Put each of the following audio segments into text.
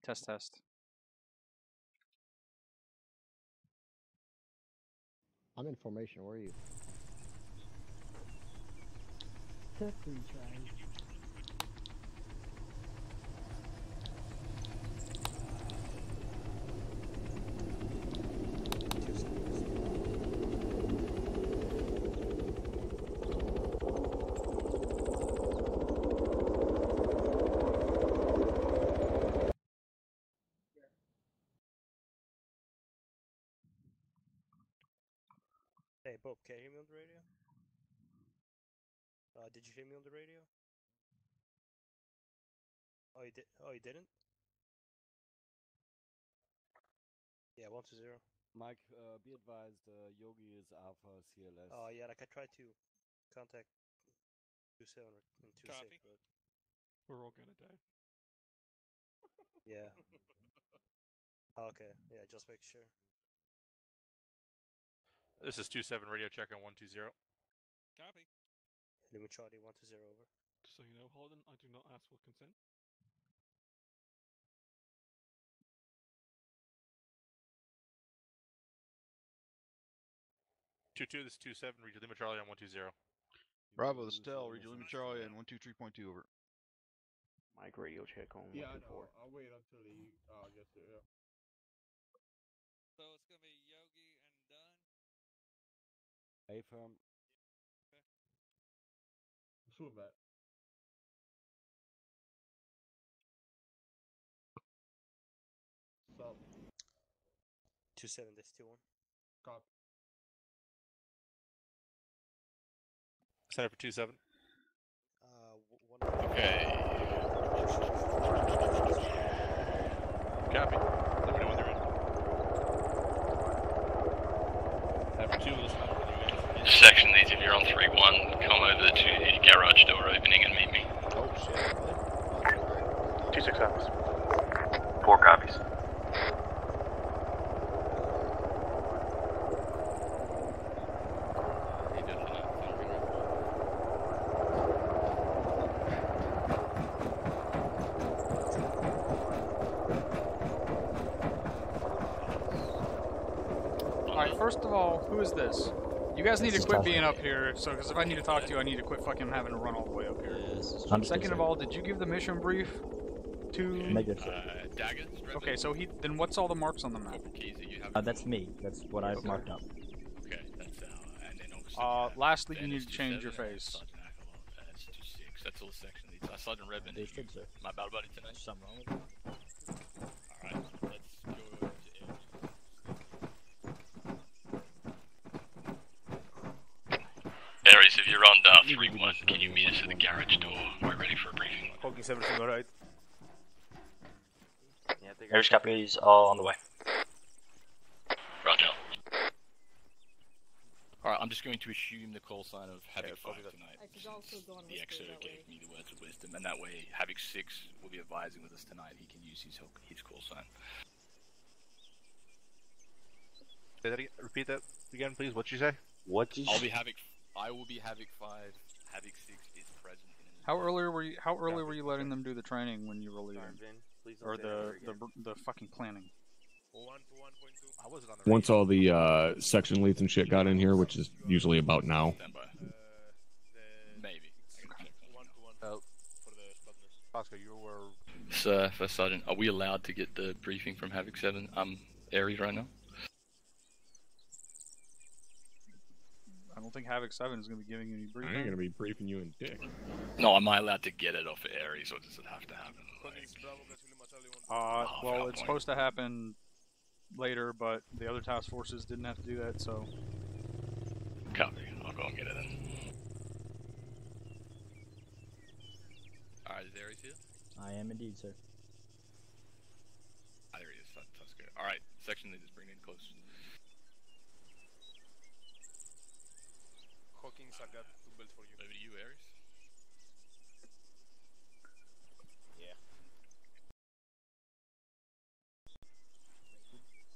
Test, test. I'm in formation. Where are you? Testing try. Hey, Bob, can you hear me on the radio? Did you hear me on the radio? Oh, you did. Oh, you didn't? Yeah, 120. Mike, be advised, Yogi is Alpha CLS. Oh, yeah, like I tried to contact 27 and 26, Copy. but We're all gonna die. yeah. Okay, yeah, just make sure. This is 27 radio check on 120. Copy. Lima Charlie 120 over. Just so you know, Holden, I do not ask for consent. This is 27, read Lima Charlie on 120. Bravo, this is Tel, read Lima Charlie and 123.2 over. Mike, radio check on 124. Yeah, I know. I'll wait until he gets there. Yeah. So it's gonna be Yogi and Dunn. A-firm. Okay. Swoop back. So, 27, this 21. copy. Sign up for 27. Okay. Copy. Let me know when they're in. Have 2 of this number. Section leads, if you're on 3-1, come over to the garage door opening and meet me. Oh shit. 2-6 copies. 4 copies. Alright, first of all, who is this? You guys need to quit being up here, so because if I need to talk to you, I need to quit fucking having to run all the way up here. Second of all, did you give the mission brief to... Daggers? Okay, so then what's all the marks on the map? That's me. That's what I've marked up. Okay, that's and then obviously. Lastly, you need to change your face. That's 2-6. That's all the section leads. Sergeant Redmond. They should, sir. My battle buddy tonight. Something wrong with it? Alright, let's go to Aries, if you're on 3-1, can you meet us at the garage door? We're ready for a briefing. Hockey 7 single right. Aries copies all on the way. Roger. Alright, I'm just going to assume the call sign of Havoc 5 tonight. The exo gave me the words of wisdom, and that way Havoc 6 will be advising with us tonight. He can use his call sign. Say that again. Repeat that again, please. What'd you say? I will be Havoc 5. Havoc 6 is present. How early were you letting them do the training when you were leaving? Or the fucking planning? I wasn't on the Once all the section leads and shit got in here, which is usually about now. Maybe. Oscar, you were... Sir, First Sergeant, are we allowed to get the briefing from Havoc 7, Aries right now? I don't think Havoc 7 is going to be giving you any briefing. I ain't going to be briefing you in dick. No, am I allowed to get it off of Aries, or does it have to happen? Well, it's supposed to happen later, but the other task forces didn't have to do that, so... Copy. I'll go and get it then. Alright, is Aries here? I am indeed, sir. Ah, there he is. That's good. Alright, section leaders, bring it in close. Hawkins, I got 2 belts for you. Over to you, Aries. Yeah.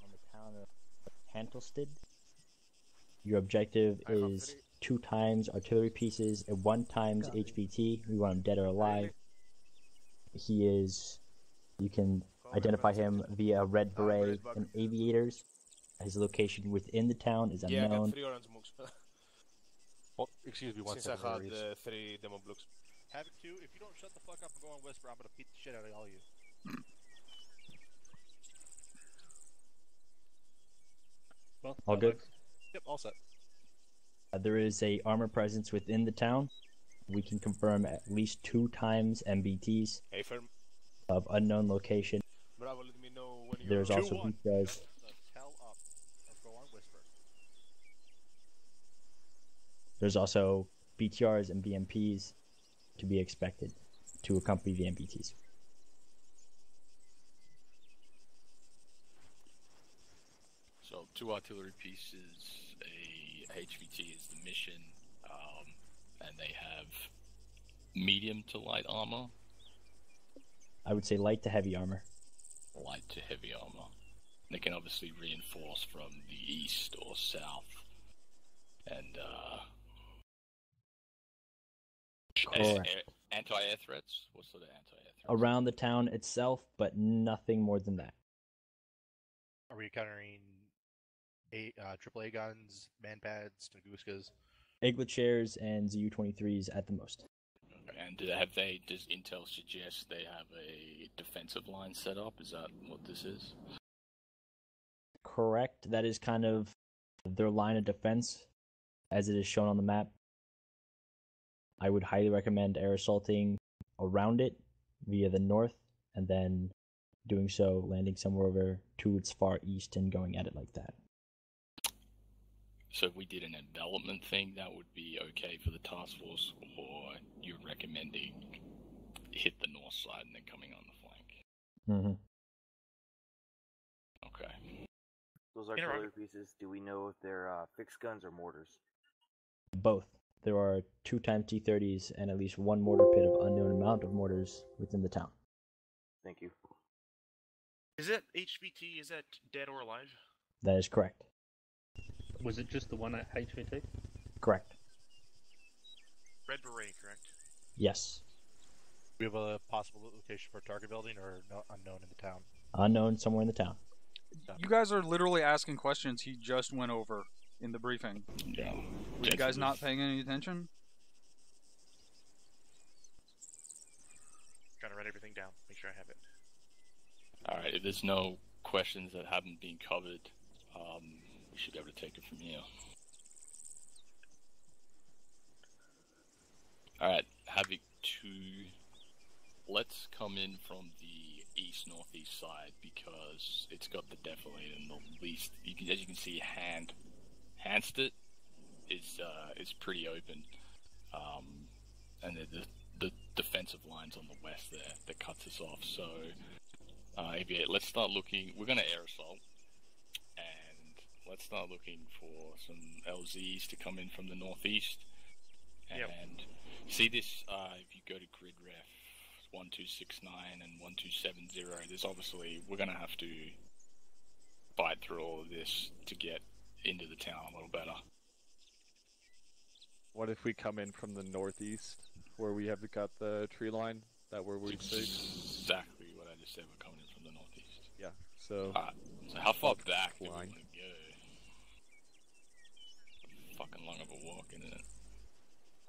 On the town of Hantelstead. Your objective is 2 times artillery pieces and 1 times HVT. We want him dead or alive. He is... You can Identify him via red beret and aviators. His location within the town is Yeah, I got unknown. 3 orange mugs. Well, excuse me, one Since I second. had 3 demo blocks. Havoc 2, if you don't shut the fuck up and go on Whisper, I'm gonna beat the shit out of all of you. Well, All good? Yep, all set. There is a armor presence within the town. We can confirm at least 2 times MBTs Hey, firm. of unknown location. Bravo, let me know when you're There's also 2-1. BTRs. Shut the hell up or go on Whisper. There's also BTRs and BMPs to be expected to accompany the MBTs. So 2 artillery pieces, a HVT is the mission, and they have medium to light armor. I would say light to heavy armor. Light to heavy armor. They can obviously reinforce from the east or south. And anti-air threats? What sort of anti-air threats? Around the town itself, but nothing more than that. Are we encountering AAA guns, manpads, Tunguskas? Igla chairs and ZU-23s at the most. And does Intel suggest they have a defensive line set up? Is that what this is? Correct. That is kind of their line of defense, as it is shown on the map. I would highly recommend air assaulting around it via the north, and then doing so, landing somewhere over to its far east and going at it like that. So if we did an envelopment thing, that would be okay for the task force, or you're recommending hit the north side and then coming on the flank? Okay. Those artillery pieces, do we know if they're fixed guns or mortars? Both. There are 2 times T-30s and at least 1 mortar pit of unknown amount of mortars within the town. Thank you. Is that HVT? Is that dead or alive? That is correct. Was it just the one at HVT? Correct. Red beret, correct? Yes. We have a possible location for a target building, or unknown in the town? Unknown somewhere in the town. You guys are literally asking questions he just went over in the briefing. Yeah. Were you guys not paying any attention? Trying to write everything down. Make sure I have it. Alright, if there's no questions that haven't been covered, we should be able to take it from here. Alright, Havoc 2, let's come in from the east-northeast side because it's got the defilade and the least, as you can see, Handstead is pretty open, and the defensive lines on the west there that cuts us off. So let's start looking. We're going to air assault, and let's start looking for some LZs to come in from the northeast. And see this, if you go to grid ref 1269 and 1270, there's obviously, we're going to have to fight through all of this to get into the town a little better. What if we come in from the northeast, where we have got the tree line, that where we're safe? Exactly what I just said, we're coming in from the northeast. Yeah, so... so how far back do we want to go? Fucking long of a walk, isn't it?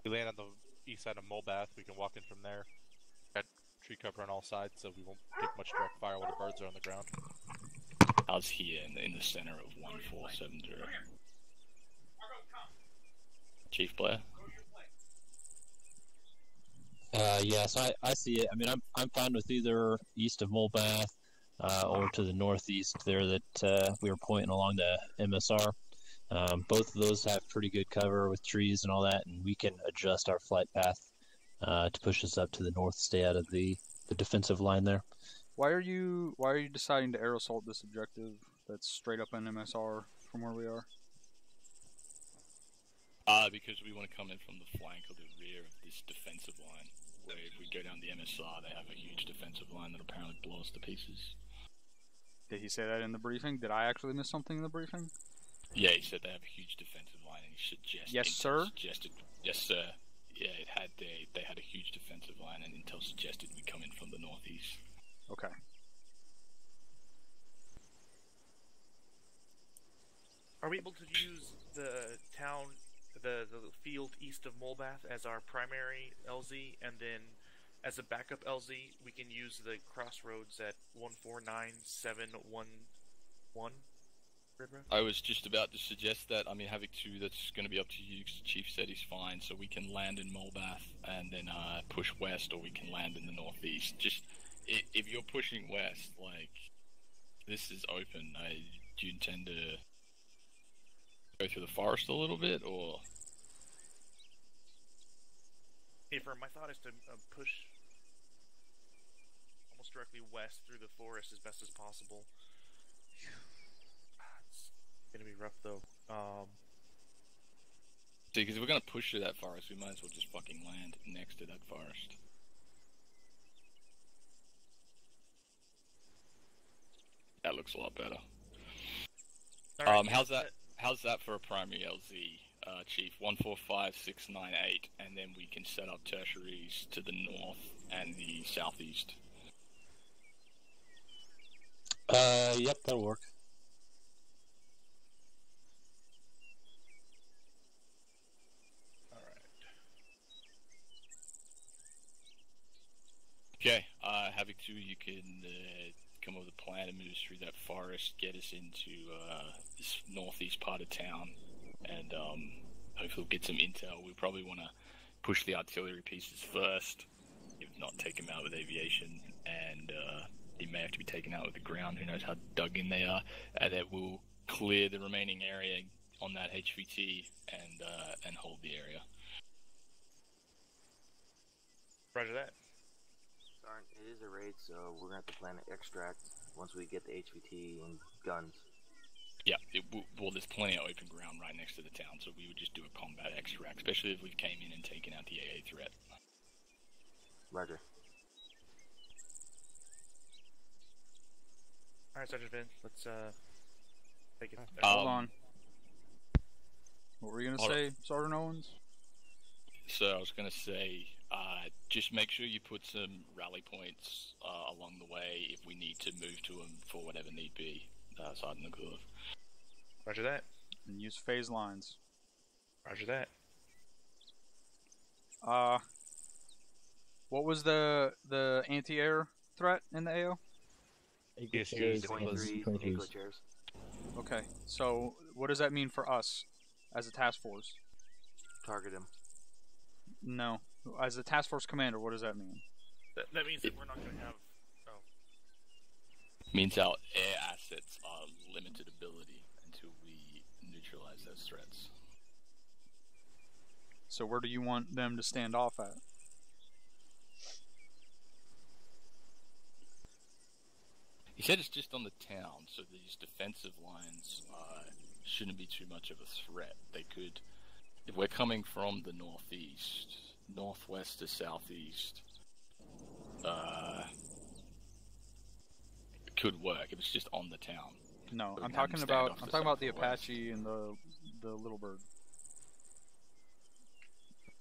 We land on the east side of Molbath, we can walk in from there. Got tree cover on all sides, so we won't take much direct fire while the birds are on the ground. I was here in the center of 1470. Chief Blair? Yes, I see it. I mean, I'm fine with either east of Molbath or to the northeast there that we were pointing along the MSR. Both of those have pretty good cover with trees and all that, and we can adjust our flight path to push us up to the north, stay out of the defensive line there. Why are you deciding to air assault this objective that's straight up in MSR from where we are? Because we want to come in from the flank or the rear of this defensive line. Where if we go down the MSR, they have a huge defensive line that apparently blows to pieces. Did he say that in the briefing? Did I actually miss something in the briefing? Yeah, he said they have a huge defensive line, and he suggested. Yes, sir. Yes, sir. Yeah, they had a huge defensive line, and Intel suggested we come in from the northeast. Okay. Are we able to use the town, the field east of Molbath as our primary LZ, and then as a backup LZ, we can use the crossroads at 149711? I was just about to suggest that. I mean, having two, that's going to be up to you, 'cause the Chief said he's fine, so we can land in Molbath and then push west, or we can land in the northeast. Just, if you're pushing west, like, this is open. Do you intend to go through the forest a little bit, or...? Hey, firm, my thought is to push almost directly west through the forest as best as possible. It's gonna be rough, though. See, because if we're going to push through that forest, we might as well just fucking land next to that forest. That looks a lot better. Right, how's that for a primary LZ, Chief? 145698, and then we can set up tertiaries to the north and the southeast. Yep, that'll work. Okay, having two, you can come up with a plan and move us through that forest, get us into this northeast part of town, and hopefully we'll get some intel. We probably want to push the artillery pieces first, if not take them out with aviation, and they may have to be taken out with the ground. Who knows how dug in they are, and then we'll clear the remaining area on that HVT and hold the area. Roger that. It is a raid, so we're gonna have to plan an extract once we get the HVT and guns. Yeah, well, there's plenty of open ground right next to the town, so we would just do a combat extract, especially if we came in and taken out the AA threat. Roger. Alright, Sergeant Vin, let's take it. Hold on. What were you gonna say, Sergeant Owens? So I was gonna say, just make sure you put some rally points along the way if we need to move to them for whatever need be, Sergeant Nagulov. Roger that. And use phase lines. Roger that. What was the anti-air threat in the AO? Yes, 23 Eco chairs. Okay, so what does that mean for us as a task force? Target him. No. As a task force commander, what does that mean? That means that we're not going to have... Oh. Means our air assets are limited ability until we neutralize those threats. So where do you want them to stand off at? He said it's just on the town, so these defensive lines shouldn't be too much of a threat. They could, if we're coming from the northeast, northwest to southeast, it could work if it's just on the town. No, So we I'm can talking stand about off to the southwest. Apache and the Little Bird.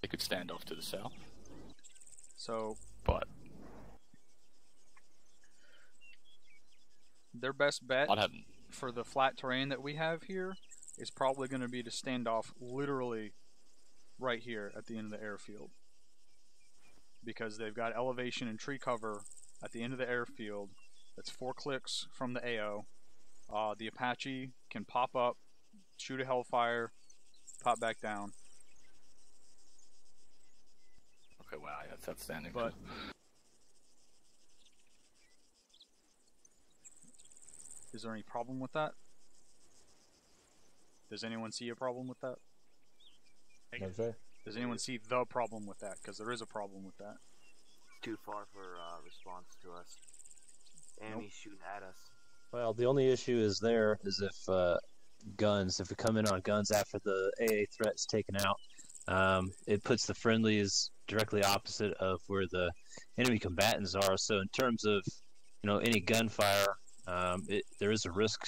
They could stand off to the south. So, but their best bet I'd have for the flat terrain that we have here is probably going to be to stand off literally right here at the end of the airfield, because they've got elevation and tree cover at the end of the airfield. That's 4 clicks from the AO. The Apache can pop up, shoot a Hellfire, pop back down. Okay, wow, that's outstanding. But is there any problem with that? Does anyone see a problem with that? Does anyone see the problem with that? Because there is a problem with that. Too far for response to us. And he's shooting at us. Well, the only issue is if we come in on guns after the AA threat's taken out, it puts the friendlies directly opposite of where the enemy combatants are. So in terms of, any gunfire, there is a risk,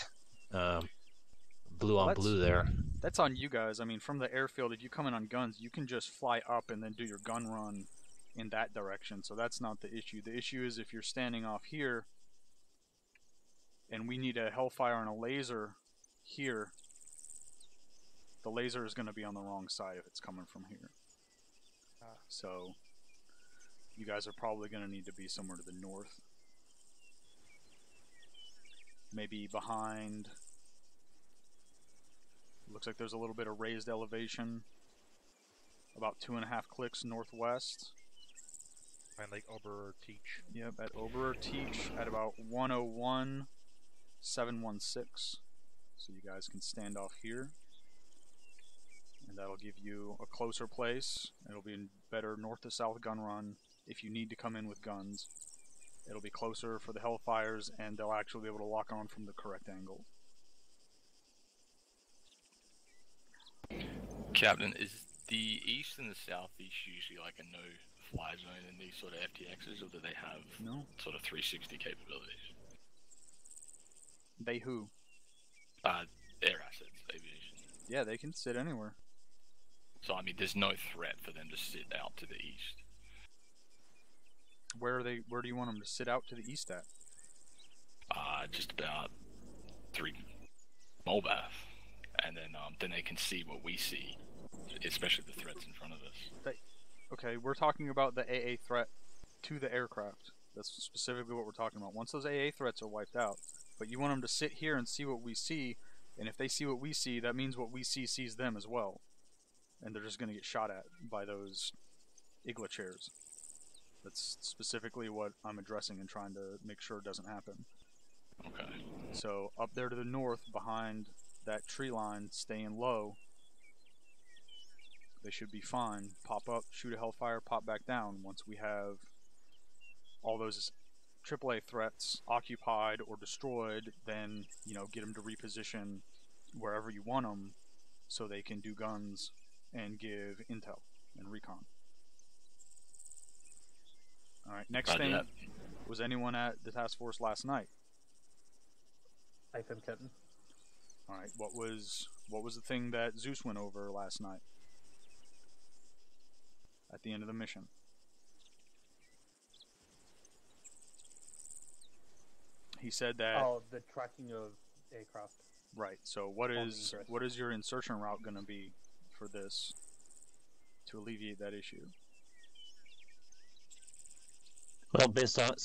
blue on blue there. That's on you guys. I mean, from the airfield, if you come in on guns, you can just fly up and then do your gun run in that direction. So that's not the issue. The issue is if you're standing off here and we need a Hellfire and a laser here, the laser is going to be on the wrong side if it's coming from here. So you guys are probably going to need to be somewhere to the north. Maybe behind. Looks like there's a little bit of raised elevation. About 2.5 clicks northwest. Find like Ober Teach. Yep, at Ober Teach at about 101,716. So you guys can stand off here. And that'll give you a closer place. It'll be a better north to south gun run if you need to come in with guns. It'll be closer for the Hellfires, and they'll actually be able to lock on from the correct angle. Captain, is the east and the southeast usually like a no-fly zone in these sort of FTXs, or do they have sort of 360 capabilities? They who? Air assets, aviation. Yeah, they can sit anywhere. So, I mean, there's no threat for them to sit out to the east. Where do you want them to sit out to the east at? Just about 3 Molbath. And then they can see what we see, especially the threats in front of us. Okay, we're talking about the AA threat to the aircraft. That's specifically what we're talking about. Once those AA threats are wiped out, but you want them to sit here and see what we see, and if they see what we see, that means what we see sees them as well. And they're just going to get shot at by those Igla chairs. That's specifically what I'm addressing and trying to make sure it doesn't happen. Okay. So up there to the north, behind that tree line, staying low, they should be fine. Pop up, shoot a Hellfire, pop back down. Once we have all those AAA threats occupied or destroyed, then, you know, get them to reposition wherever you want them so they can do guns and give intel and recon. Alright, next thing, was anyone at the task force last night? IFM Captain. Alright, what was the thing that Zeus went over last night? At the end of the mission. He said that... Oh, the tracking of aircraft. Right, so what is your insertion route going to be for this to alleviate that issue? Well, based on it,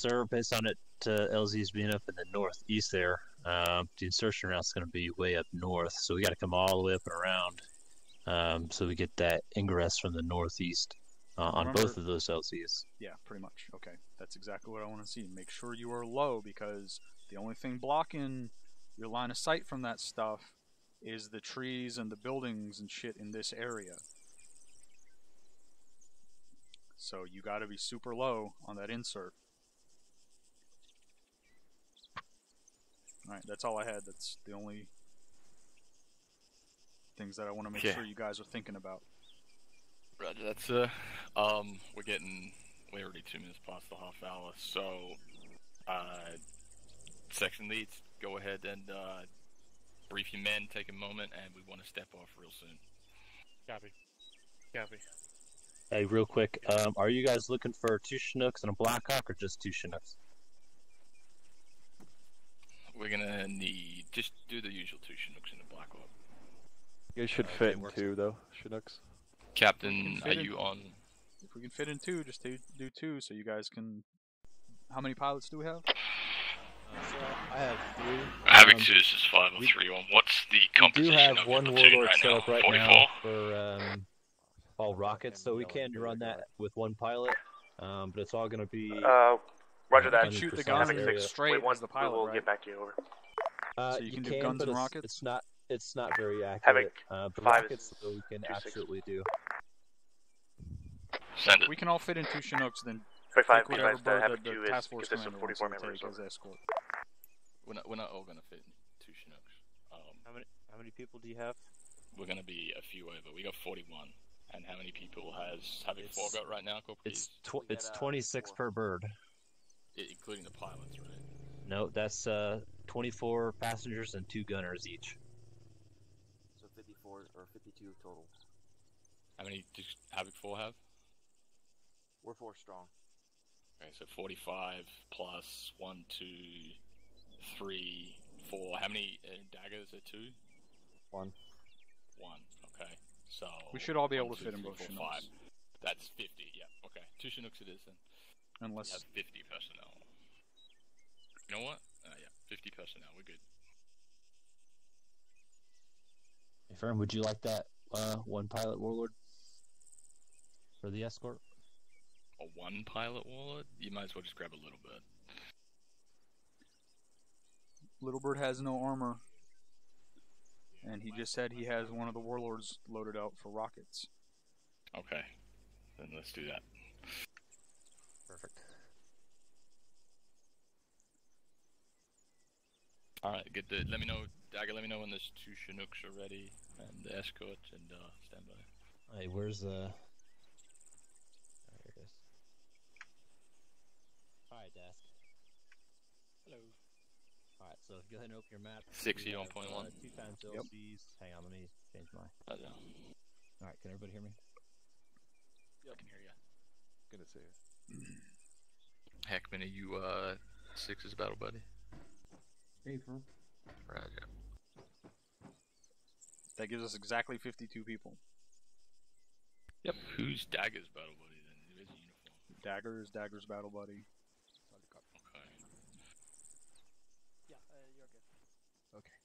LZ's being up in the northeast there, the insertion route's going to be way up north, so we got to come all the way up and around, so we get that ingress from the northeast on both of those LZs. Yeah, pretty much. Okay, that's exactly what I want to see. Make sure you are low, because the only thing blocking your line of sight from that stuff is the trees and the buildings and shit in this area. So you got to be super low on that insert. Alright, that's all I had. That's the only things that I want to make sure you guys are thinking about. Roger, that's we're already 2 minutes past the half hour, so section leads, go ahead and brief your men, take a moment, and we want to step off real soon. Copy. Copy. Hey, real quick, are you guys looking for 2 Chinooks and a Blackhawk, or just 2 Chinooks? We're gonna need, just do the usual 2 Chinooks and a Blackhawk. You guys should fit in 2 though, Chinooks. Captain, are you on? If we can fit in 2, just do 2 so you guys can... How many pilots do we have? So I have 3. Having 2 is 503 on. What's the composition We do have of one the platoon warlord right set now? up right 44? now for all rockets, so we can run that with 1 pilot, but it's all going to be... Roger that. Shoot the guns straight as the pilot, we'll right? get back to you over. So you can do guns but and rockets? It's not very accurate. The 5 rockets, though, we can 26. absolutely do. Send it. We can all fit in 2 Chinooks, then 25, take whatever bird Havik that 2 the is task force consists of commander 44 wants to members. take as escort. We're not all gonna fit in 2 Chinooks. How many people do you have? We're gonna be a few over. We got 41. And how many people has Havik 4 got right now, Corporal? It's 26 per bird. Including the pilots, right? No, that's 24 passengers and 2 gunners each. So 54 or 52 total. How many does Havik 4 have? We're 4 strong. Okay, so 45 plus 1, 2, 3, 4. How many daggers are 2? 1. 1, So We should all be able 1, to 2, fit in 3, both 4, Chinooks. 5. That's 50. Yeah. Okay. 2 Chinooks it is then. Unless we have 50 personnel. You know what? Yeah, 50 personnel. We're good. Hey, Fern, would you like that one pilot warlord for the escort? A 1 pilot warlord? You might as well just grab a little bit. Little Bird has no armor, and he just said he has one of the warlords loaded out for rockets. Okay, then let's do that. Perfect. Alright, good. Let me know, Dagger, let me know when there's 2 Chinooks are ready, and the escort, and stand by. Hey, where's the... There it is. Alright, Dask. Hello. Alright, so go ahead and open your map. 60 We on have, point 1. 2 times LCs. Hang on, let me change my... Alright, can everybody hear me? I can hear you. Gonna say it. Heckman, are you 6's battle buddy? Hey, bro. Roger. That gives us exactly 52 people. Yep. Who's Dagger's battle buddy then? Who is uniform? Dagger's battle buddy. Okay. Yeah, you're good. Okay.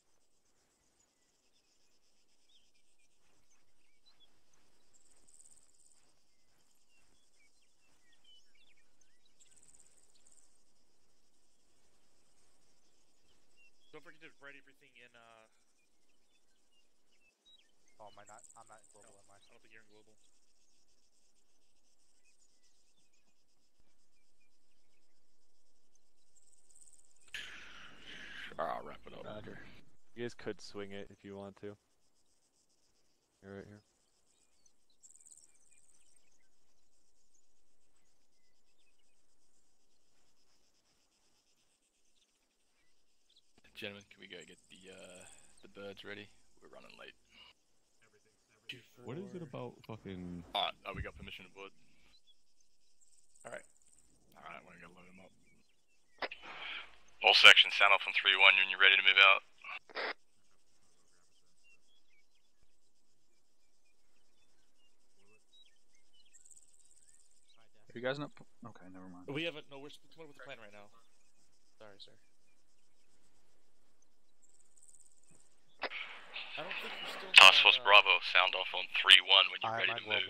Don't forget to write everything in. Oh, am I not? I'm not in global, am I? I don't think you're in global. I'll wrap it up. Roger. You guys could swing it if you want to. You're right here. Gentlemen, can we go get the birds ready? We're running late. What is it about fucking... Alright, we got permission to board. Alright. Alright, we're gonna load them up. All sections sound off on 3-1 when you're ready to move out. Are you guys not? Okay, never mind. We haven't. No, we're coming up with a plan right now. Sorry, sir. I don't think we're still. Task Force Bravo, sound off on 3-1 when you're ready to move.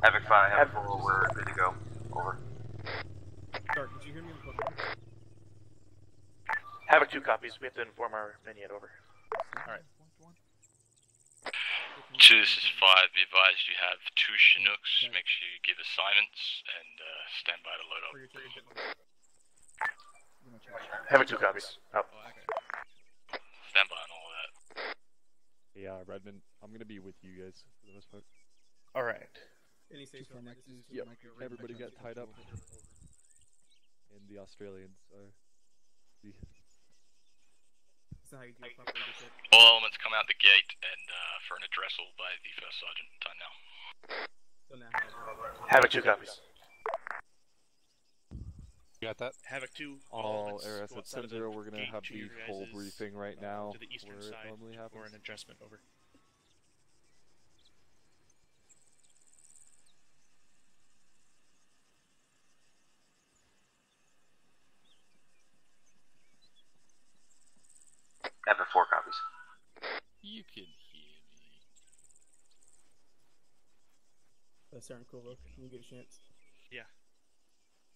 Havoc 5, Havoc 4, we're good to go. Over. Dark, did you hear me in the phone? Havoc 2 copies. We have to inform our minion over. Alright. 2, this is 5. Be advised you have 2 Chinooks. Make sure you give assignments and stand by to load up. Havoc 2 copies. Up. Stand by on all of that. Yeah, Redmond, I'm gonna be with you guys for the most part. Alright. Any safe for Yep, everybody got tied up. And the Australians are... All elements come out the gate and for an addressal by the first sergeant. Time now. Havoc 2 copies. You got that? Havoc 2. All elements ARS go at outside of 7-0, we're gonna gate have to the your full guys', briefing right now, to the eastern where it side normally happens. for an adjustment. Over. Havoc 4 copies. You can hear me. Sergeant Kulo, can you get a chance? Yeah.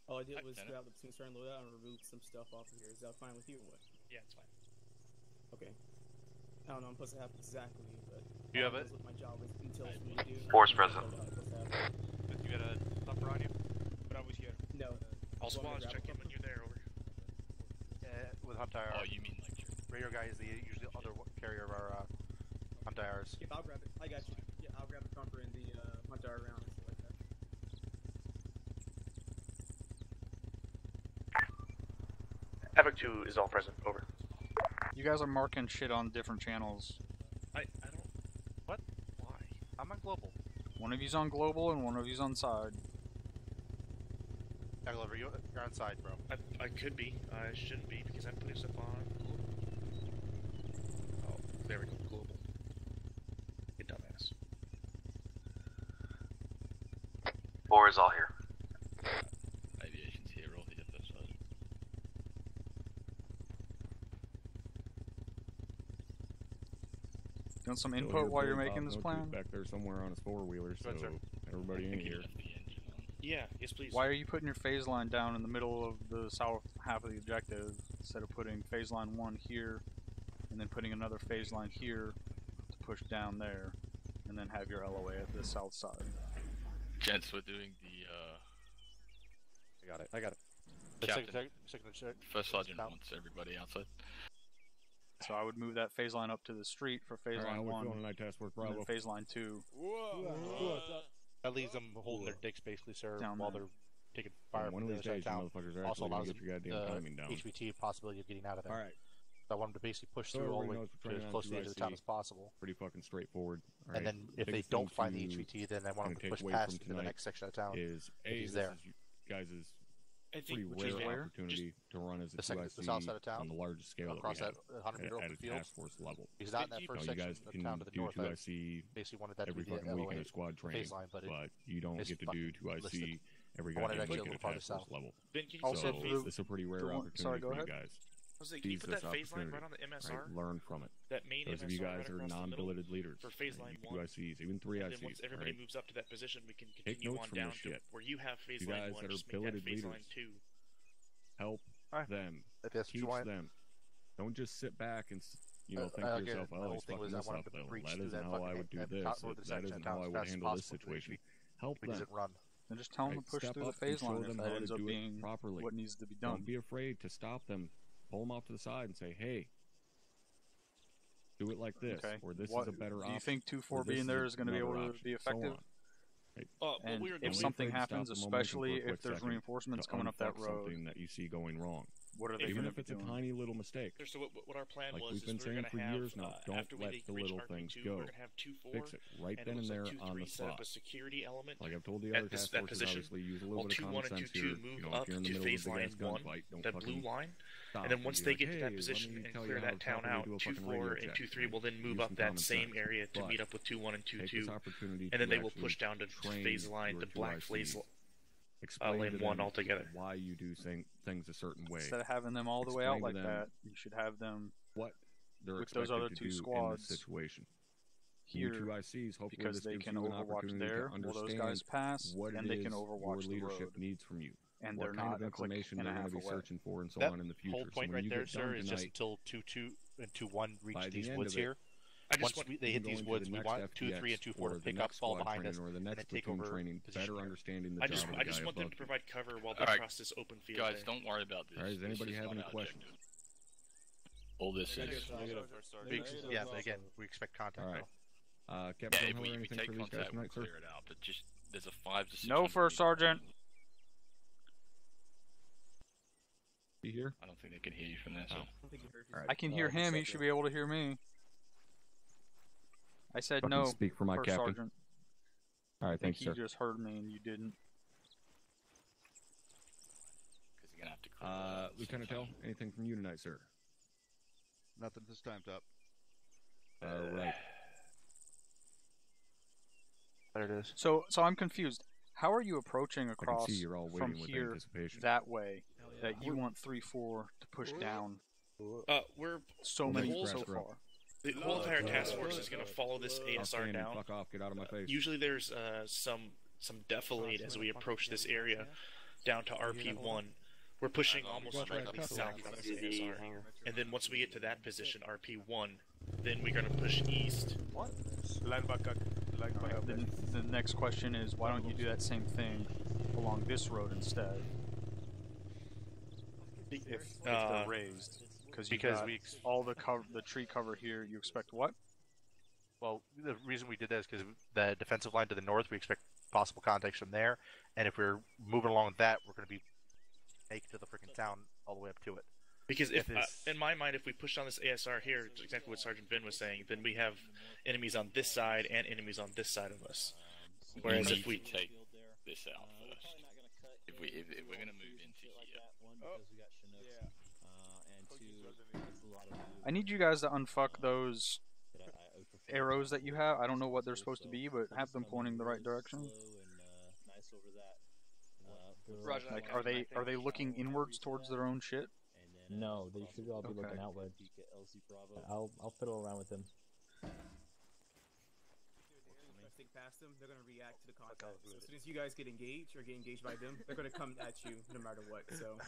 All I did was grab the platoon starting loadout and remove some stuff off of here. Is that fine with you or what? Yeah, it's fine. Okay. I don't know, I'm supposed to have it exactly, but... You have it? What my job entails for me to do. Force present. But you got a number on you? But I was here. No. Also, while check in when you're there, over. With Hunt IR. Oh, you mean like your... Radio guy is the usually other carrier of our Hunt IRs. Yep, I'll grab it. I got you. Yeah, I'll grab the comfort and the Hunt IR round and stuff like that. Havoc 2 is all present. Over. You guys are marking shit on different channels. I don't... What? Why? I'm on global. One of you's on global and one of you's on side. Dagger, you're on side, bro. I could be. I shouldn't be because I'm putting stuff on global. Oh, there we go. Global. You dumbass. 4 is all here. Aviation's here, all the other side. You want some Still input here, while you're Bill making Bob this Note plan? is back there somewhere on his four-wheeler, so everybody in here. Yeah, yes please. Why are you putting your phase line down in the middle of the south half of the objective instead of putting phase line 1 here and then putting another phase line here to push down there and then have your LOA at the south side? Gents, we're doing the I got it. Captain. Signature. First sergeant wants everybody outside. So I would move that phase line up to the street for phase line 1. Tonight, task force And Bravo. then phase line 2. That leaves them holding their dicks basically, sir, Down while there. they're taking fire One from of the these other days, side you of motherfuckers town. are Also actually gonna allows get your goddamn timing down. HVT possibility of getting out of there. Alright. So I want them to basically push So through all the way everybody knows we're to as training close to the on edge of the town 2IC. as possible. Pretty fucking straightforward. And then if they Biggest don't thing find the to HVT, then I want them to take push away past from to the tonight next section of town. Is if he's this there. is you guys' I pretty think which is rare where? opportunity to run as a The 2IC south side of town, on the largest scale that we across have that 100 meter at open a field. task force level. Because not in that first you section guys of can town to the do north, I 2IC basically wanted that to every be the fucking weekend LOA of squad training, phase line, but you don't is get to do 2IC listed. every I wanted goddamn actually a weekend little at farther task force south. level. Ben, can you Also, put that the- phase, This is a pretty rare the one- opportunity sorry, go for you ahead. guys. Jose, can you Seize put this that phase line opportunity, right on the MSR? right? Learn from it. That main Those of MSR you guys right are across the middle non-billeted leaders. for phase right? line You 1. 2ICs, even 3ICs. And then once everybody right? moves up to that position, we can Take continue notes on from down this to shit. where you have phase You line guys 1, that are just make that billeted phase line leaders. 2. Help Alright. them. If that's what you Teach want. them. Don't just sit back and think to again, yourself, my oh, whole he's thing fucking was I this wanted up. to Though. breach That through isn't that how I fucking would do and this. top road the That section isn't of town how I as would fast as handle this possible. situation. Help Because them. it run. And just tell them Right? to push Step through the up phase and show line if them that how to ends up do it being properly. what needs to be done. Don't be afraid to stop them. Pull them off to the side and say, hey, do it like this, Okay. or this What- is a better option. do you think 2-4 or this being there is going to be another able to option, be so effective? on. Right? What And we were if doing, something afraid to stop happens, the momentum for a especially quick if there's second reinforcements to coming up that unfuck road, something that you see going wrong. what are they Even going if to be it's a doing? tiny little mistake. so what our plan Like was we've is been we're saying going to for have, years now, don't after we let the reach little RP2, things we're go. going to have 2-4, Fix it right and then it and looks there like 2-3 on the set up spot. a security element Like I've told the other at this, task that forces, position, obviously use a while little bit of 2-1 common and sense 2-2 here. move You know, up if you're in the to middle phase of a big line ass 1, gunfight, don't that blue fucking line, stop and then once be they like, get to hey, that let position me and tell you clear how that town properly out, do a fucking radio 2-4 and check. 2-3 will then Use move some up that common same sense. area to But meet up with 2-1 and take 2-2, this opportunity and then to they will actually push down to train phase line, your the black 2ICs. phase Explain lane to 1 them altogether. why you do things a certain way. Instead of having them all the way Explain out to like them that, you should have them what they're with those expected other to two do in squads this situation. here, You 2ICs, hopefully because this they gives can you an overwatch opportunity there to while those understand guys pass, what and it they is can your overwatch the leadership road. needs from you. And what they're kind not of a click information and a they're going half to be away. searching for and so That on in the future. whole So point when right you there, get done sir, is just tonight, until 2-2 and 2-1 reach by the these end woods of it, here. I just Once want they hit going these to woods, the we next want 2-3 and FTX 2-4 or to the pick up, next fall squad behind training us, or the and then next take platoon over training, position better here. understanding the I job just of the I just guy want them above to you. provide cover while they Alright. cross this open field. Guys, there. don't worry about this. All right, does This anybody is have not any our questions? objective. All this is. Yeah, but again, we expect contact. All right. though. Captain Yeah, if Hunter, we anything take for these guys contact, we'll tonight, sir? clear it out. But just there's a 5 to 6. No, First Sergeant. You here? I don't think they can hear you from there. So. All right. I can hear him. He should be able to hear me. I said Fucking no, speak for my First captain. Sergeant. All right, I think thanks, he sir. just heard me and you didn't. Because you're gonna have to clear it out Lieutenant Tell, sometime. anything from you tonight, sir? Nothing this time, Top. All right. There it is. So I'm confused. How are you approaching I across can see you're all from waiting with here anticipation. that way that you want 3-4 to push down We're so Well, many thanks, so Crash, bro. far? the whole entire task force is going to follow this ASR Outstanding. down. Fuck off, get out of my face. Usually there's some defilade as we approach this area down to RP1. We're pushing almost directly south of this ASR. And then once we get to that position, RP1, then we're going to push east. What? Line back up. Line back up. Then the next question is, why don't you do that same thing along this road instead? If they're raised, because we all the tree cover here, you expect what? Well, the reason we did that is because the defensive line to the north, we expect possible contacts from there, and if we're moving along that, we're going to be make it to the freaking town all the way up to it. Because if in my mind, if we push on this ASR here, it's exactly what Sergeant Vin was saying, then we have enemies on this side and enemies on this side of us. Whereas if we take this out first, if we're gonna move into here, I need you guys to unfuck those arrows that you have. I don't know what they're supposed to be, but have them pointing the right direction. Roger that. Like, are they looking inwards towards their own shit? No, they should all be Okay. looking outward. I'll fiddle around with them. If I stick past them, they're gonna react to the contact. So as soon as you guys get engaged or get engaged by them, they're gonna come at you no matter what. So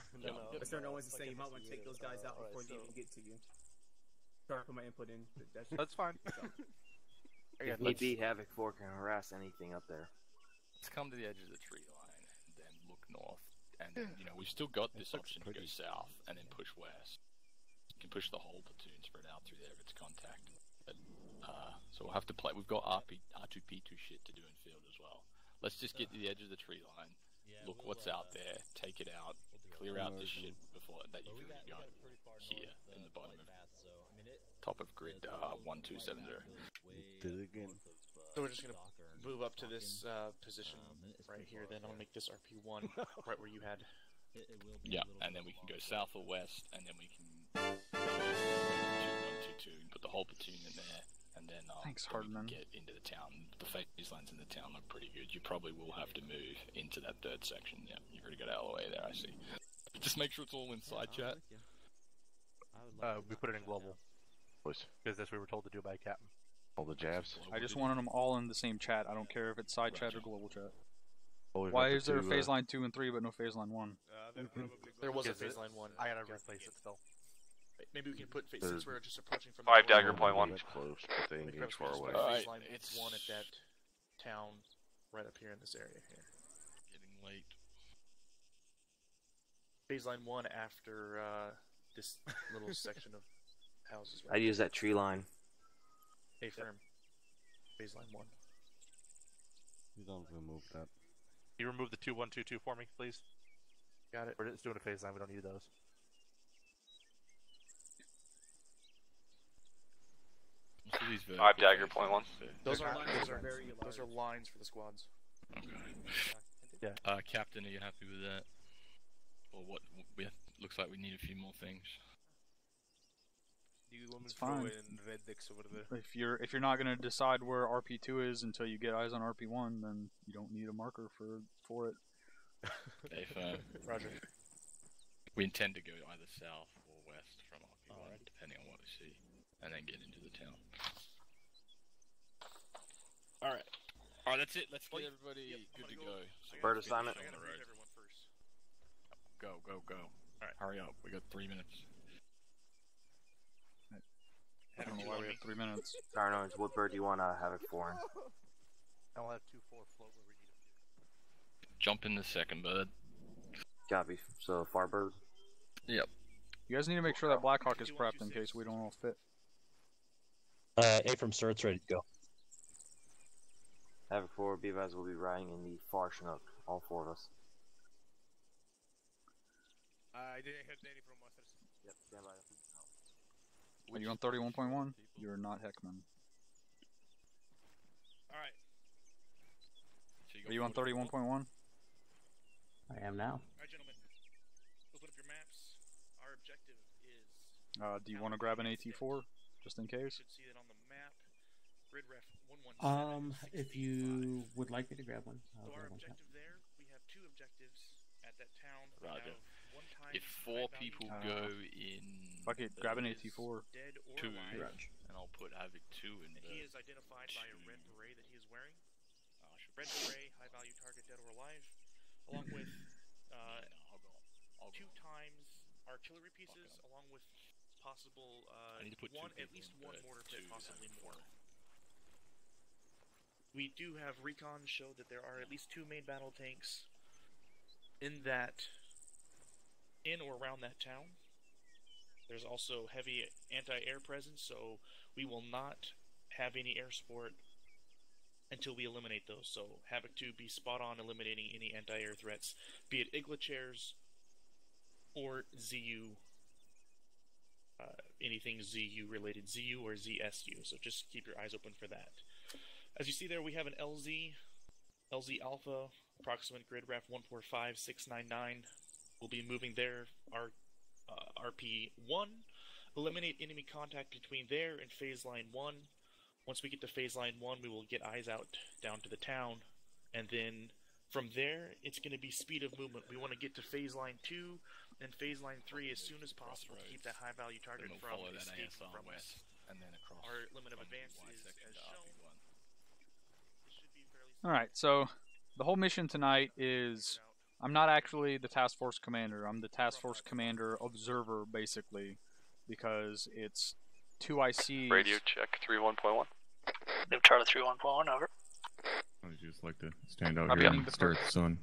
a certain one's to say you might want to take those guys out before they even get to you. Sorry for my input in. That's fine. If need be, Havoc 4 can harass anything up there. Let's come to the edge of the tree line, and then look north. And then, you know, we've still got this option to go south and then push west. You can push the whole platoon spread out through there if it's contact. But, so we'll have to play. We've got R2P2 shit to do in field as well. Let's just get to the edge of the tree line, look what's out there, take it out, clear out this shit before that you can go here in the bottom of top of grid 1270. Did it again. So we're just gonna move up to this position right here. Then I'll make this RP1 right where you had. Yeah, and then we can go south or west, and then we can 2122 and put the whole platoon in there, and then Thanks, then we Hardman. can get into the town. The phase lines in the town look pretty good. You probably will have to move into that third section. Yeah, you've already got LOA there, I see. Just make sure it's all inside chat. We put it in global. Because that's what we were told to do by Captain. All the jabs. I just wanted them all in the same chat. I don't care if it's side chat or global chat. Oh, we've Why got the is there a two, phase line 2 and 3 but no phase line 1? There was a Because phase line 1. I gotta replace it still. Maybe we can put since we're just approaching from 5 the dagger north, point 1. Close, but they maybe engage we far just away. put Alright, phase line it's 1 at that town right up here in this area here. Getting late. Phase line 1 after this little section of houses. I'd use that tree line. A-firm. Phase line 1. You don't remove that. Can you remove the 2122 for me, please? Got it. We're just doing a phase line. We don't need those. So these 5 dagger point 1. Those are very those are lines for the squads. Okay. Captain, are you happy with that? Or what? Looks like we need a few more things. Do you want me It's to throw fine. in red decks over there? If you're not gonna decide where RP2 is until you get eyes on RP1, then you don't need a marker for it. If, Roger. We intend to go either south or west from RP1, depending on what we see, and then get into the town. Alright. Alright, that's it. Let's get everybody good to go. So Bird let's get assignment. this on the road. Everyone first. Go, go, go. Alright, hurry up. We got 3 minutes. I don't know why we have 3 minutes. Darn orange, what bird do you want Havoc 4 in? I'll have 2-4 float where we need them to. Jump in the second bird. Copy. So, Farbird. Yep. You guys need to make sure that Blackhawk is prepped in case we don't all fit. A from Tshirt ready to go. Havoc 4, be advised, will be riding in the far Chinook. All 4 of us. I didn't hear any from Masters. Yep, stand by. Are you on 31.1? You're not Heckman. Alright. Are you on 31.1? I am now. Alright, gentlemen. Open up your maps. Our objective is... Do you want to grab an AT4 just in You case? should see it on the map. Grid ref 117. If you would like me to grab one, I'll So our grab one. objective there, we have 2 objectives at that town. Roger. We have 1 time If 4 high people value go target, in... Fuck it, grab an AT4. dead or 2, alive. and I'll put Havoc 2 in And the... he is identified by a red beret that he is wearing. Oh, I should Red beret, high value target, dead or alive. Along with I'll 2 go. times artillery pieces, along with possible I need to put 2 at people least in 1 bird, mortar 2 pit, possibly and more. We do have recon show that there are at least 2 main battle tanks in or around that town. There's also heavy anti-air presence, so we will not have any air support until we eliminate those. So Havoc 2 be spot on eliminating any anti-air threats, be it Igla chairs or ZU, anything ZU related, ZU or ZSU. So just keep your eyes open for that. As you see there, we have an LZ Alpha, approximate grid ref 145699. We'll be moving there. Our RP1, eliminate enemy contact between there and phase line 1. Once we get to phase line 1, we will get eyes out down to the town, and then From there, it's going to be speed of movement. We want to get to phase line 2 and phase line 3 as soon as possible to keep that high value target from escaping from us. And then across Our limit of advance is as shown. Alright, so the whole mission tonight is, I'm not actually the task force commander. I'm the task force commander observer, basically, because it's 2 ICs. Radio check 31.1. New Charlie 31.1, over. I would just like to stand out I'm here getting and the stare at the sun.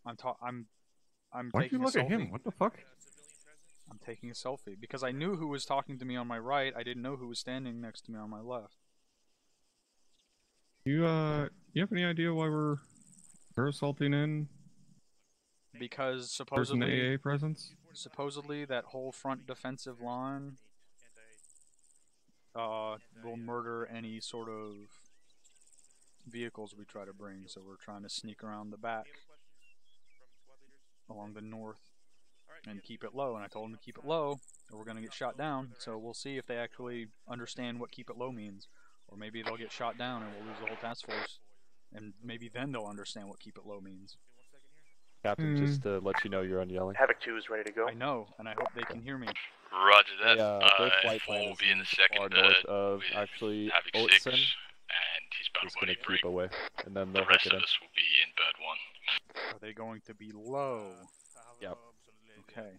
I'm Why'd taking you look a at selfie. him? What the fuck? I'm taking a selfie because I knew who was talking to me on my right. I didn't know who was standing next to me on my left. You have any idea why we're air assaulting in? Because There's an AA presence? supposedly that whole front defensive line will murder any sort of vehicles we try to bring. So we're trying to sneak around the back along the north and keep it low. And I told them to keep it low or we're going to get shot down. So we'll see if they actually understand what keep it low means. Or maybe they'll get shot down and we'll lose the whole task force. And maybe then they'll understand what keep it low means. Captain, just to let you know you're on yelling. Havoc 2 is ready to go. I know, and I hope they can hear me. Roger that. Their flight plan will is be in the second far bird north of with actually Havoc 6, Oatson. and he's about Just to gonna body break. keep away, and then The they'll rest hook it of in. us will be in bird 1. Are they going to be low? Yep. Okay.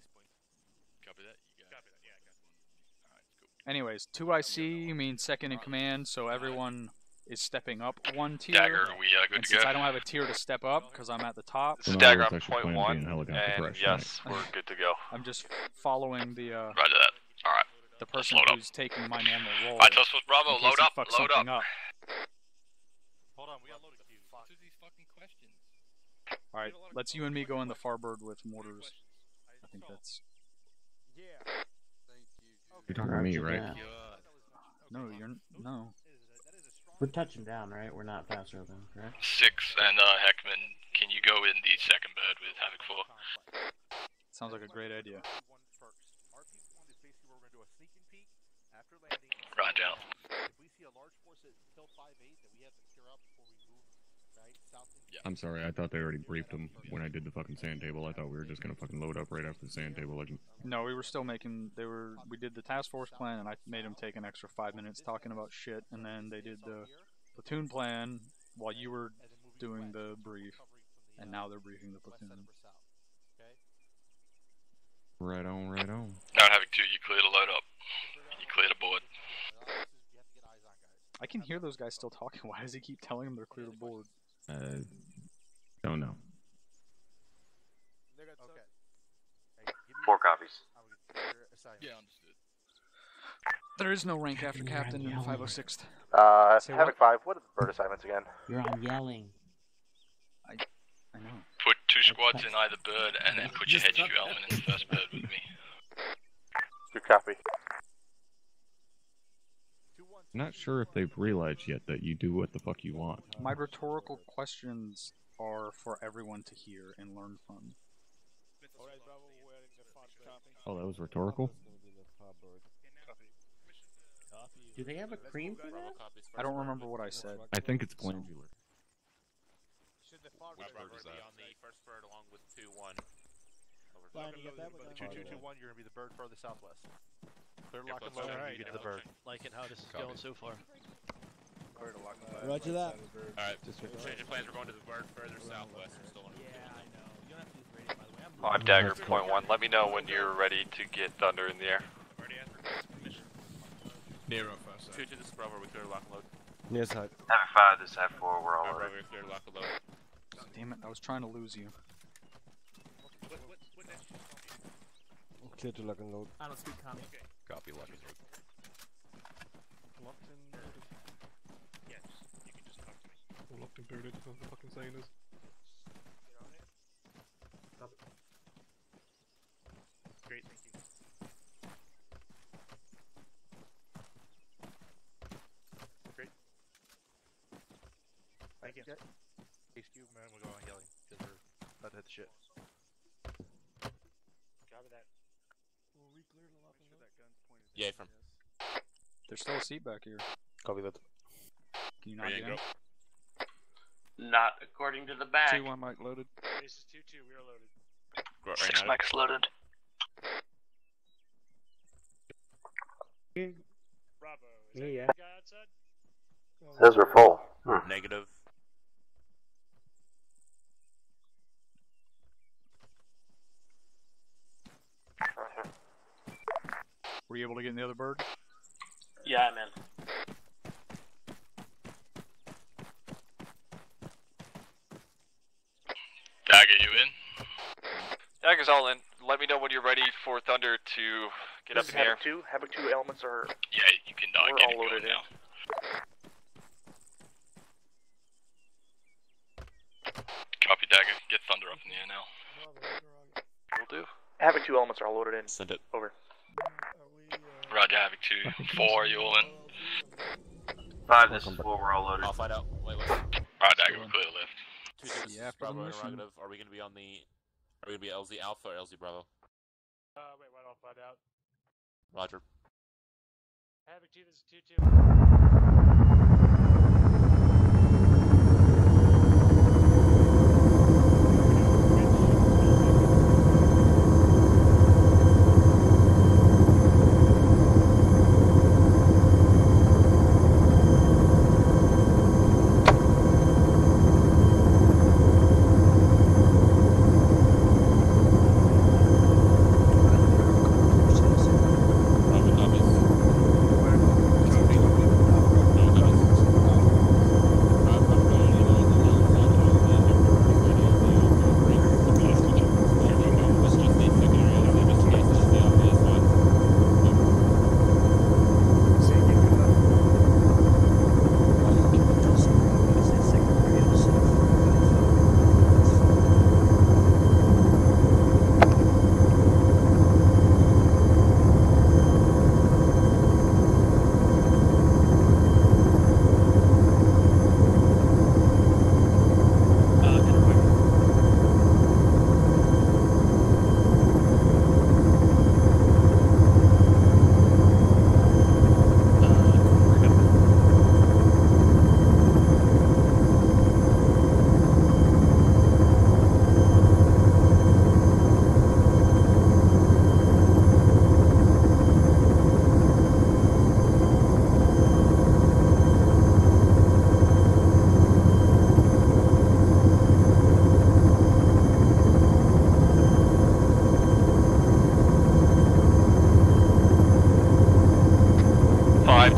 Copy that? You got it. Yeah, I got one. Alright, cool. Anyways, 2IC means second in command, so everyone is stepping up 1 tier. Dagger, we good and to since go? I don't have a tier to step up because I'm at the top, This is Dagger on actually point planning to be 1, in helicopter and crash yes, we're good to go. I'm just following the Roger that. Alright. the person load up. who's taking my normal role. Alright, Task Force Bravo, in case load he up, fucks load something up. Hold on, we got loaded queues. What's with these fucking questions? Alright, let's you and me go in the Farbird with mortars. I think that's... You're talking to me, right? No, you're... No. We're touching down, right? We're not faster than, correct? 6 and Heckman, can you go in the second bird with Havoc 4? Sounds like a great idea. Roger out. I'm sorry, I thought they already briefed them when I did the fucking sand table. I thought we were just gonna fucking load up right after the sand table. Like, No, we were still making... We did the task force plan, and I made them take an extra 5 minutes talking about shit, and then they did the platoon plan while you were doing the brief, and now they're briefing the platoon. right on, right on. Now Havoc 2, you clear to load up. You clear the board. I can hear those guys still talking. Why does he keep telling them they're clear to board? Don't know. 4 copies. Yeah, understood. There is no rank after captain in 506th. Say Havoc 5, what are the bird assignments again? You're on yelling. I know. Put 2 squads in either bird, and then put your HQ element in the first bird with me. Good copy. I'm not sure if they've realized yet that you do what the fuck you want. My rhetorical questions are for everyone to hear and learn from. Oh, that was rhetorical? Do they have a cream for that? I don't remember what I said. I think it's glandular. Which bird is that? On the first bird along with 2-1. 2-2-2-1, you're gonna be the bird further southwest. Clear lock and All load, right. you get to the bird. Liking how this is going so far. Roger that. Alright, change of plans, we're going to the bird further southwest. We're still on I'm Dagger, point 1. Let me know when you're ready to get Thunder in the air. Nero, 2 to this Bravo, we clear lock and load. Near side. Havoc 5, this is Havoc 4, we're all Bravo, loaded. we clear lock and load. Damn it, I was trying to lose you. Clear to lock and load. I don't speak common. Copy, lock and load. Yes, you can just talk to me. Locked and booted, what the fucking saying is. Great, thank you. Great. Thank you. HQ, man, we're going yelling, because we're about to hit the shit. Copy that. Yeah, from. There's still a seat back here. Copy that. Can you not get in? Not according to the back. 2-1 mic loaded. This is 2-2, we are loaded. 6 mics loaded. Bravo. Is Yeah. that the guy outside? Says we're full. Negative. Were you able to get in the other bird? Yeah, I'm in. Dagger, you in? Dagger's all in. Let me know when you're ready for Thunder to get up in the air. Havoc 2 elements are... Yeah, you can We're get all it going loaded in. now. Copy, Dagger. Get Thunder up in the air now. Will do. Havoc 2 elements are all loaded in. Send it. Over. Roger, Havoc 2. 4, you all in? 5, this is 4, we're all loaded. I'll find out. Wait. Alright, Dagger, we're clear to lift. 2-2, Yeah, this is for the Bravo mission. interrogative. Are we gonna be on the... Are we gonna be LZ Alpha or LZ Bravo? Wait, why don't I find out? Roger. Havoc 2, this is 2-2.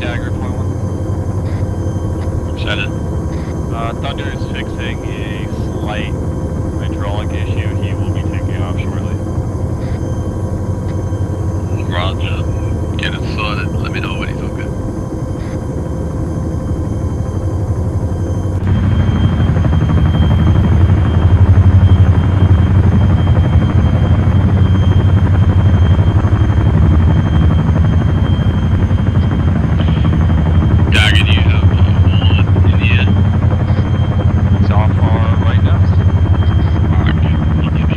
Dagger, point 1. Send it. Thunder is fixing a slight hydraulic issue. He will be taking off shortly. Roger. Get it sorted. Let me know when he's okay. Dagger, do you have one in the air? It's off right now. Alright, good. I'll give you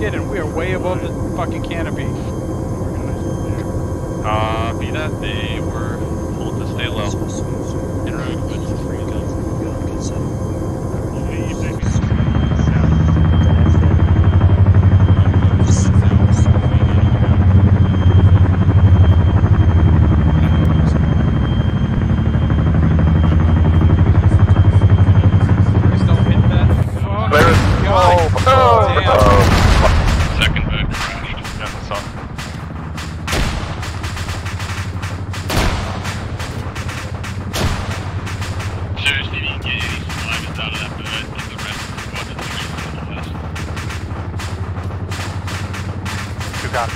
shit, and we are way above the fucking canopy. Be that they were told to stay low. En route with 3 guns. Second bird crashed. Yeah, that's up. Seriously, if you can get any survivors out of that bird, get the rest of the squad to the tree to the west. 2 guns.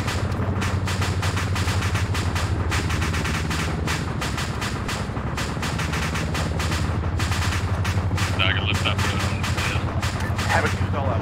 Dagger, lift that bird on the stairs. Have it used all out.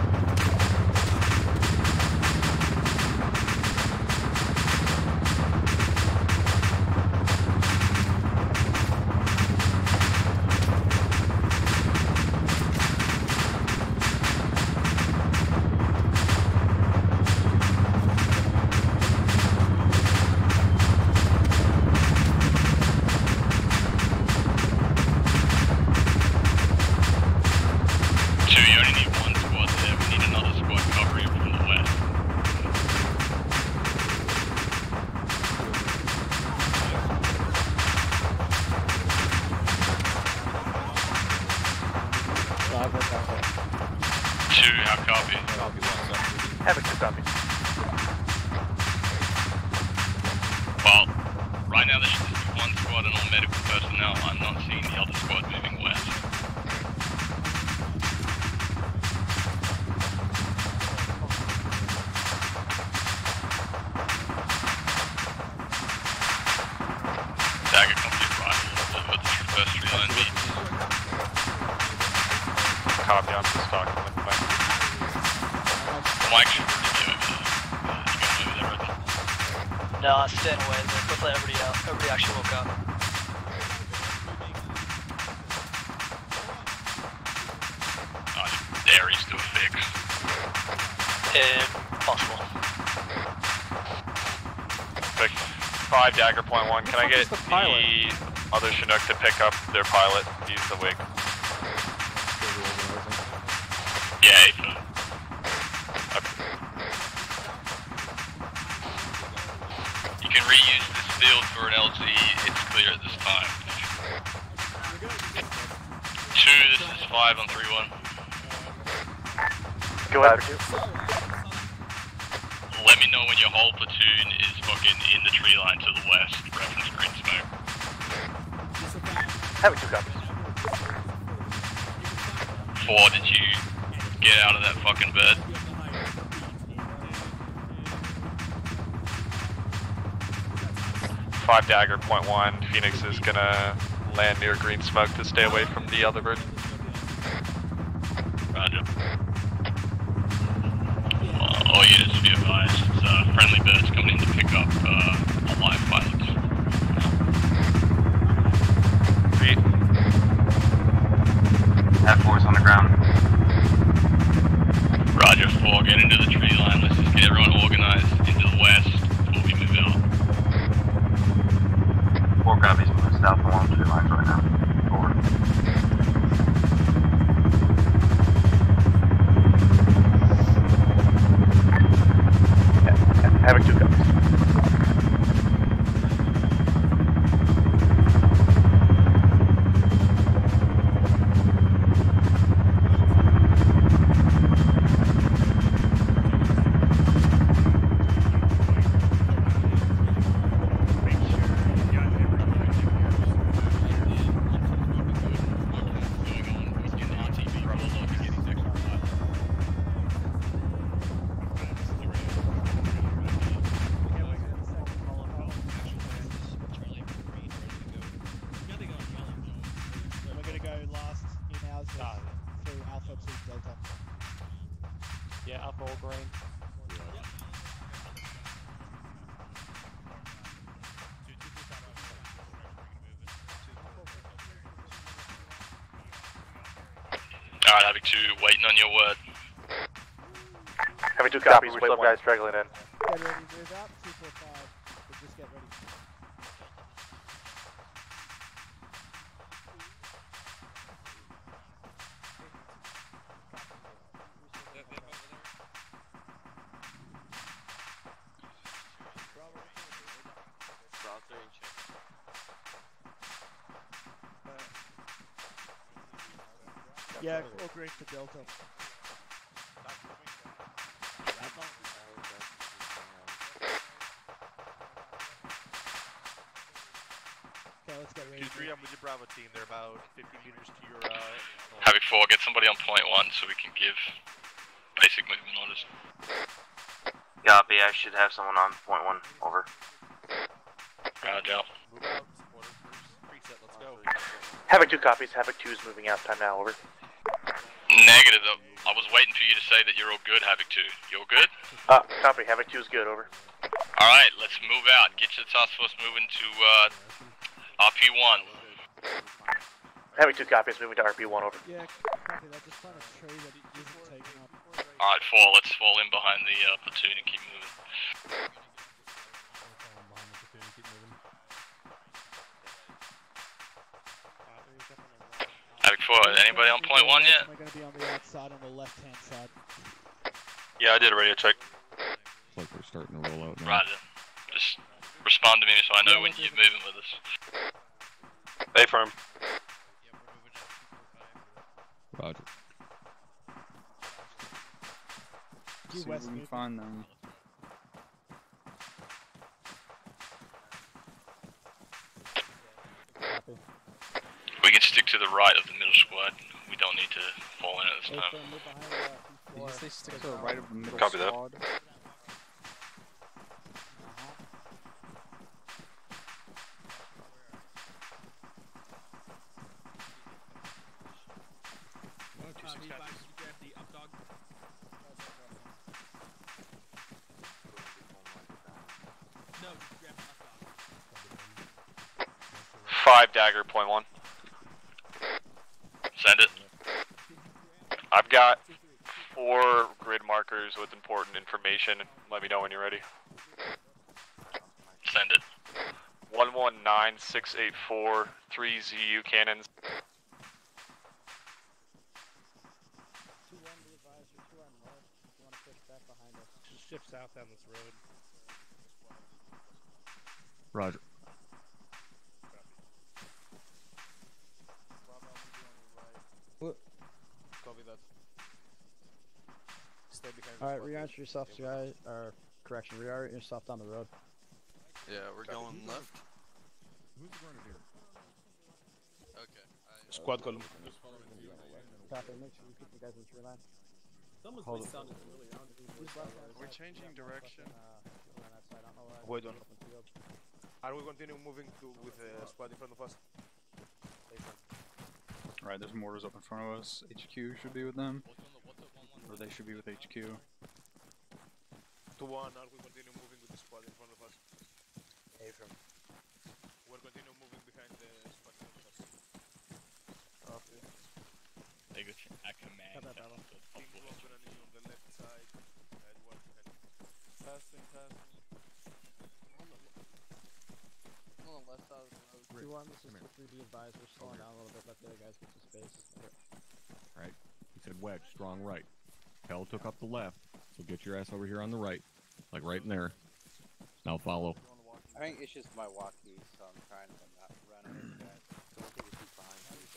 You only need 1 squad there. We need another squad covering from the west. Two, how copy? Have it, 2 copies. Well, right now there's just 1 squad and all medical personnel. I'm not seeing the other squad moving west. Dagger comes in right over the first tree line meets. Copy, I'm just talking with Mike. Mike should really be over there. You going over there, brother? No, I'm staying away. Let's let everybody out. Everybody actually woke up. Dairy's to a fix. Impossible. Quick. 5 Dagger point 1. Can I get the other Chinook to pick up their pilot? He's the wig. Yeah, he's okay. You can reuse this field for an LZ. It's clear at this time. 2, this is 5 on 3-1. Go ahead. Let me know when your whole platoon is fucking in the tree line to the west. Reference green smoke. Have it, 2 copies. 4, did you get out of that fucking bed? Five Dagger point 1. Phoenix is gonna land near green smoke to stay away from the other bird. Roger. All units be advised, it's friendly birds coming in to pick up live pilots. Read. F4's on the ground. Roger, 4, get into the tree line. Let's just get everyone organized into the west before we move out. 4 copies moving south along tree lines right now. Over. Have it, 2 copies. Yeah, up all green. Alright, Havoc 2, waiting on your word. Having 2 copies, we still have guys struggling in. Get ready, move out, 245. But just get ready. Yeah, all green for Delta. Okay, let's get ready. 2-3, I'm with your Bravo team. They're about 50 meters to your, Havoc 4, get somebody on point 1 so we can give basic movement orders. Copy, I should have someone on point 1, over. Roger out. Move out, order first. Preset, let's go. Havoc 2 copies, Havoc 2 is moving out. Time now, over. Negative, though. I was waiting for you to say that you're all good, Havoc 2. You all good? Copy, Havoc 2 is good, over. Alright, let's move out. Get your task force moving to, RP1. Havoc 2 copies, moving to RP1, over. Yeah, copy that. Just find a tree that isn't taken up. Alright, 4, let's fall in behind the platoon and keep moving. Havoc 4, anybody on point 1 yet? We're going to be on the outside on the left-hand side. Yeah, I did a radio check. It's like we're starting to roll out now. Roger. Just respond to me so I know when you're moving with us. Stay firm. Roger. See if we can find them. Copy. We can stick to the right of the middle squad. We don't need to fall in at this time. Did you say stick to the right of the middle Copy that. squad? Five dagger, point 1. Send it. I've got 4 grid markers with important information. Let me know when you're ready. Send it. 119684, 3 ZU cannons. 2-1, be advised, you're 2 on north. You want to push back behind us. Just shift south down this road. Roger. Copy that. Stay behind. Alright, reorient yourself to right, or correction, reorient yourself down the road. Yeah, we're going left. Who's the grenadier? Okay. Squad column. Copy, make sure you keep the guys in tree line. Someone's Hold voice it. sounded really loud. We're changing direction. Wait on. Are we continue moving with the squad in front of us? Alright, there's mortars up in front of us. HQ should be with them. Or they should be with HQ. 2-1, are we continue moving with the squad in front of us? We're continue moving behind the squad in front of us. Okay. They got a command. Team 2 are gonna be on the left side. Edward behind. Passing. On the left side of the road. 2-1, this is quickly be advised, we're slowing down a little bit, let the other guys get some space. Alright. He said wedge, strong right. Hell took up the left, so get your ass over here on the right. Like right in there. Now follow. I think it's just my walkie, so I'm trying to not run into you guys. So we'll take a seat behind you, he's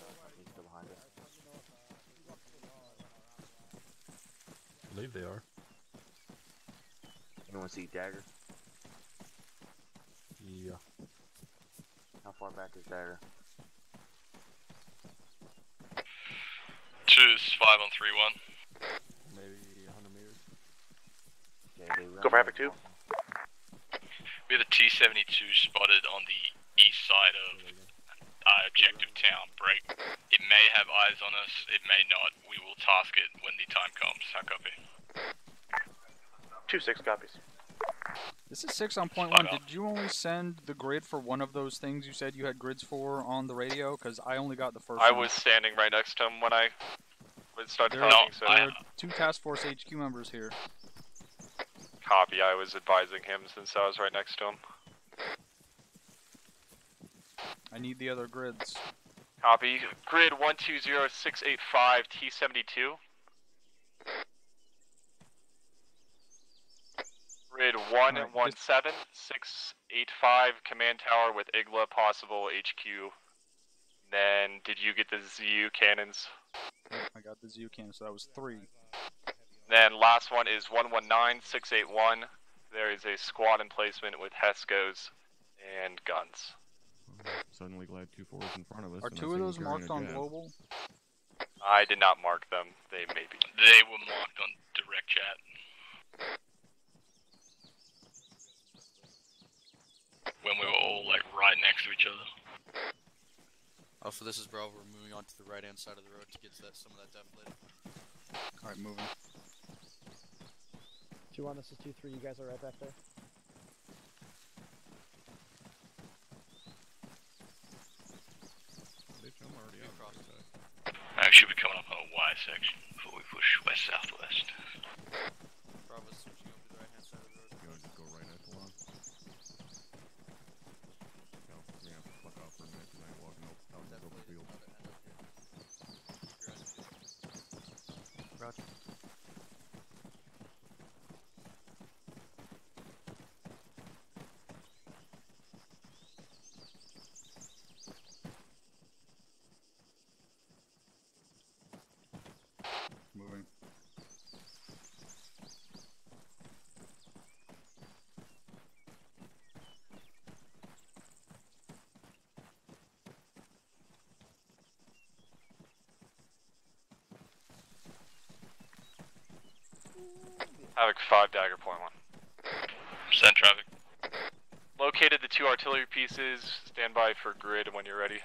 still behind us. I believe they are. Anyone see Dagger? Yeah. How far back is Dagger? 2 is 5 on 3-1. Maybe 100 meters. Okay, they run. Go for Havoc 2. We have a T-72 spotted on the east side of objective town. Break. It may have eyes on us, it may not. We will task it when the time comes. How copy? 2-6 copies. This is 6 on point 1. Did you only send the grid for one of those things you said you had grids for on the radio? Because I only got the first I one. was standing right next to him when I started There talking, so... are 2 task force HQ members here. Copy, I was advising him since I was right next to him. I need the other grids. Copy. Grid 120685 T72. Grid 117685 Command Tower with Igla, possible HQ. Then, did you get the ZU cannons? I got the ZU cannon, so that was 3. Then last one is 119681. There is a squad emplacement with Hescos and guns. Suddenly glad 2-4 is in front of us. Are and I 2 see of him those carrying marked a on jab. global? I did not mark them. They may be. They were marked on direct chat. When we were all like right next to each other. Alpha, this is Bravo. We're moving on to the right-hand side of the road to get to some of that deflated. Alright, moving. 2-1, this is 2-3. You guys are right back there. Bitch, I'm already out. I should be coming up on a Y section before we push west-southwest. Bravo's switching over to the right-hand side of the road. You wanna just go right at the lawn? No, we're gonna have to fuck off for a minute because I ain't walking out this open field. Roger. Moving. Havoc 5, Dagger point 1. Send traffic. Located the 2 artillery pieces. Stand by for grid when you're ready.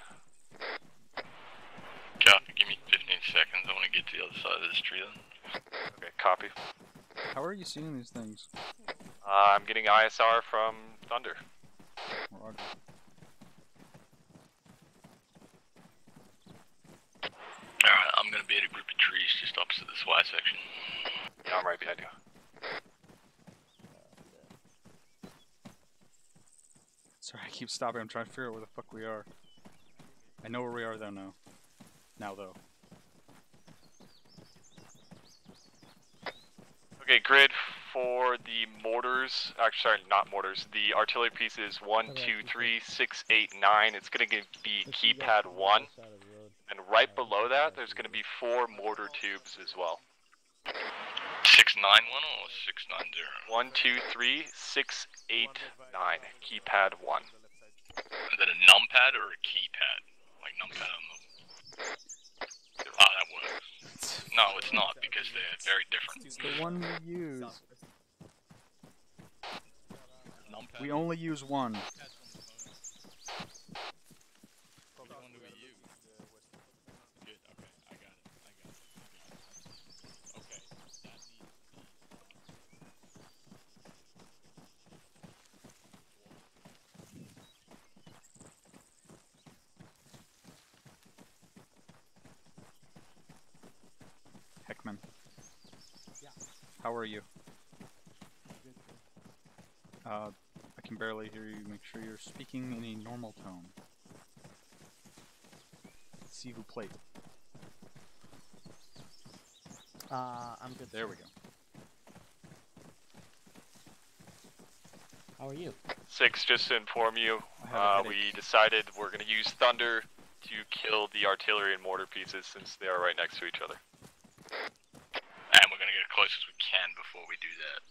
Copy, give me 15 seconds. I want to get to the other side of this tree then. Okay, copy. How are you seeing these things? I'm getting ISR from Thunder. Roger. Alright, I'm gonna be at a group of trees just opposite this Y section. Yeah, I'm right behind you. Sorry, I keep stopping. I'm trying to figure out where the fuck we are. I know where we are though now. Now though. Okay, grid for the mortars. Actually, sorry, not mortars. The artillery pieces 1, 2, 3, 6, 8, 9. It's going to be keypad 1. And right below that, there's going to be 4 mortar tubes as well. 691 or 690? 1, 2, 3, 6, 8, 9. Keypad 1. Is that a numpad or a keypad? Like numpad on the... Ah, that works. No, it's not because they're very different. It's the one we use. Numpad. We only use one. Which one do we use? Good, okay, I got it. Okay, that needs to be... Heckman. Yeah. How are you? I can barely hear you. Make sure you're speaking in a normal tone. Let's see who played. I'm good. There we go. How are you? 6, just to inform you, we decided we're going to use Thunder to kill the artillery and mortar pieces since they are right next to each other. And we're gonna get as close as we can before we do that.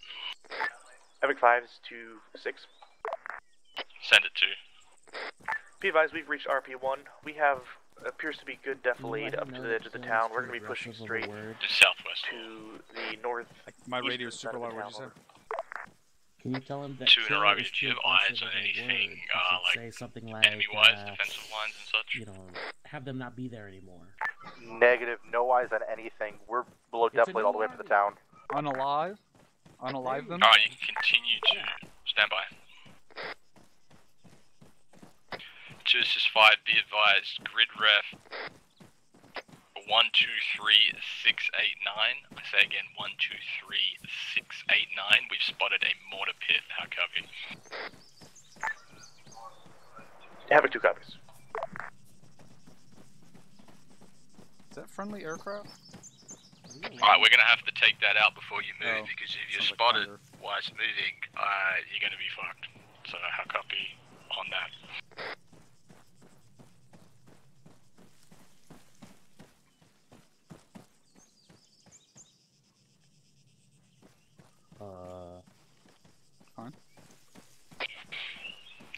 Epic 5 is 2-6. Send it to. Be advised, we've reached RP1. We have appears to be good defilade up to the edge of the town. We're going to be pushing straight southwest to the north. My radio is super loud. What'd you say? Can you tell him that? To interrupt, do you have eyes on anything, like say something like enemy-wise, defensive lines and such? You know, have them not be there anymore. Negative, no eyes on anything. We're below defilade all the way up to the town. Unalive? Unalive them? Alright, you can continue to stand by. 2 5, be advised, grid ref 123689. I say again, 123689. We've spotted a mortar pit. How copy? Havoc 2 copies. Is that friendly aircraft? Alright, we're gonna have to take that out before you move, Oh, because if you're sounds like spotted thunder. while it's moving, you're gonna be fucked. So, how copy on that? Fine.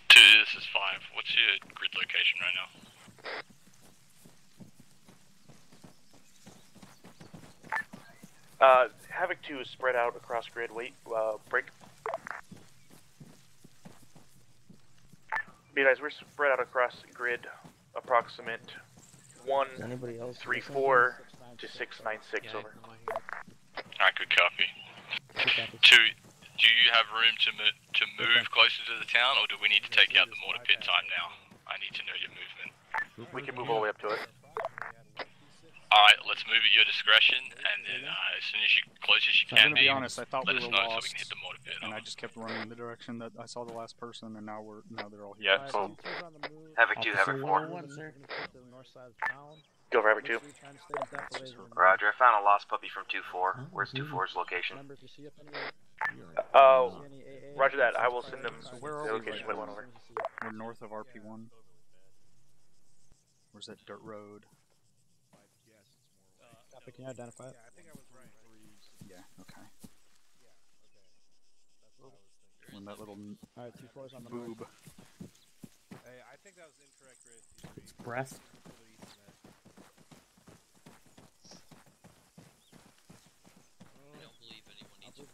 2, this is 5. What's your grid location right now? Havoc 2 is spread out across grid. Wait, break. Be guys, we're spread out across grid, approximate 134 to 696 over. Alright, good copy. 2, do you have room to move closer to the town, or do we need to take out the mortar pit time now? I need to know your movement. We can move all the way up to it. Alright, let's move at your discretion, and then as soon as you close as you I'm can gonna be honest. I thought let we us were know so we lost, can hit the mortar pit. and I just kept running in the direction that I saw the last person, and now they're all here. Yeah, cool. Havoc 2, Havoc 4. Go for Havoc 2. Roger, I found a lost puppy from 2-4. Where's 2-4's location? Roger that. I will send them Where the are we location right with now? one over. We're north of RP1. Where's that dirt road? Can you identify it? Yeah, I think I was right. Yeah, okay. When that little Alright, 2-4's on the boob. Hey, I think that was incorrect, Ray. It's breast. I don't believe anyone needs to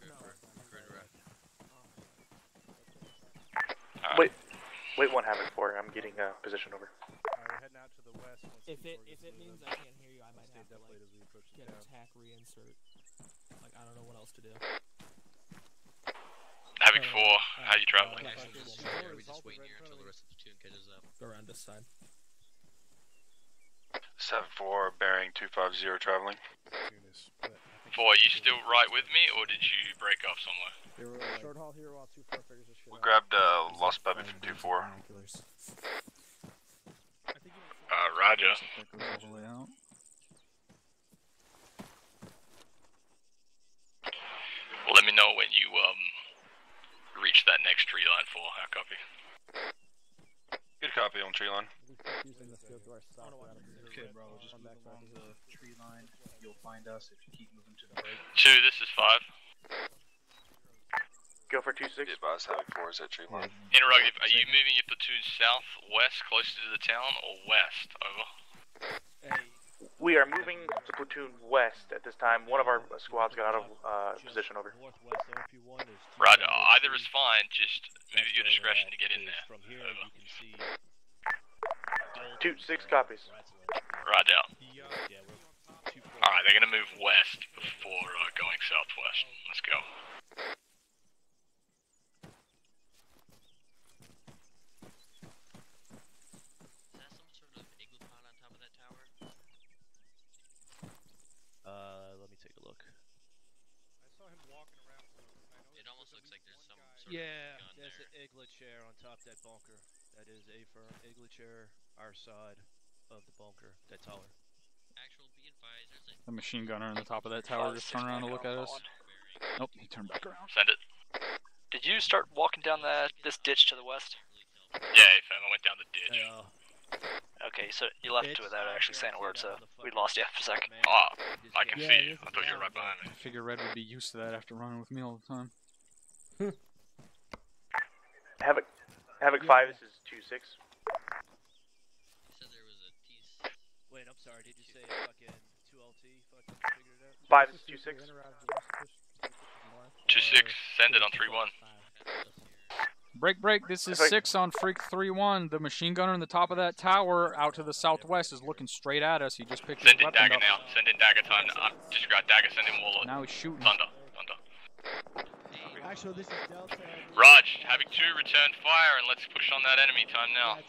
Wait one Havoc 4. I'm getting position over. Alright, we're heading out to the west. If it means I can't hear you, I might have to like get attack reinsert. Like I don't know what else to do. Havoc 4, how you traveling? We just wait here until the rest of the platoon catches up. Go around this side. 7-4, bearing 250 traveling. 4, are you still right with me, or did you break off somewhere? Short haul here while 2-4 figures this shit We grabbed lost puppy from 2-4. Roger. That goes all the way out. Well, let me know when you reach that next tree line. 4, how copy? Good copy on tree line. Okay, bro, just move along the tree line. You'll find us if you keep moving to the right. 2, this is 5. Go for 2-6. The advice Havoc 4 is at tree line. Interrogative, are you moving your platoon southwest, closer to the town, or west? Over. We are moving to platoon west at this time. One of our squads got out of position over. Roger, either is fine, just move at your discretion to get in there. Over. 2-6 copies. Roger out. Alright, they're gonna move west before going southwest. Let's go. Let me take a look. I saw him walking around. It almost looks like there's some sort Yeah, of gun there's there. an iglet chair on top of that bunker. That is a firm iglet chair, our side of the bunker, that tower. Actual be advised, there's a The machine gunner on the top of that tower just turned around to look at us. Nope, he turned back around. Send it. Did you start walking down this ditch to the west? Yeah, fam, I went down the ditch. Okay, so you left without actually saying a word, so we lost you for a sec. Ah, I can see you. I thought you were right behind me. I figure Red would be used to that after running with me all the time. Havoc 5, this is 2-6. Wait, I'm sorry, did you say fucking 2LT fucking figured it out? 5 is 2-6. 2-6, send it on 3-1. Break, this is 6 on Freak 3-1. The machine gunner in the top of that tower out to the southwest is looking straight at us. He just picked his Send in weapon dagger up. now. Send in dagger time. Just got dagger, send in warlord. Now he's shooting. Thunder. Actually, this is Delta. Raj, Havoc 2, return fire and let's push on that enemy time now.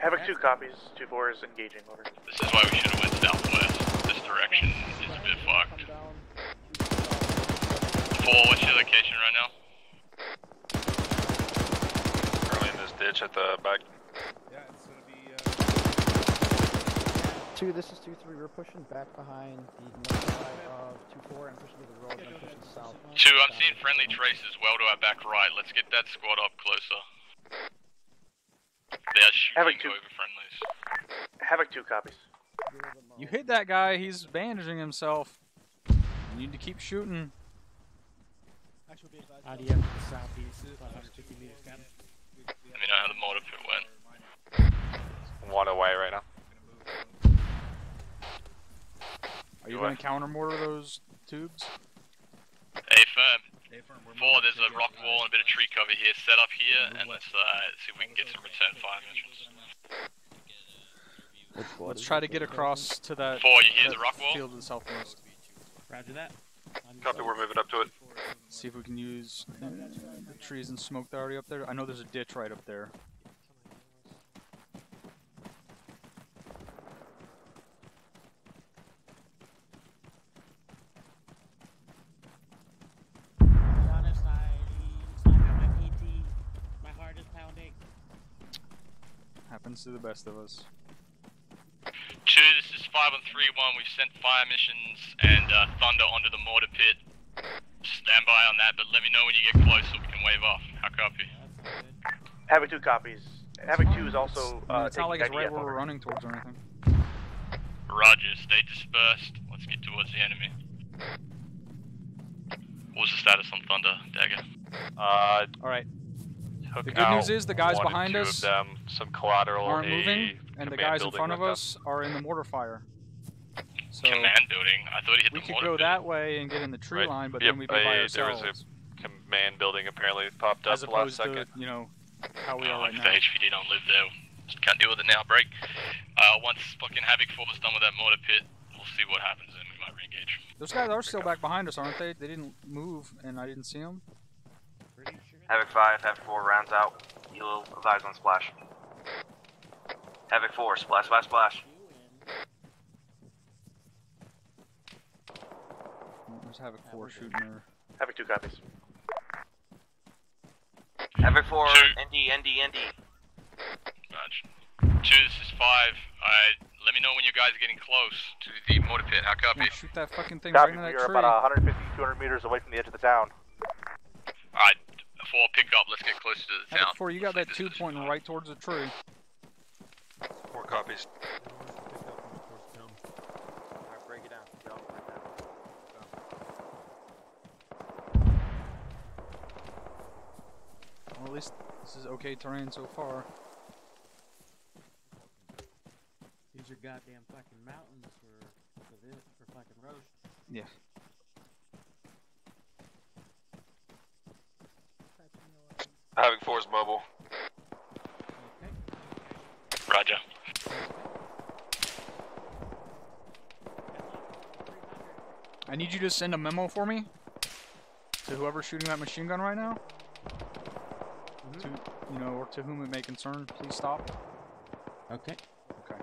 Havoc 2 copies. 2-4 is engaging. Over. This is why we should have went southwest. This direction is a bit fucked. 4, what's your location right now? Currently in this ditch at the back. Yeah, it's gonna be. 2, this is 2-3. We're pushing back behind the north side of 2-4 and pushing to the road and then pushing south. 2, I'm seeing friendly traces well to our back right. Let's get that squad up closer. They are shooting over friendlies. Havoc 2 copies. You hit that guy, he's bandaging himself. You need to keep shooting. IDF to the southeast, 550 meters down. Let me know how the mortar pit went. 1 away right now. Are you going to counter mortar those tubes? A-firm. 4, there's a rock wall and a bit of tree cover here. Set up here, and let's see if we can get some return fire missions. Let's try to get across to that, 4, you hear that the rock wall? field to the southwest. Roger that. Copy, we're moving up to it. See if we can use the trees and smoke that are already up there. I know there's a ditch right up there. To be honest, I got my PT. My heart is pounding. Happens to the best of us. 2, this is 5 on 3-1. We've sent fire missions and Thunder onto the mortar pit. Stand by on that, but let me know when you get close so we can wave off. How copy? Havoc 2 copies. Havoc 2 is also It's not like it's right IDF where over. we're running towards or anything. Roger, stay dispersed. Let's get towards the enemy. What was the status on Thunder, Dagger? Alright. Took The good news out is the guys 1 and behind 2 us of them, some collateral, aren't moving, and the command guys in building front of went down. us are in the mortar fire. So Command building? I thought he hit we the could mortar go pit. that way and get in the tree Right. line, but Yep, then we'd be by there ourselves. was a command building apparently popped up As last opposed second. to, you know, how we are Like right the now. HPD don't live there. Just can't deal with it now, break. Once fucking Havoc 4 is done with that mortar pit, we'll see what happens and we might re-engage. Those guys are still back behind us, aren't they? They didn't move, and I didn't see them. Havoc 5, Havoc 4 rounds out. You'll advise on splash. Havoc 4, splash, splash, splash. There's Havoc 4 shooting her. Havoc 2 copies. Havoc 4, ND, ND, ND. Roger. 2, this is 5. Let me know when you guys are getting close to the mortar pit. How copy? Shoot that fucking thing Copy, right into we that are tree. about 150, 200 meters away from the edge of the town. Alright, 4, pick up. Let's get closer to the town. Havoc 4, you got that tube pointing right towards the tree. 4 copies. Alright, break it down. Go, break it down. Well, at least this is okay terrain so far. These are goddamn fucking mountains for fucking roast. Yeah. Havoc 4 is mobile. Roger. I need you to send a memo for me to whoever's shooting that machine gun right now. To, you know, or to whom it may concern, please stop. Okay. Okay.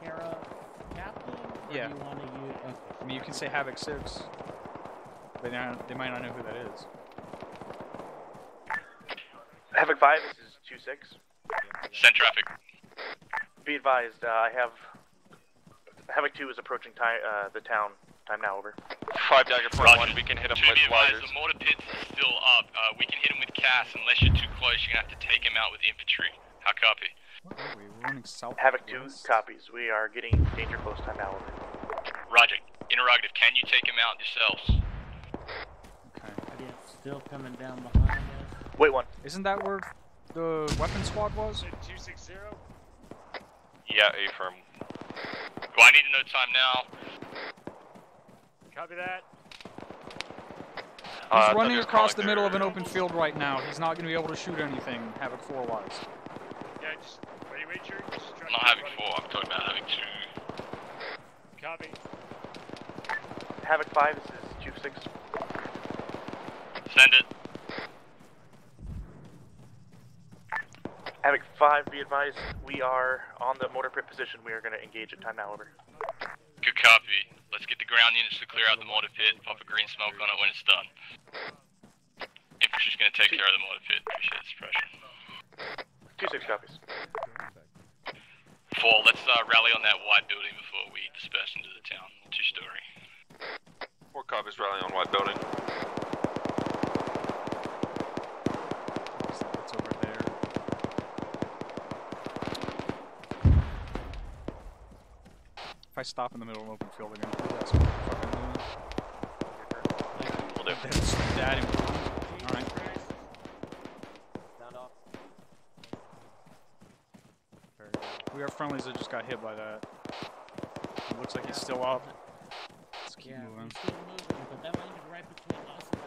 Kara, Captain? Or Yeah. do you want to use... Okay. I mean, you can say Havoc 6. They might not know who that is. Havoc 5, this is 2-6. Send traffic. Be advised, I have... Havoc 2 is approaching the town. Time now, over. 5 Dagger for 1, we can hit him To with be advised, lighters. the mortar pit's still up. We can hit him with CAS. Unless you're too close, you're going to have to take him out with infantry. How copy? We're running south. Havoc 2 copies. We are getting danger close. Time now, over. Roger. Interrogative, can you take him out yourselves? Yeah, still coming down behind us. Wait one. Isn't that where the weapon squad was? 260. Yeah, A-firm. Well, I need to know time now. Copy that. He's running across the middle of an open field right now. He's not going to be able to shoot anything, Havoc 4 wise. Yeah, just wait, sure. I'm not having 4, I'm talking about having 2. Copy. Havoc 5, this is 2-6. Send it. Havoc 5, be advised, we are on the mortar pit position. We are going to engage at time now, over. Good copy. Let's get the ground units to clear out the mortar pit, pop a green smoke on it when it's done. Infantry's going to take care of the mortar pit. Appreciate the suppression. 2-6 copies. 4, let's rally on that white building before we disperse into the town. 2-story. 4 copies, rally on white building. It's over there. If I stop in the middle of open field again, that's what I'm fucking doing. Will do. That's that important. Alright. Sound off. We have friendlies that just got hit by that. It looks like he's still up. Let's keep moving. Still moving, but that landed right between us and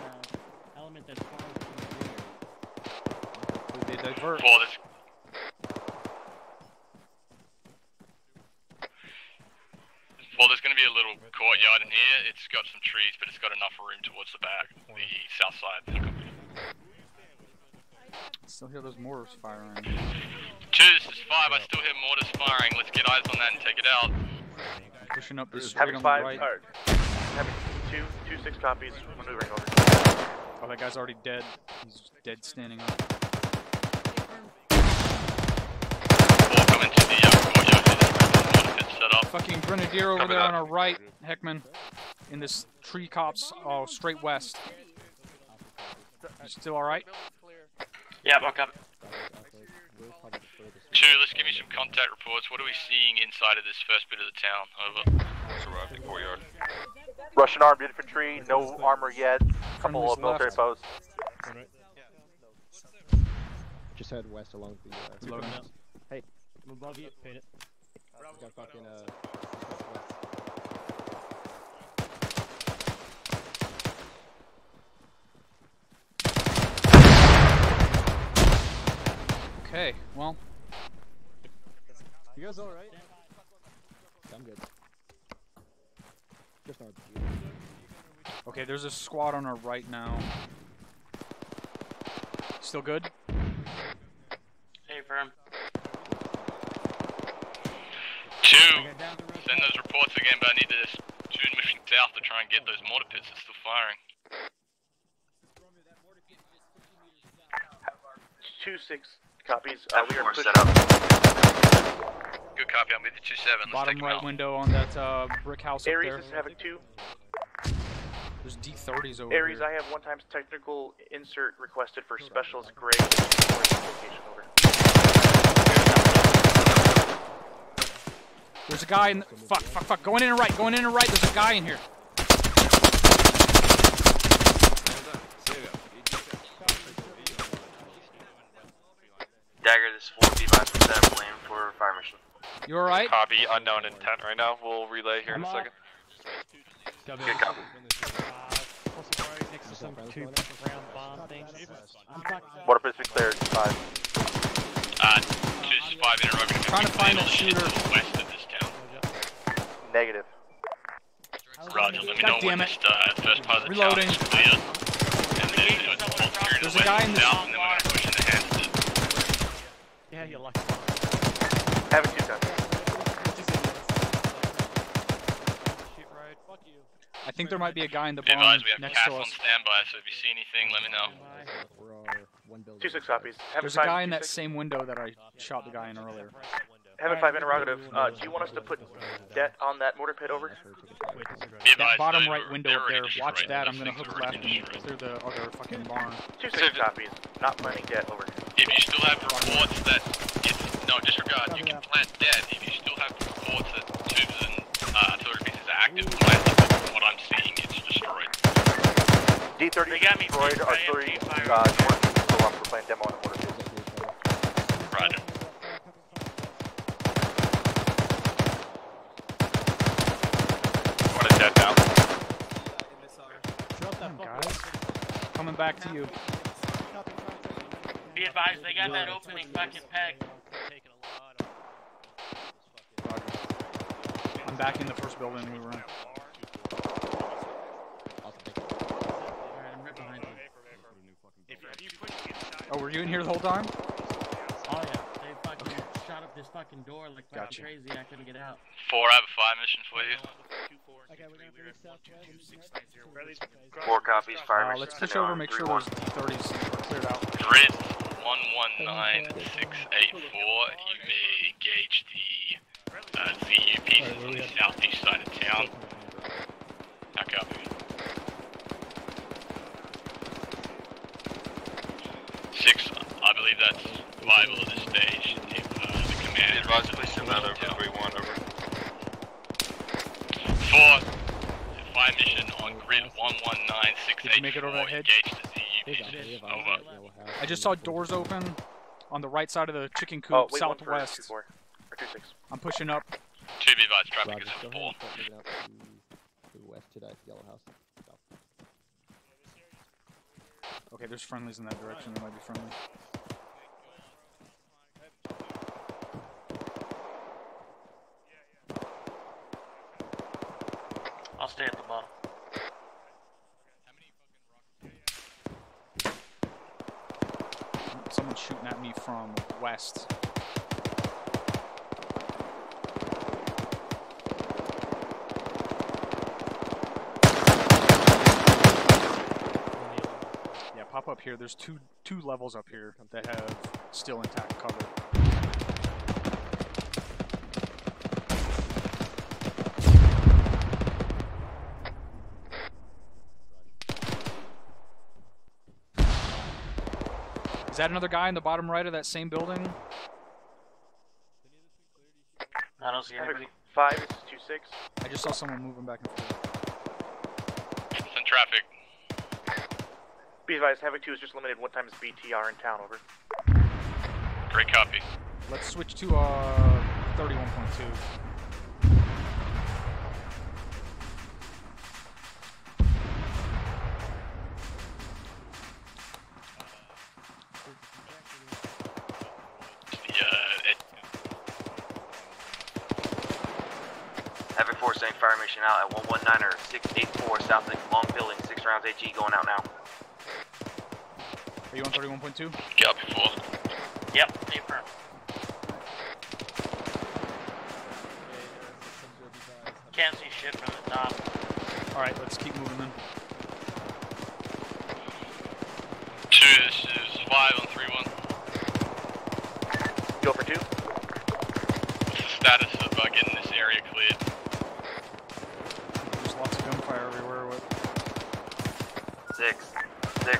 that element that's far from the rear. They divert. 4, let's... Well, there's going to be a little courtyard in here. It's got some trees, but it's got enough room towards the back, the south side. Still hear those mortars firing. 2, this is 5. I still hear mortars firing. Let's get eyes on that and take it out. Pushing up this street Havoc on 5, the right. Havoc 2-6 copies, maneuvering over. Oh, that guy's already dead. He's dead standing up. 4, coming to the courtyard. Set up. Fucking grenadier over there on our right, Heckman. In this tree copse, straight west. You still alright? Yeah, walk up. 2, let's give me some contact reports. What are we seeing inside of this first bit of the town? Over. Let's arrive at the courtyard. Russian armed infantry, no armor yet. Couple of military posts. Just head west along the Loading. Hey, I'm above you. Paint it. Got fucking Okay, well. You guys alright? I'm good. Just north of you. Okay, there's a squad on our right now. Still good? Hey, firm. 2, send those reports again, but I need to tune mission south to try and get those mortar pits that's still firing. 2-6 copies. We are pushing. Set up. Good copy, I'm with the 2-7. Let's Bottom take them right out. window on that brick house up Aries there. is Havoc 2. There's D30s over Aries, here. I have 1 times technical insert requested for Specialist Greg location, over. There's a guy in the, fuck, going in and right, there's a guy in here. Dagger, this is 4, be advised, we're set up lane for fire mission. You alright? Copy, unknown intent right now. We'll relay here in a second. Good copy. next to some bomb things. Water pit's been cleared, 5. 2, 5 interrupting. Trying to find a shooter. West of this town. Negative. Roger, let me know when this first part of the Reloading. town is clear. And then There's a guy in the south, and then we're going to push in the hands. Yeah, you're lucky. Have a 2 times. I think there might be a guy in the Be barn advised, we have next CAS to on us. standby, so if you see anything, let me know. 2-6 copies. There's a guy in that same window that I shot the guy in earlier. Havoc 5 interrogative. Do you want us to put debt on that mortar pit over? That bottom right window up there, watch that, I'm gonna hook left and clear the other fucking barn. 2-6 copies. Not planning debt, over. If you still have reports that it's, no, disregard, you can plant dead. If you still have reports that tubes and artillery pieces are active, plant them. From what I'm seeing, it's destroyed. D30 destroyed, artillery, mortar pits still up. We're playing demo on the mortar pits. Roger. One is dead now. Guys, coming back to you. Be advised, they got that opening fucking pegged. I'm back in the first building we were in. Oh, were you in here the whole time? fucking door like Gotcha. crazy. I couldn't get out. 4, I have a fire mission for you. Okay, we're gonna finish southwest. 4 copies, fire mission. Let's push over, make sure those D30s are cleared out. Grid 119684, you may engage the VU pieces on the southeast side of town. I copy. 6, I believe that's viable at this stage. If the command advise, please send that over. 3-1 over. 4, fire mission on grid 119684. Did you make it over that hedge? Engage the VU pieces. Over. I just saw doors open on the right side of the chicken coop, Oh, wait, southwest. 1 for 2-4. Or 2-6. I'm pushing up. 2 be advised, traffic is in 4. To the west to that yellow house. Okay, there's friendlies in that direction. There might be friendly. I'll stay at the bottom. Someone's shooting at me from west. Yeah, pop up here. There's two levels up here that have still intact cover. Is that another guy in the bottom right of that same building? I don't see anybody. 5 is 2-6. I just saw someone moving back and forth. Send traffic. Be advised, Havoc 2 is just limited 1 times BTR in town, over. Great copy. Let's switch to 31.2. Havoc 4 saying fire mission out at 119er 684 south of long building. 6 rounds HE going out now. Are you on 31.2? Copy 4. Yep, affirm. Can't see shit from the top. Alright, let's keep moving then. 2, this is 5 on 3-1. Go for 2. What's the status of getting this area cleared? There's lots of gunfire everywhere. What? 6.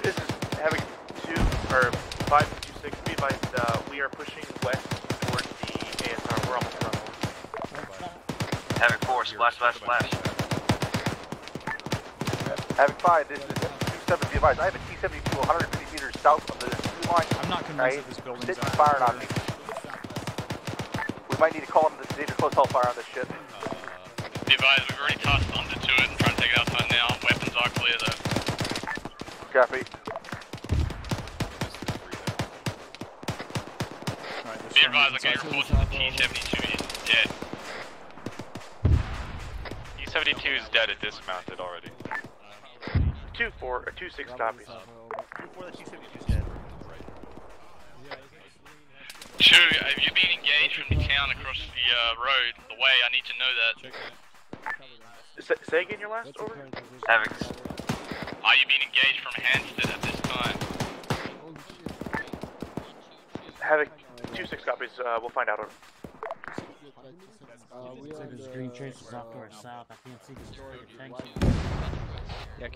This is Havoc 2, or 5 and 2-6. Be advised, we are pushing west towards the ASR. We're almost done. Havoc 4, splash, splash, splash. Havoc 5, this is 2-7, be advised. I have a T-72 150 meters south of the food line. I'm not convinced that this building's sitting out. firing on me. We might need to call them the danger close hellfire on this ship. Be advised, we've already tossed under to it and trying to take it outside now. Weapons are clear though. Copy. Be advised, I'm getting reports that the T-72 is dead. T-72 is dead and dismounted already. 2-4, or 2-6 copies. 2-4, the T-72 is dead. 2, have you been engaged from the town across the road, the way? I need to know that. Say again your last, over? Havoc. Are you being engaged from Hansted at this time? Havoc 2-6 copies, we'll find out, over. Looks like there's green traces off to our south. I can't see the tanks. Yeah, I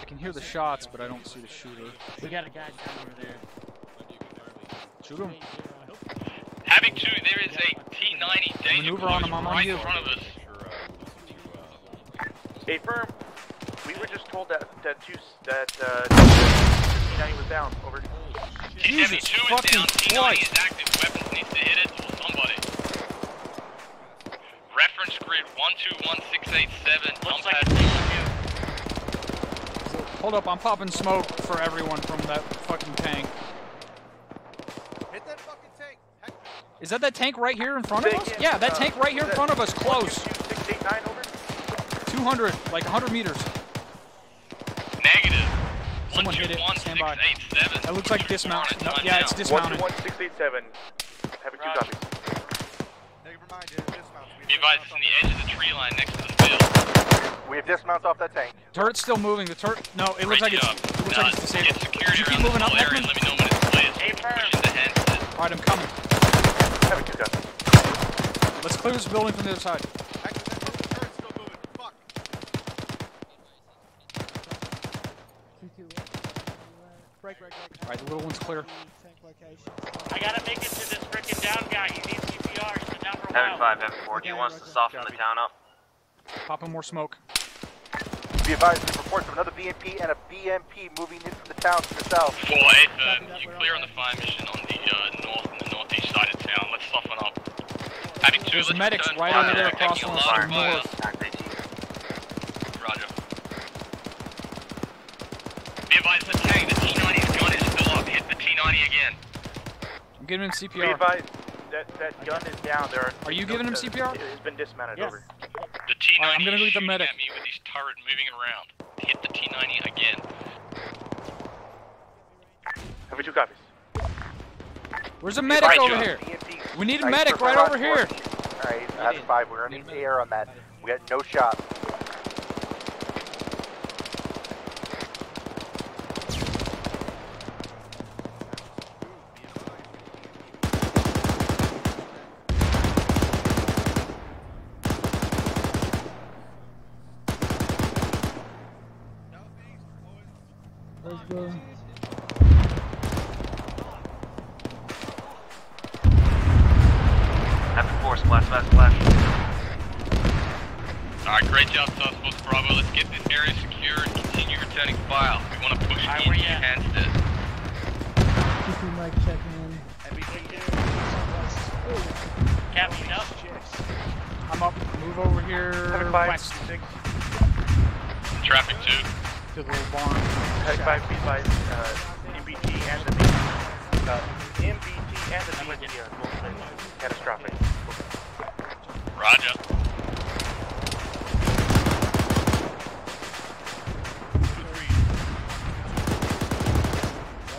can hear the shots, but I don't see the shooter. We got a guy down over there. Shoot him. Havoc 2, there is a T-90 danger Maneuver on him, I'm on right you. in front of us. Hey, firm. We were just told that T-90 was down, over. T-72 is down, T-90 is active, weapons needs to hit it, or somebody. Reference grid 121687, dump pad. Hold up, I'm popping smoke for everyone from that fucking tank. Hit that fucking tank! Is that tank right here in front of us? Yeah, that tank right here in front of us, close. 689 over. 200, like 100 meters. Negative. Someone hit it. Stand by. 121687. That looks like dismount. No, yeah, it's dismounted. 121687. Havoc 2 copies. Be advised, it's in the edge of the tree line next to the field. We have dismounts off that tank. Turret's still moving. The turret. No, it looks like it's. It looks like it's disabled. Get security You keep around moving the up, whole area. Neckman. Let me know when it's placed. Push into Hempstead. All right, I'm coming. Having two guns. Let's clear this building from the other side. Alright, the little one's clear. I gotta make it to this frickin' down guy. He needs CPR. He's been down for a Heavy while. 5, Heavy 4. Do you want us to soften the town up? Popping more smoke. Be advised, we reports of another BMP and a BMP moving in from the town to the south. 4-8, you clear on the fire mission on the north and the northeast side of town. Let's soften up. Having two, There's medics right over there across from us to the north. Roger. Be advised, the tank, the T-90's gun is still up. Hit the T-90 again. I'm giving him Be CPR. advised, that gun is down. Are you giving him CPR? It's been dismounted. Yes. Over. The T-90 I'm gonna is lead the shooting medic. at me with his turret moving around. Hit the T-90 again. Have 2 copies. Where's a medic over here? We need a medic right over here. Alright, having 5. We're under air on that. We got no shots. Let's go. Heavy 4, splash. Alright, great job, Suspect Bravo. Let's get this area secure and continue returning file. We want to push into Hempstead. TP Mike checking in. Captain up. I'm up. Move over here west. Traffic 2. To the little barn. Heavy 5, be advised, MBT and the BMP are both catastrophic. Roger.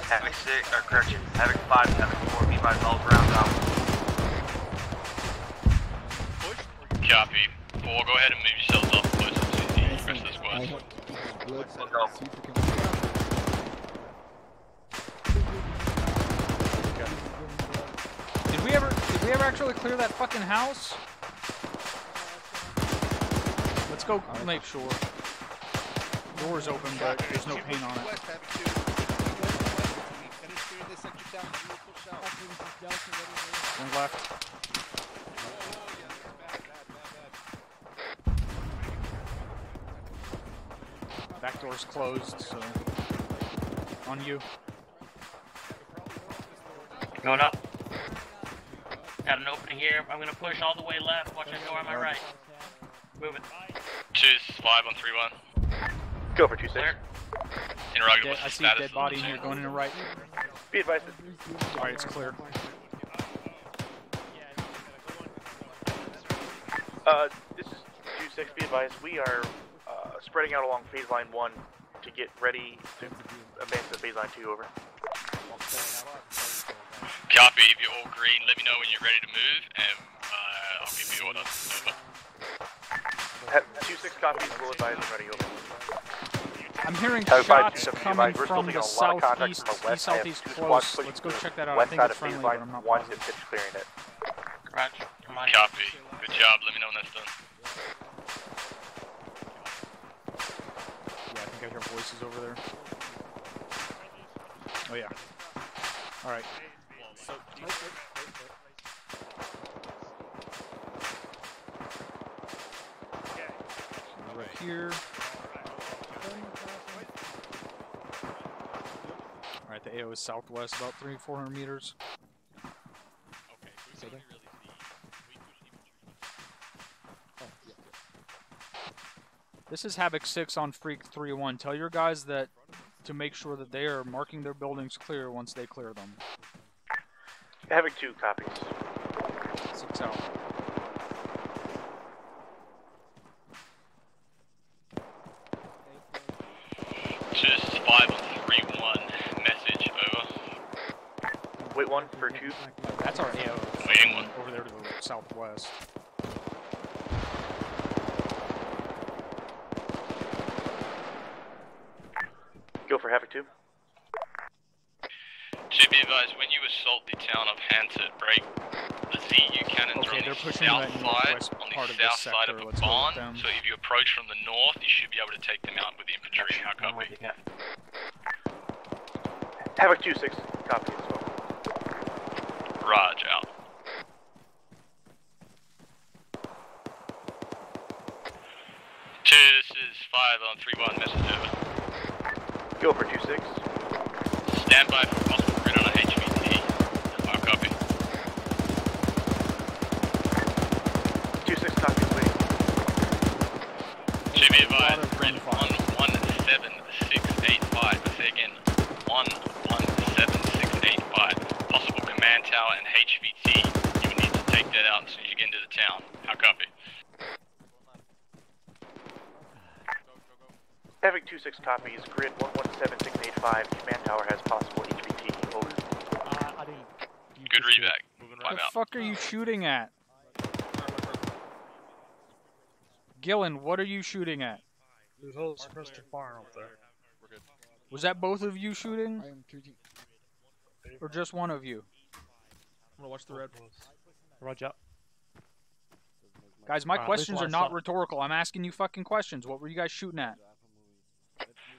Havoc 6, or correction, Havoc 5, Havoc 4, be advised, all ground out. Copy. 4, go ahead and move yourselves off closer to the rest of the squad. We'll go. Did we ever actually clear that fucking house? Let's go make sure. Door's open, but there's no paint on it. One left. Back door's closed, so on you. Going up. Got an opening here. I'm gonna push all the way left. Watch that door on my right. Move it. 2-5 on 3-1. Go for 2-6. Interrogative, I see a dead body in here going in the right. Be advised. Alright, it's clear. This is 2-6. Be advised, we are spreading out along phase line 1 to get ready to advance to phase line 2. Over. Copy. If you're all green, let me know when you're ready to move, and I'll give you order. Over. 2-6 copies. Will advise I'm ready. Over. I'm hearing Heavy 5, shots 2-7, coming we're from still the taking a lot of contact southeast. from the The west. I have southeast 2 close. squads Let's go check that out. I west think side it's of phase friendly, but line I'm not 1 positive. to pitch clearing it. Roger. Come on. Copy. Good job. Let me know when that's done. Yeah, I think I hear voices over there. Oh yeah. Alright. Right here. Alright, the AO is southwest, about 300-400 meters. Okay, This is Havoc 6 on Freak 3-1. Tell your guys that to make sure that they are marking their buildings clear once they clear them. Havoc 2 copies. 6 out. Just 5 on 3-1. Message over. Wait 1 for 2. That's our AO. Waiting 1. Over there to the southwest. Go for Havoc 2. To be advised, when you assault the town of Hansett, break the ZU cannons Okay, on they're the pushing south that side, northwest on part the of this south side sector. of a Let's go with barn. them. So if you approach from the north, you should be able to take them out with the infantry. How copy? Havoc 2-6. Copy as well. Raj, out. This is 5 on 3-1, message over. Go for 2-6. Stand by for possible grid on a HVT. How copy? 2-6 copies, waiting. To be advised, grid 117685. I say again, 117685. Possible command tower and HVT. You will need to take that out as soon as you get into the town. How copy? Havoc 2-6 copies. Grid 117685. Command tower has possible HVT. Over. Good readback. What the fuck are you shooting at? Gillen, what are you shooting at? There's a suppressed fire up there. We're good. Was that both of you shooting? Or just one of you? I'm gonna watch the red. Roger. Guys, my questions are not rhetorical. I'm asking you fucking questions. What were you guys shooting at?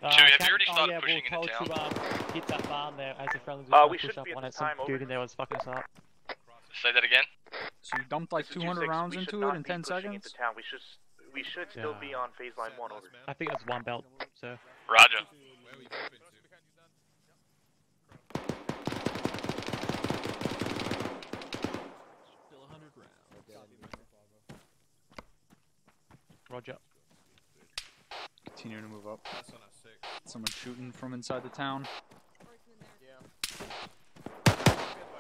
Have you already started pushing into town? Hit that barn there as a friendly we should be at the time, over. Dude in there was fucking us up. Say that again? So you dumped like 200 rounds into it in 10 seconds? Town. We should still be on phase line 1, over. I think that's one belt, so. Roger. Still 100 rounds. Roger. Continuing to move up. Someone shooting from inside the town.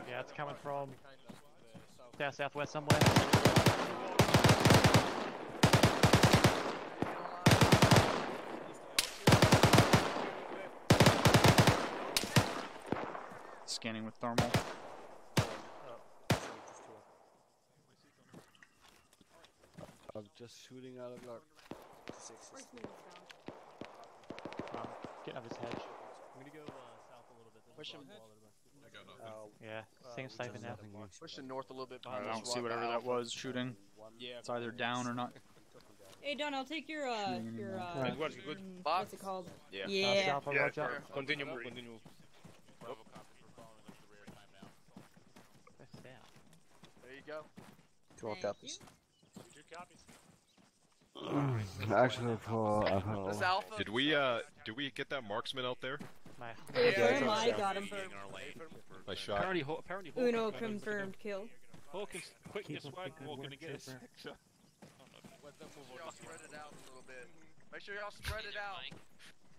Yeah, it's coming from southwest somewhere. Scanning with thermal. I'm just shooting out of luck. Get out of his hedge. I'm gonna go south a little bit. Push him. Yeah, seems safe now. Push him north a little bit. I don't see whatever that was shooting. Yeah. It's either down or not. Hey Don, I'll take your Good, good. what's it called? Yeah. Yeah. Continue move, continue. There you go. 12 copies. 2 copies. Actually, Did we get that marksman out there? Confirm, I got him. I shot. Apparently Uno confirmed kill. Hawkins, quick this way, we're gonna get us. Let them move on. Spread it out a little bit. Make sure y'all spread it out.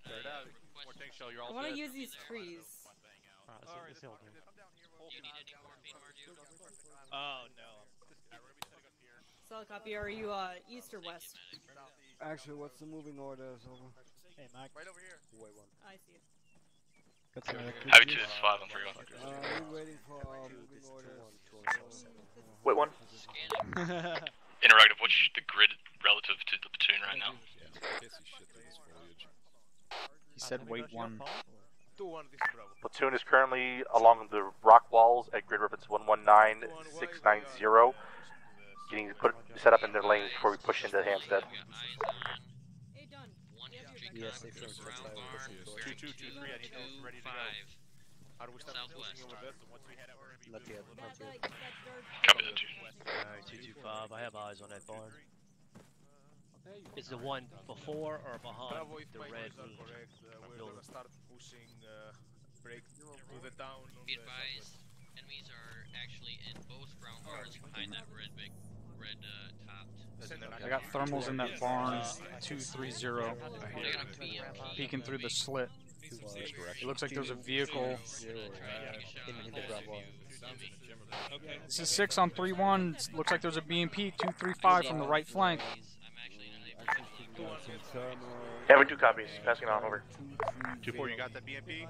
Spread it out. More tank shell, you're all I want to dead. use these trees. Alright, this hill, dude. Oh no. Solid copy. Are you east or west? Actually, what's the moving order? Over. Hey, Mac. Right over here. I see it. Happy to this 5 on 3-1. We're waiting for moving orders. Wait, 1. Interactive, what's the grid relative to the platoon right now? He said wait 1. 2-1, this is Bravo. Platoon is currently along the rock walls at grid reference 119690. Getting set up in their lanes before we push into Hampstead. Hey Don. Yes, 2-2-2-3. I need those ready to go. How do we start pushing over this? Once we head out, we're gonna be. Not yet. Copy that, 2. Alright, 225, I have eyes on that barn. Is the one before or behind Bravo, if the my red notes are correct, we're building? gonna start pushing break through the town. Be advised, enemies are actually in both ground guards behind that red topped. I got thermals in that barn. 230. Peeking through the slit. It looks like there's a vehicle. This is 6 on 3-1. Looks like there's a BMP 235 from the right flank. Having 2 copies. Passing on, over. 2-4, you got that BMP?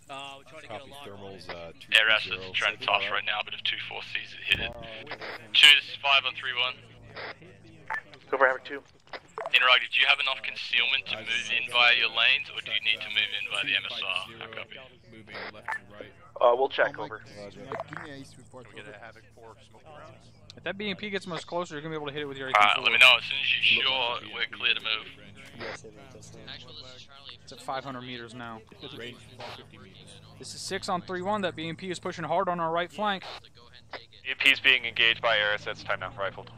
We're trying to get a lock on it. Air Rash is trying to toss right now, but if 2-4 sees it, hit it. 2-5 on 3-1. Go for Havoc 2. Interactive, do you have enough concealment to move in via your lanes, or do you need to move in via by the MSR. I copy. Moving left to right. We'll check over. Give me a east report. Can we get a Havoc 4 smoke rounds? If that BMP gets much closer, you're gonna be able to hit it with your AK. Alright, let me know as soon as you're sure we're clear to move. It's at 500 meters now. Range 450 meters. This is 6 on 3-1. That BMP is pushing hard on our right flank. BMP's being engaged by air assets. Time now. Rifled.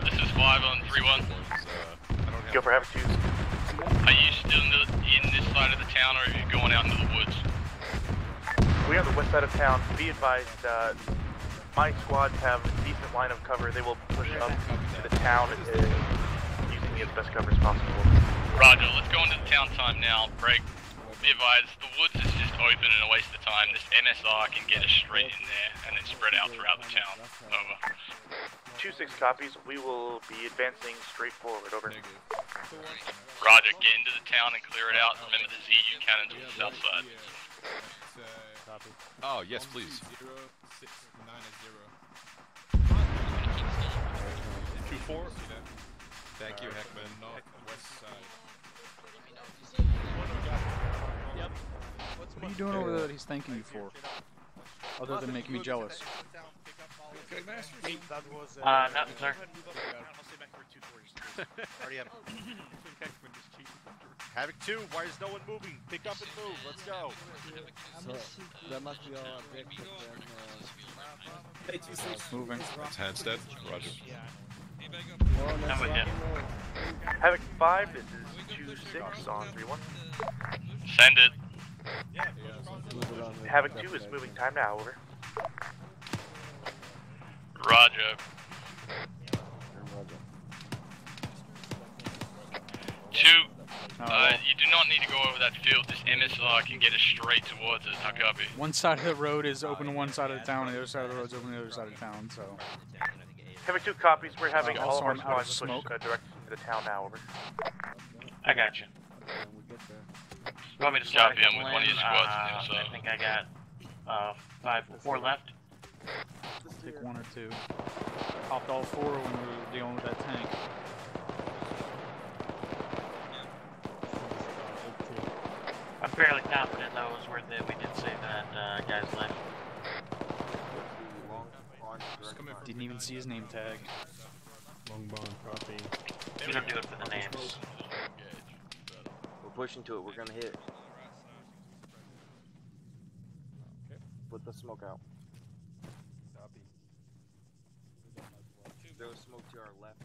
This is 5 on 3-1. Go for Havoc 2. Are you still in this side of the town, or are you going out into the woods? We're on the west side of town. Be advised, my squads have a decent line of cover. They will push up to the town using me as best cover as possible. Roger, let's go into the town time now. Break. Be advised, the woods is just open and a waste of time. This MSR can get us straight in there and then spread out throughout the town. Over. 2-6 copies. We will be advancing straight forward. Over. Roger, get into the town and clear it out. Remember the ZU cannons on the south side. Oh, yes, please. 2-4. Thank you, Heckman. Northwest side. Yep. What are you doing over there that he's thanking you for? Other than making me jealous. Nothing, sir. Already have Havoc 2, why is no one moving? Pick up and move, let's go. So, that must be all Moving. It's Handstead. Roger. I'm with you. Havoc 5, this is 2-6 on 3-1. Send it. Havoc 2 is moving time now, over. Roger. 2, you do not need to go over that field. This MSR can get us straight towards us. I copy. One side of the road is open to one side of the town, and the other side of the road is open to the other side of town, so... Havoc 2 copies. We're having all also of our I'm out of squads push smoke. direct into the town now, over. I got you. You want me to slide a couple in? I think I got 4 left. Pick 1 or 2. Popped all 4 when we were dealing with that tank. I'm fairly confident that was worth it. We did save that guy's life. Didn't even see his name tag. Long bond copy. We don't do it for the names. We're pushing to it. We're gonna hit. Put the smoke out. Copy. There was smoke to our left.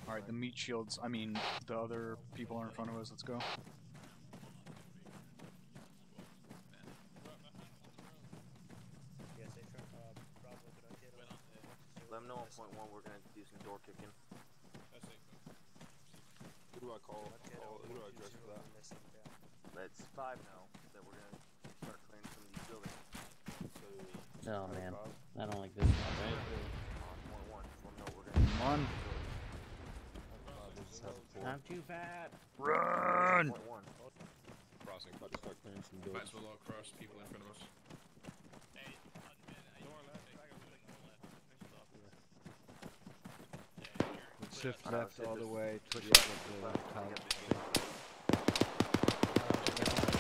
Alright, the meat shields, I mean, the other people are in front of us. Let's go. Let them know on point 1 we're gonna do some door kicking. Who do I call? Who do I address for that? That's 5 now that we're gonna start clearing some of these buildings. Oh man, I don't like this one, right? Come on. I'm too fat. Run! Crossing. About to start clearing some doors. Might as well all cross people in front of us. Shift left all the way, twitch up with the top.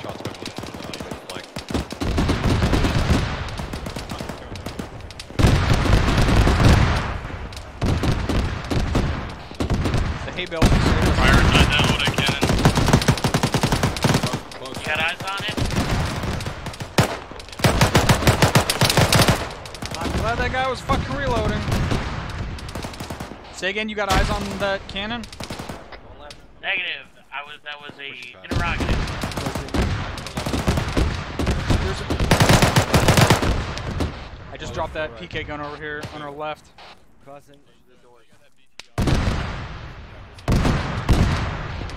Shots by both flank. The hay bale. Fire inside that auto cannon. You got eyes on it? I'm glad that guy was fucking reloading. Say again, you got eyes on that cannon? Negative. That was a interrogative. I just dropped that PK gun over here on our left. Crossing.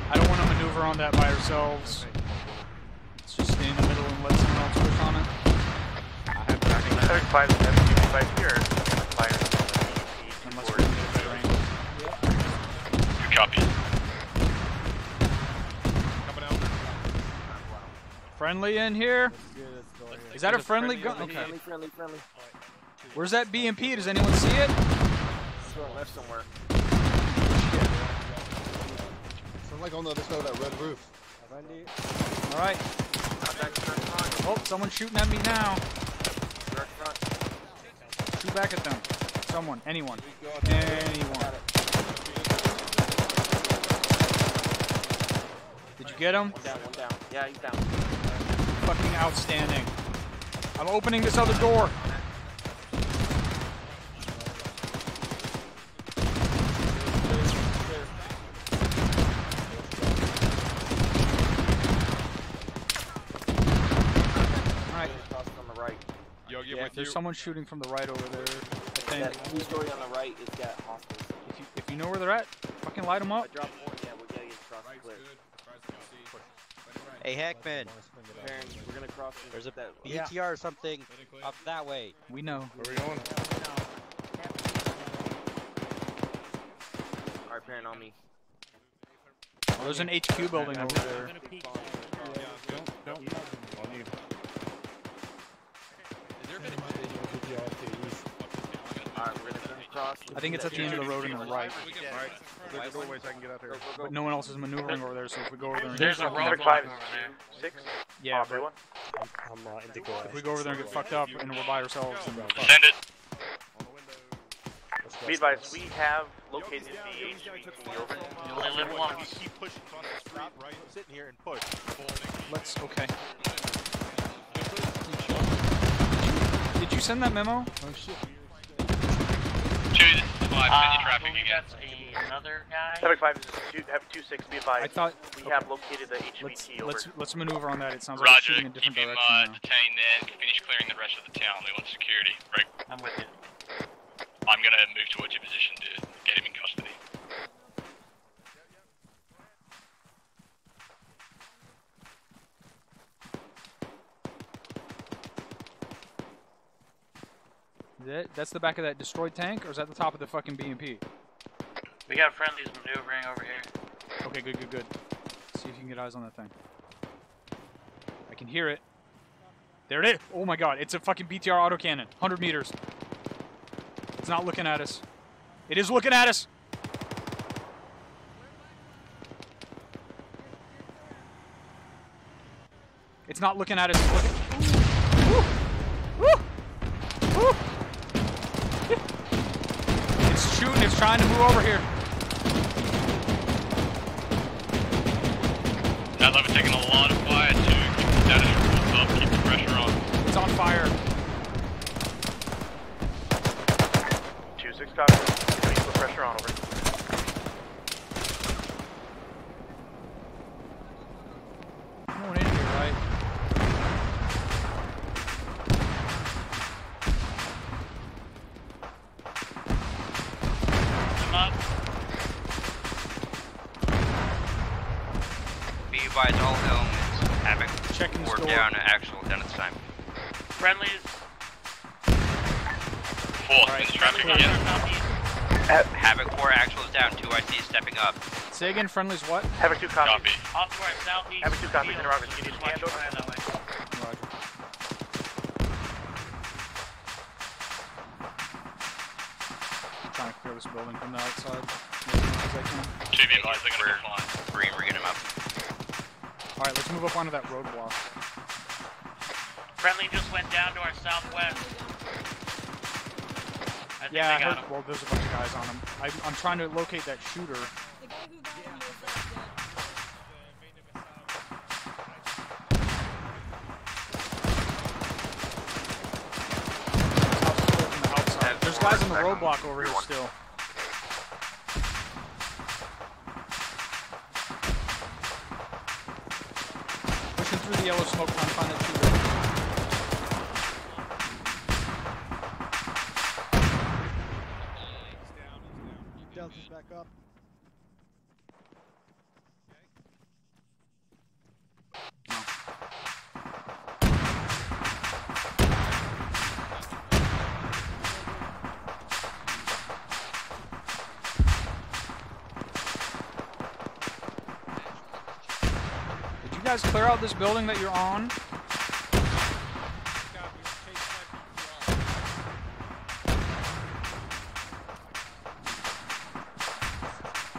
I don't want to maneuver on that by ourselves. Let's just stay in the middle and let someone 5 is heavy duty device here. Fire Unless we need a better angle. Good copy. Friendly in here? Is that a friendly gun? Okay. Friendly. Where's that BMP? Does anyone see it? Left somewhere. Sound like on the other side of that red roof. Alright. Oh, someone's shooting at me now. Shoot back at them. Someone. Anyone. Anyone. Did you get him? One down. Yeah, he's down. Fucking outstanding. I'm opening this other door. Alright. There's someone shooting from the right over there. I think. That two-story on the right is got hostiles. If you know where they're at, fucking light them up. I dropped one. Yeah, we gotta get across the cliff. Hey, Hackman. We're gonna cross. There's a BTR or something up that way. We know. Where are we going? Alright, Parent on me. Oh, there's an HQ building over there. I think it's at the end of the road on the right. Alright, doorway so I can get out there. But no one else is maneuvering over there, so if we go over there and There's get a fucked roadblock up, over there. 6? yeah, but everyone. if we go over there and get fucked up and we're by ourselves, then we're fucked. Send it. Be advised, we have located the HVT over. You only live once. Keep pushing across the street, right? Sitting here and push. Let's, okay. Did you send that memo? Oh shit. 2, this is 5, send you traffic I believe again. that's another guy. Traffic 5 is 26, be advised. I thought we have located the HVT over. let's maneuver on that. It sounds like Roger, we're shooting in a keep different him direction now. detained there and finish clearing the rest of the town. We want security. Right. I'm with you. I'm gonna move towards your position to get him in custody. That's the back of that destroyed tank, or is that the top of the fucking BMP? We got friendlies maneuvering over here. Okay, good. Let's see if you can get eyes on that thing. I can hear it. There it is! Oh my god, it's a fucking BTR autocannon. 100 meters. It's not looking at us. It is looking at us! It's not looking at us. It's looking. Woo! Woo! Woo! It's shooting. It's trying to move over here. Sounds like we're taking a lot of fire to keep the status report up, keep the pressure on. It's on fire. 2-6 copy. Please put pressure on over. No one in here, right? Come up. Be advised, all elements having checking or down at actual done at the time. Friendlies. 4, send traffic again. Havoc 4 actual is down, 2 IC stepping up. Say again, friendly's what? Havoc 2 copy. Off to our southeast. Havoc 2 copies. Interrogator, you need to hand over. That way. I'm trying to clear this building from the outside. As I can. 2 be advised, they're gonna be flying. Green, we're getting him up. Alright, let's move up onto that roadblock. Friendly just went down to our southwest. I think Yeah, I they got heard. him. Well, there's a bunch of guys on him. I'm trying to locate that shooter. There's guys on the roadblock over here still. Pushing through the yellow smoke, trying to find that shooter. Delta's back up. guys clear out this building that you're on?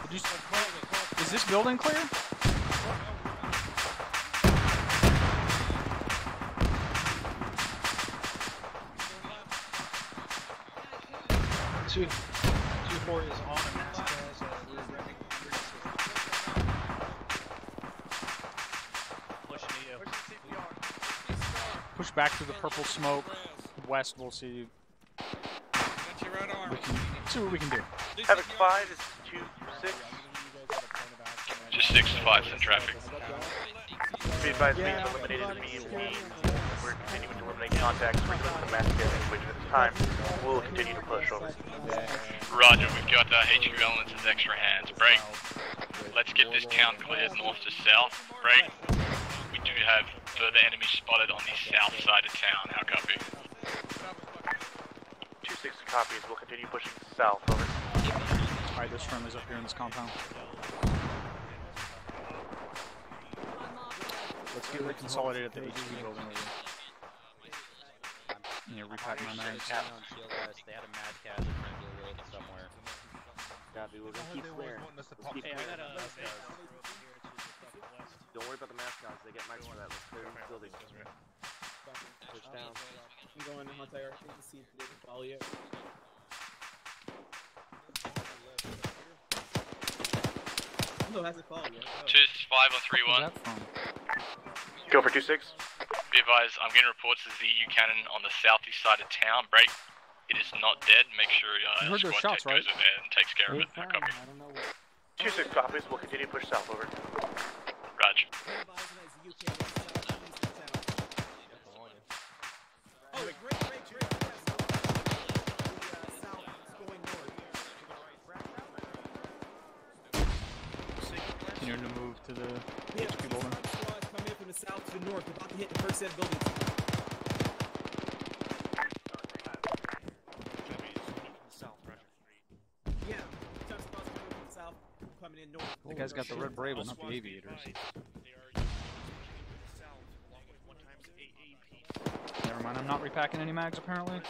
Did you, is this building clear? Two 4 is on a mass crash. Push back through the purple smoke. West, we'll see. We can see what we can do. Havoc 5 is 2-6. Just 6-5 in traffic. Be advised, being eliminated immediately. We're continuing to eliminate contacts. We're doing the mass scanning situation at this time. We'll continue to push over. Roger, we've got HQ elements as extra hands. Break. Let's get this town cleared north to south. Break. We do have further enemies spotted on the south side of town. How copy? 2-6 copies. We'll continue pushing south. Over. Alright, there's friendlies up here in this compound. Let's get reconsolidated at the HQ building over. Yeah, repack my mags. They had a mad cat in Red Road somewhere. Copy, we're gonna keep clearing. Let's keep clearing. Don't worry about the mass guns, they get mics for that. Let's clear the building. Push down. I'm going anti-arcade to see if they can follow you. No, hasn't followed yet. 2-5 on 3-1. Go for 2-6. Be advised, I'm getting reports of ZU cannon on the southeast side of town. Break. It is not dead. Make sure you heard those shots, goes over there and takes care of it. How copy? 2-6 copies. We'll continue to push south. Over. Raj. Continuing to move to the HQ building. Come in from the south to the north. We're about to hit the first set of buildings. Yeah, south, coming in north. The guy's got the red Bravo, not the aviators. Never mind, I'm not repacking any mags apparently.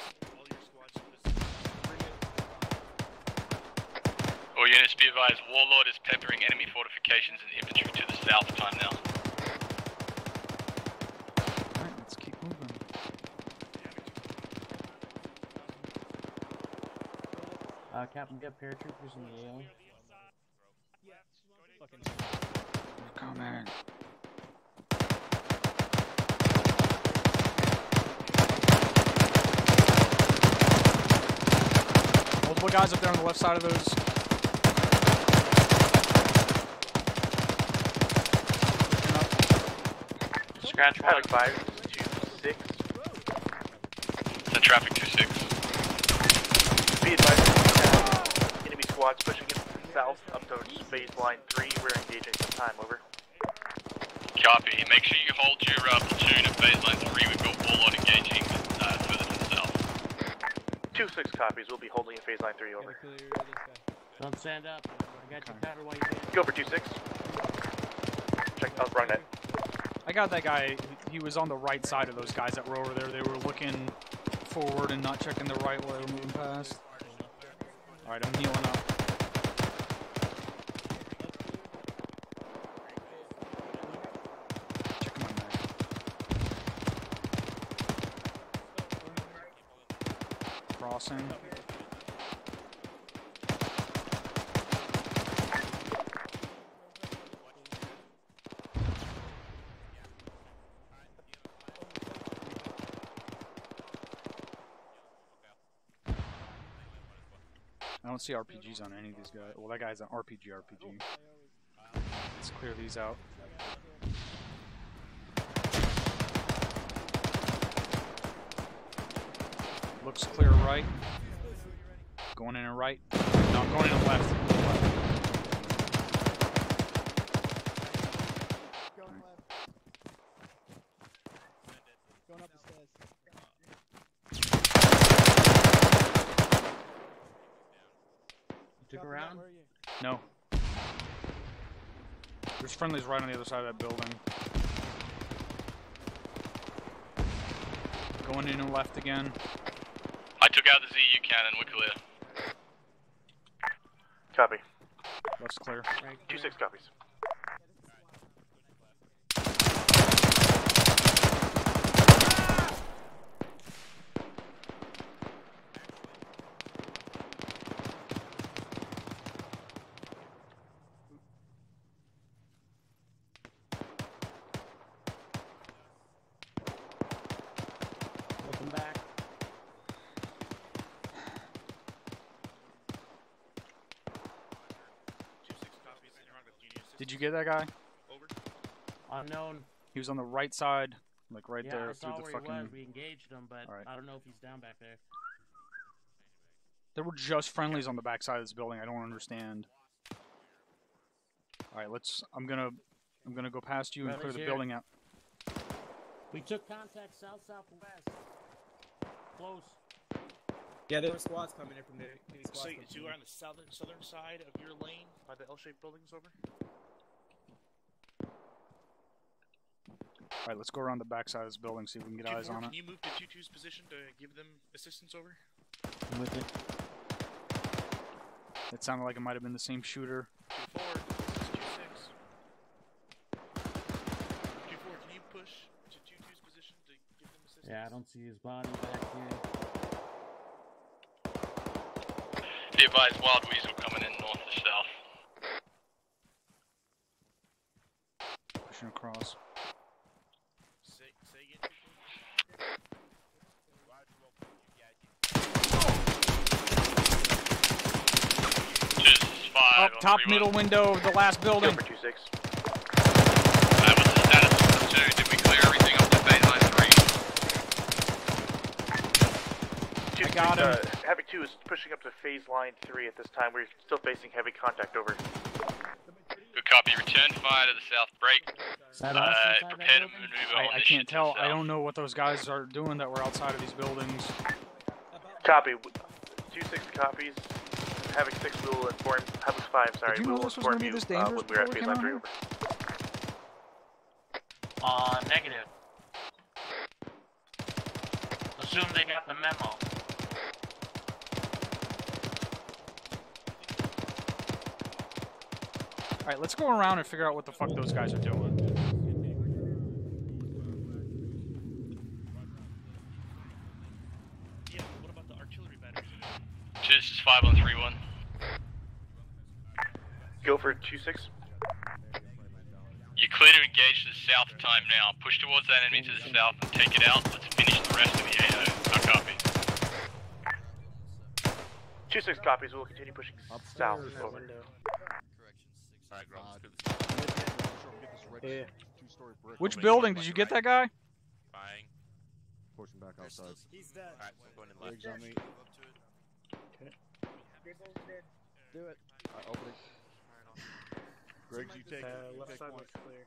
All units be advised, Warlord is peppering enemy fortifications and infantry to the south. Time now. Alright, let's keep moving. Captain, get paratroopers in the AO. Coming. Multiple guys up there on the left side of those. Scratch 5, 2-6. The traffic 2-6. Be advised, enemy squads pushing in south up to phase line 3. We're engaging some time. Over. Copy. Make sure you hold your platoon at phase line 3. We've got Warlord engaging further to the south. 2-6 copies. We'll be holding in phase line 3. Over. Don't stand up. I got you covered while you did. Go for 2-6. Check. Oh, wrong net. I got that guy. He was on the right side of those guys that were over there. They were looking forward and not checking the right way, moving past. Alright, I'm healing up. Checking my mag. Crossing. I don't see RPGs on any of these guys. Well, that guy's an RPG. Let's clear these out. Looks clear right. Going in and right. No, I'm going in and left. Going up the stairs. Took around? No. There's friendlies right on the other side of that building. Going in and left again. I took out the ZU cannon, we're clear. Copy. Left's clear. 2-6 copies. Looking back. Did you get that guy? Unknown. He was on the right side, like right Yeah, there I through saw the where fucking. he was. We engaged him, but Alright. I don't know if he's down back there. There were just friendlies on the back side of this building. I don't understand. All right, let's. I'm gonna go past you and clear Friendly's the here. building out. We took contact south-southwest. Close. Yeah, there were squads coming in from there. So you are on the southern side of your lane by the L-shaped buildings over? All right, let's go around the back side of this building, see if we can get eyes on it. Can you move to 2-2's position to give them assistance over? I'm with it. It sounded like it might have been the same shooter. 2-4, this is 2-6. 2-4, can you push to 2-2's position to give them assistance? Yeah, I don't see his body back here. Be advised, Wild Weasel coming in north to south. Pushing across. Say again. Up top middle window of the last building. Go for 2-6. What's the status of the 2? Did we clear everything up to phase line 3? I got him. Heavy 2 is pushing up to phase line 3 at this time. We're still facing heavy contact over. Good copy. Return fire to the south break. Prepare to maneuver on I this can't shit to tell. the I south. don't know what those guys are doing that were outside of these buildings. Copy. 2-6 copies. Having 6 will inform. Having 5, sorry. Did you know will this was inform gonna be you this dangerous when we're at before we phase came line out 3 here? over. Negative. Assume they got the memo. Alright, let's go around and figure out what the fuck those guys are doing. Yeah, what about the artillery batteries? This is 5 on 3-1. Go for 2-6. You're clear to engage to the south time now. Push towards that enemy to the south and take it out. Let's finish the rest of the AO. I copy. 2-6 copies. We'll continue pushing south. Over. Yeah. Which building? Did you get that guy? Buying. Pushing back outside. He's dead. Alright, so I'm going in left. Riggs on me. Do it. Opening. Griggs, you take left take side one. looks clear.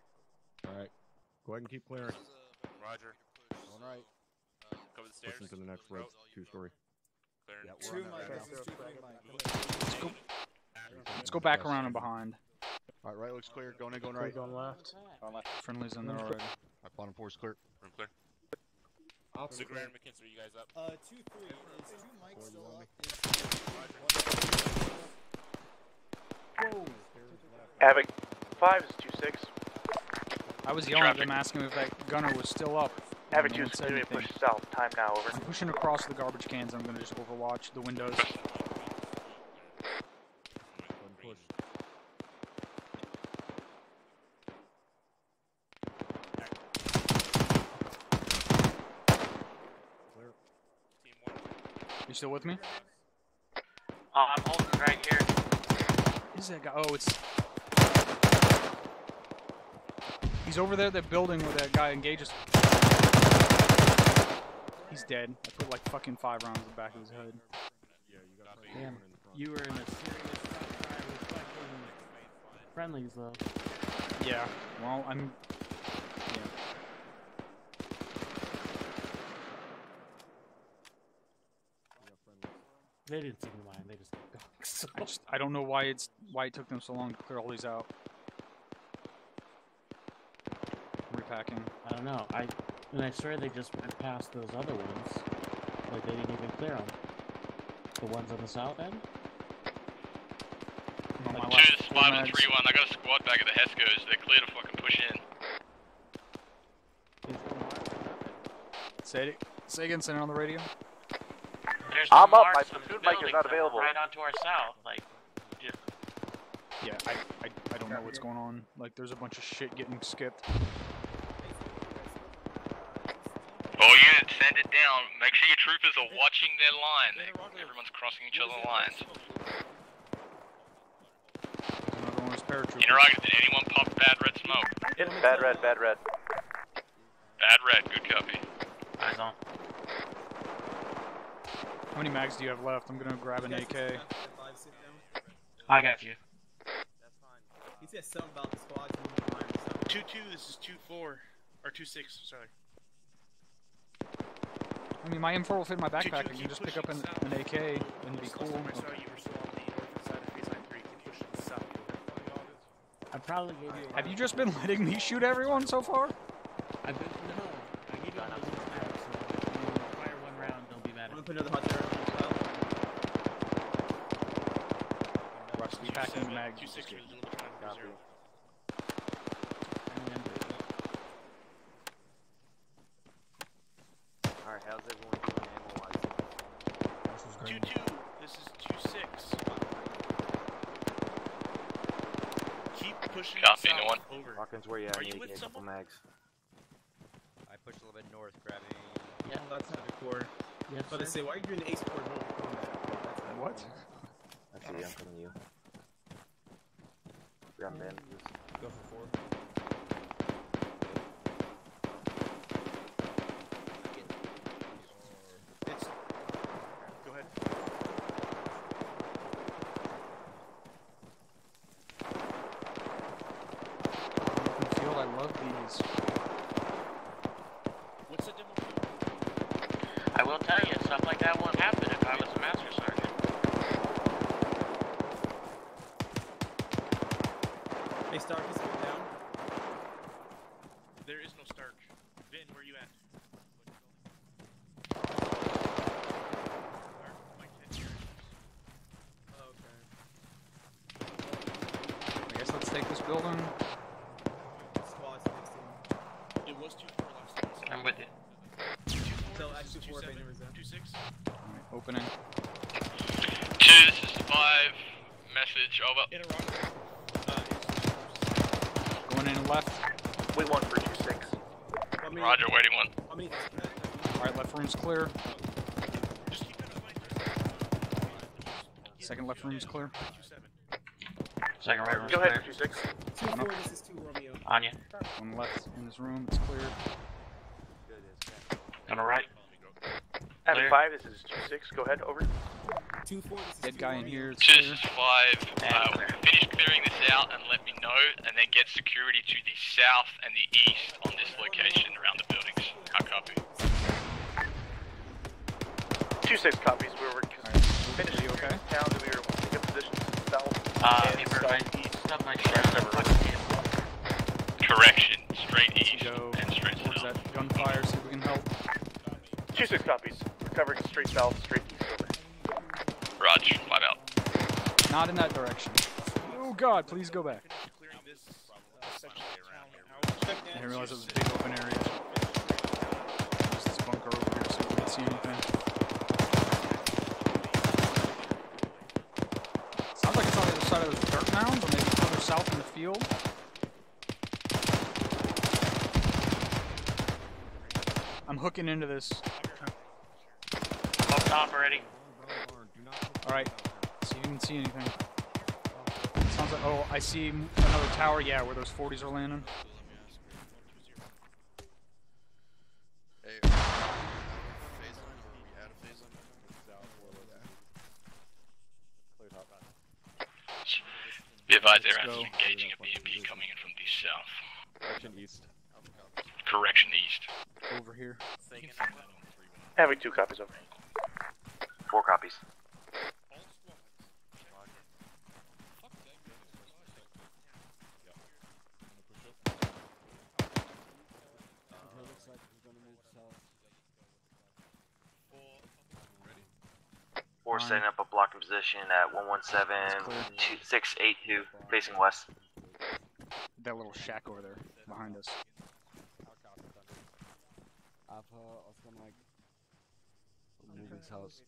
Alright. Go ahead and keep clearing. Roger. Going right. Cover the stairs. Pushing to the next road. 2-story. Clearing. Yeah, we're on that right now. Let's go back around and behind. Alright, right looks clear. Going in, going right. Going left. Friendly's in there already. Alright, bottom 4 is clear. Room clear. Officer Zucker and McKinson, are you guys up? 2-3. Is 2 mics still up? Whoa. Havoc 5 is 2-6. I was yelling at them asking if that gunner was still up. Havoc No 2 one is said continuing to anything. push south. Time now. Over. I'm pushing across the garbage cans. I'm gonna just overwatch the windows. Push. Clear. Team 1. You still with me? I'm holding right here. Is that guy? Oh, it's. He's over there, that building where that guy engages. He's dead. I put like fucking 5 rounds in the back of his head. Yeah, you got Damn, you were in a serious crossfire reflecting friendlies though. Yeah, well, I'm. Yeah. They didn't seem to mind. They just kept going. So. I don't know why it took them so long to clear all these out. Repacking. I don't know. And I swear they just went past those other ones. Like they didn't even clear them. The ones on the south end? On my Two last to four 5 and mags. 3-1. I got a squad back at the Hescos. They're clear to fucking push in. Say again, send it on the radio. There's I'm no up, marks my on the platoon mic is buildings not that were available. Right onto our south, like. Just... Yeah, I don't know what's going on. Like, there's a bunch of shit getting skipped. All units, send it down. Make sure your troopers are watching their line. Everyone's crossing each other's lines. Another one was paratroopers. Interrogator, did anyone pop bad red smoke? It's bad red, bad red. Bad red, good copy. Eyes on. How many mags do you have left? I'm gonna grab an AK. I got you. That's fine. He said something about the squads moving behind. 2-2, this is 2-4. Or 2-6, sorry. I mean, my M4 will fit in my backpack. I can keep just pick up an pushing AK and be Last cool. time I saw you were still on the north side of phase line 3. Keep pushing south. I probably gave you. Have you just been letting me shoot everyone so far? I've been no. I gave you all those maps, so if you fire one round, don't be mad at me. Put another hot there on the south. Rush, be packing the mags. 2-6 for the delivery time for 0. Alright, how's everyone doing ammo-wise? 2-2, this is 2-6. Keep pushing Copy, south no one. over. Hawkins, where you at? Are I you need with a couple someone? mags. I pushed a little bit north, grabbing. Yeah, that's not the core. Yes, But I say, why are you doing the ace core mode? What? I see, I'm coming to you. Grab bandages. Go for 4. It's... Go ahead. Open field, I love these. What's the demo field? I will tell you, stuff like that won't happen if I was a master sergeant. Hey, Stark, he's coming down. There is no Stark. Vin, where you at? I guess let's take this building. Squads next to him. It was 2-4 last time. I'm with you. 2-4, So, this is actually 4 2-7, banners there. 2-6. Alright, opening. 2, this is 5. Message, over. Going in left. Wait one for 2-6. Roger, waiting 1. How many? Alright, left room's clear. Second left room's clear. Second right room's Go ahead clear. for 2-6. 2-4, this is 2 Romeo. On you. One left in this room, it's clear. On the right. Having Clear. 5, this is 2-6. Go ahead, over. 2-4, this is Dead 2 guy in Romeo. here, it's 2, clear. this is 5. Finish clearing this out and let me know, and then get security to the south and the east on this location around the buildings. I copy. 2-6 copies. We were finished you okay? town. We were taking up positions south me and for my southeast. stuff my Correction, straight east Go and straight towards south. that gunfire, see if we can help. 2-6 copies. We're covering straight south, straight east. Over. Roger, flat out. Not in that direction. Oh god, please go back. Clearing this section of town out. I didn't realize it was a big open area. There's this bunker over here so we can't see anything. Sounds like it's on the other side of those dirt mounds, or maybe further south in the field. I'm hooking into this. Up top already. Alright, see if you can see anything. Sounds like, oh, I see another tower, yeah, where those 40s are landing. Be advised, Let's they're go. engaging a BMP coming in from the south. Direction east. Correction east. Over here. Having 2 copies. Over. 4 copies. 4 setting up a blocking position at 117-682 facing west. That little shack over there behind us. Moving's house.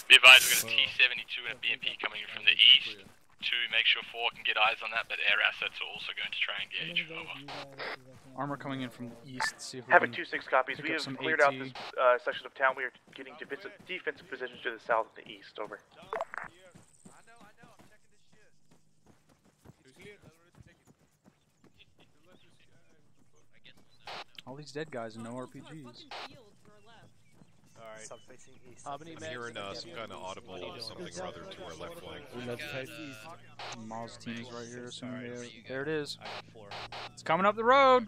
Be advised, we've got a T-72 and a BMP coming in from the east. To make sure 4 can get eyes on that, but air assets are also going to try and engage. Over. Armor coming in from the east. See if we Havoc can 2-6 copies. pick We up have some cleared AT. out this section of town. We are getting defensive positions to the south and the east. Over. All these dead guys and no RPGs. Alright. Facing east. How many I'm hearing some kind of audible something or other to our left flank. Maz team is right here. There it is. It's coming up the road.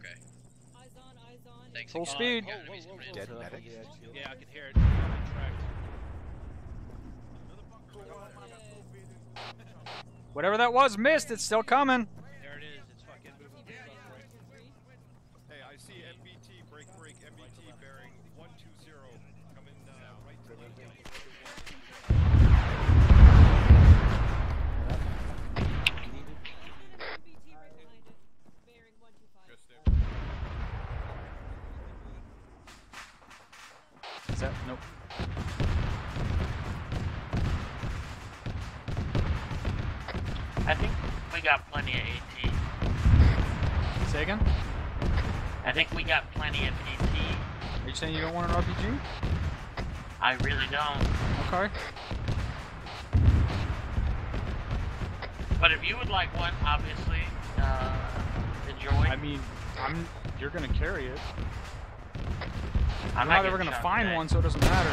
Full speed. Dead medic? Yeah, I can hear it. Whatever that was missed. It's still coming. There it is. It's fucking moving. Hey, I see MBT, break, MBT bearing 120, coming right to the Is that? Nope. I think we got plenty of AT. Say again? I think we got plenty of AT. Are you saying you don't want an RPG? I really don't. Okay. But if you would like one, obviously, enjoy. I mean, you're gonna carry it. I'm not not ever getting gonna shot find today. one, so it doesn't matter.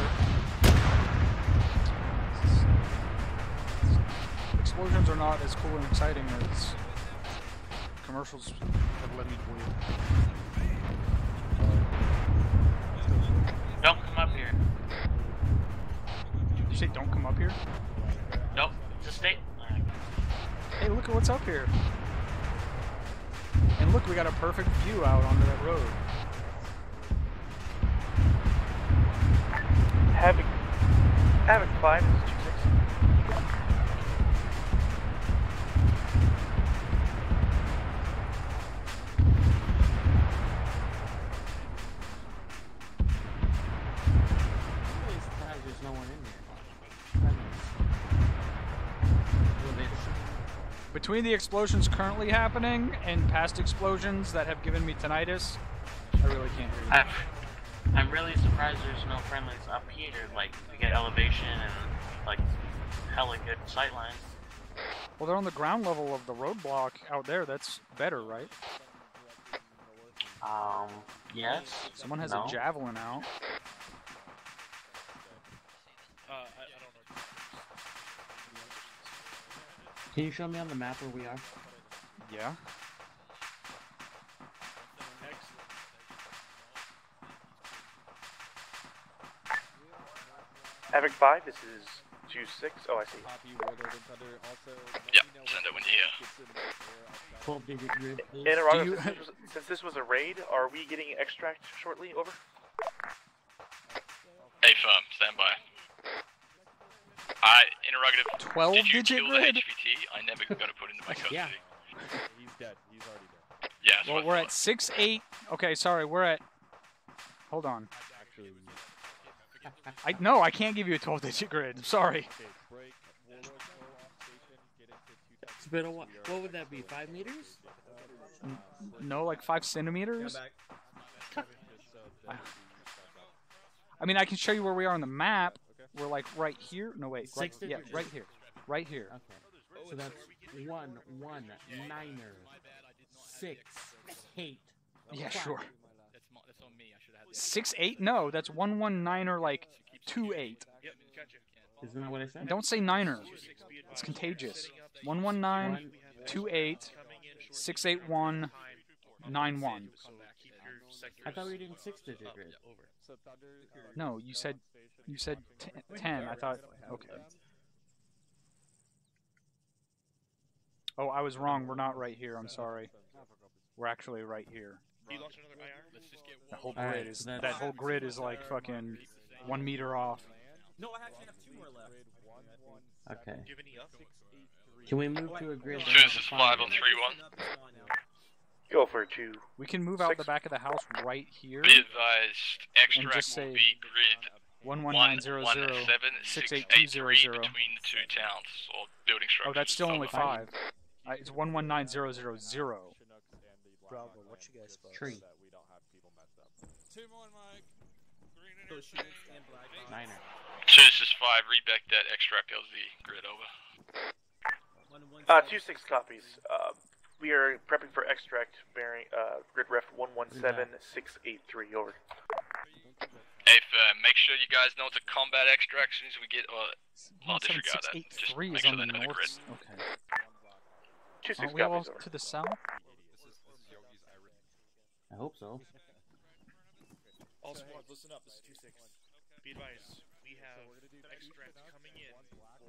Explosions are not as cool and exciting as commercials have led me to believe. Don't come up here. Did you say don't come up here? Nope, just stay. Hey, look at what's up here. And look, we got a perfect view out onto that road. Havoc 5 is 2-6. There's no one in there. Between the explosions currently happening and past explosions that have given me tinnitus, I really can't hear you. I'm really surprised there's no friendlies up here. Like, we get elevation and, like, hella good sight lines. Well, they're on the ground level of the roadblock out there. That's better, right? Yes. Someone has no. a javelin out. I don't know. Can you show me on the map where we are? Yeah. Havoc 5, this is 2-6. Oh, I see. Yep, send it when you're here. 12-digit grid, please. Interrogator, since this was a raid, are we getting extract shortly? Over. A firm, stand by. Interrogative. 12-digit Did you kill grid? the HVT? I never got to put into my custody. Yeah. He's dead. He's already dead. Yeah, that's Well, what I we're thought. at 6-8. Okay, sorry, we're at... Hold on. No, I can't give you a 12-digit grid. I'm sorry. It's been a while. What would that be? 5 meters? No, like 5 centimeters? I mean, I can show you where we are on the map. We're like right here. No, wait. Right, yeah, right here. Right here. Okay. So that's 1, 1, 9er, 6, 8. Yeah, sure. That's on me. I should have had 6-8? No, that's 1-1-9er, like 2-8. Isn't that what I said? Don't say 9er. It's contagious. 1-1-9, 2-8, 6-8-1, 9-1. I thought we were doing 6-digit grid. No, you said 10. I thought, okay. Oh, I was wrong. We're not right here. I'm sorry. We're actually right here. Do you launch another IR? Let's just get That whole All grid right, is so that's- that whole grid is like fucking 1 meter off. No, I actually have 2 more left. Okay. Do you have any up? Can we move to a grid? that Choose has a this fire 5 on rate? 3-1. Go for 2. We can move out the back of the house right here. Be advised, And extract just will say be grid 11900 6823 between the two towns or building structures. Oh, that's still only Over. 5. It's 119000. Bravo, what you guys spot? Tree. 2 more, Mike. Green and So air shoot and black. Niner. Choose this 5, reback that extract LZ grid over. 26 copies. We are prepping for extract bearing grid ref 117683 over. Hey, make sure you guys know it's a combat extract as soon as we get. I'll disregard that. Just 17683 make is sure on the they know the grid. north. Okay. 26 Aren't we all copies over. to the south? I hope so. All squads, listen up. This is 2-6. Be advised, we have extract coming in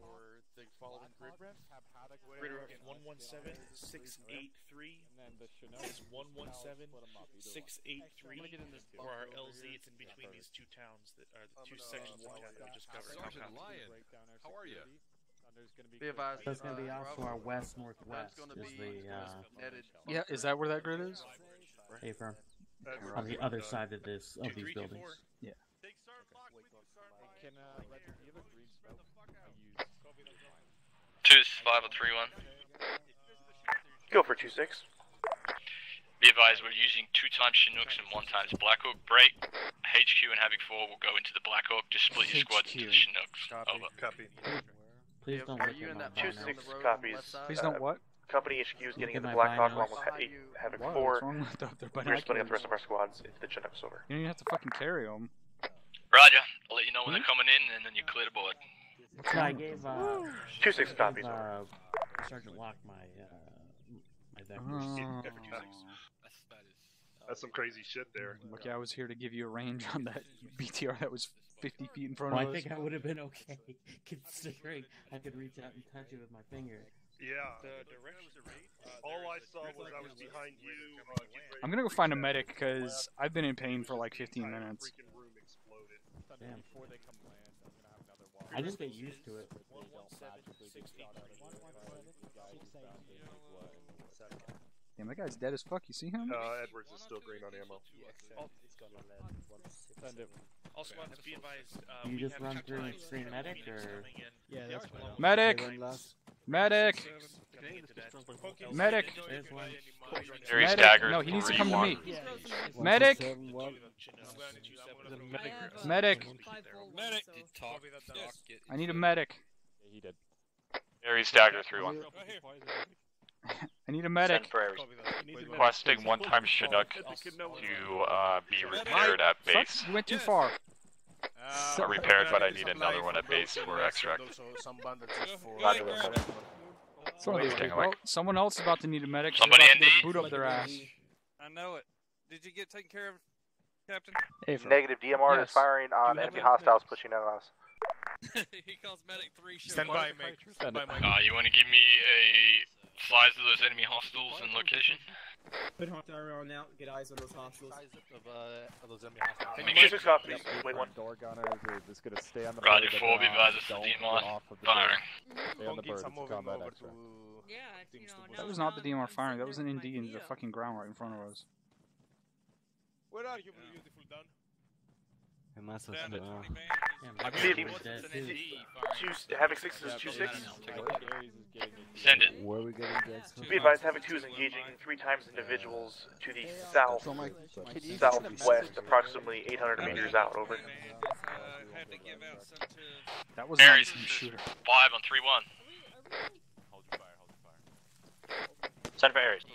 for the following grid ref. Grid ref 117683 is 117683 for our LZ. It's in between these two towns that are the two sections of town that we just covered. Sergeant Lion, how are you? Be advised. That's gonna be off to our west-northwest. Yeah, is that where that grid is? Hey, firm. On the other side of this of these buildings. Yeah. Can let the other green smoke use 2-5 on 3-1. Go for 2-6. Be advised, we're using 2 times Chinooks and 1 times Blackhawk. Break. HQ and Havoc 4 will go into the Blackhawk. Just split your squads into the Chinooks. Over. Copy. Please don't look at my 26 vinyl. copies. Please don't what? Company HQ is getting Look into at the my Blackhawk vinyls. along with Havoc What? 4. What's wrong with their We're splitting up the rest binoculars? of our squads into the Chinooks over. You don't even have to fucking carry them. Roger. I'll let you know when they're coming in, and then you clear the board. So I gave 26 copies. Sergeant Locke my my Oh. That's some crazy shit there. Lucky I was here to give you a range on that BTR that was 50 feet in front Well, of I us. think I would have been okay, considering I could reach out and touch it with my finger. Yeah. The direction of the raid. All I saw was I was behind you. I'm gonna go find a medic because I've been in pain for like 15 minutes. Damn. I just get used to it. Damn, that guy's dead as fuck. You see him? Edwards is still green on ammo. Send it. All squads, be advised. You just run through and screen medic, or Yeah, that's fine. Medic! Medic! Medic! There's one. Aries Medic! dagger. No, he needs to come to me. 3-1. Medic! Medic! Medic! I need a medic. Yeah, he did. Aries dagger 3-1. I need a medic. Send for Aries. Requesting 1 time Chinook to be repaired at base. Fuck, you went too far. Repaired, but I need another one at base for extract. Someone else is about to need a medic. Somebody They're about to ND? get boot up their ass. I know it. Did you get taken care of, Captain? Negative. DMR is firing on enemy hostiles pushing in on us. He calls medic 3. Stand by, mate. Stand by, mate. You want to give me a size of those enemy hostiles and location? Put hostile around now. Get eyes on those hostiles. Of those enemy hostiles. 26 copies. Wait one. Door gunners are just gonna stay on the Roger, bird, 4, be advised, don't it's the get DMR. off of the Firing. bird. Stay on the bird, it's combat extra. That was not the DMR firing. That was an ND into the fucking ground right in front of us. Where are you, beautiful done? Unless it's Havoc 6 is 2-6. Send it. Where are we getting Jax? Be advised, Havoc 2 is engaging 3 times individuals to the south, southwest, approximately 800 meters out. Over. That was not Aries, some shooter. 5 on 3-1. Send for Aries.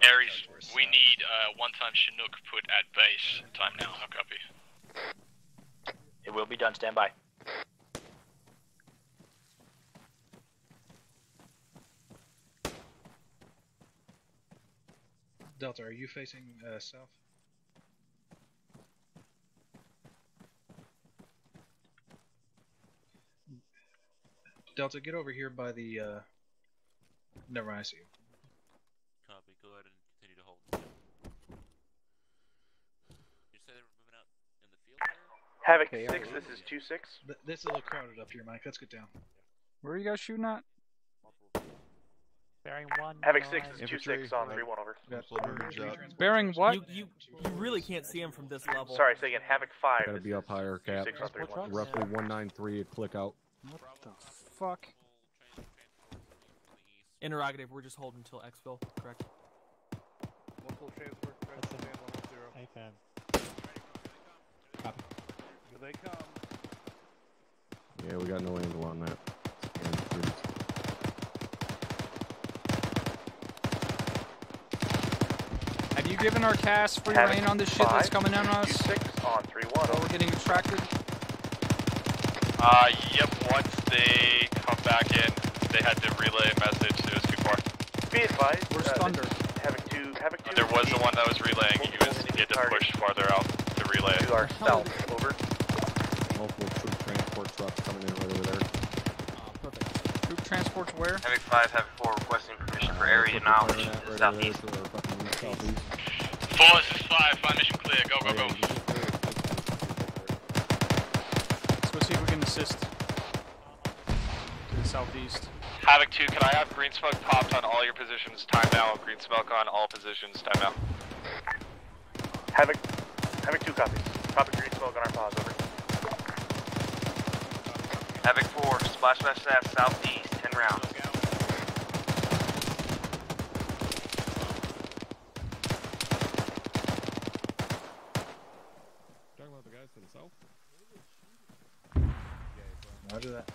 Aries, we need 1 time Chinook put at base. Time now. No copy. It will be done. Stand by. Delta, are you facing south? Delta, get over here by the, never mind, I see you. Copy, go ahead and continue to hold. Havoc Okay, 6, this is 2-6. This is a little crowded up here, Mike. Let's get down. Where are you guys shooting at? Bearing 1. Havoc 6 is 2-6 on 3-1 over. Bearing what? You really can't see him from this level. Sorry, say again, Havoc 5. Gotta be up higher, Cap. 2-6 on 3-1. Roughly 193, a click out. What the fuck? Interrogative, we're just holding until exfil, correct? Multiple transport, stand 110. Hey, fam. Copy. Here they come. Yeah, we got no angle on that. Have you given our cast free reign on this shit that's coming in on us? 2-6 on 3-1. Oh, we're getting extracted? Yep, once they come back in, they had to relay a message, it was too far. Be advised, where's Thunder? Havoc 2, There was the one that was relaying, he had to push farther out to relay it. To our south, over. Multiple troop transport trucks coming in right over there. Perfect. Troop transports where? Havoc 5, Havoc 4 requesting permission for area knowledge to the southeast. Four, this is 5, find mission clear, go, go, go. Let's go see if we can assist. To the southeast. Havoc 2, can I have green smoke popped on all your positions? Time now. Green smoke on all positions. Time now. Havoc 2 copies. Popping green smoke on our pause, over. Havoc 4, splash southeast, 10 rounds. Talking about the guys to the south? Roger that.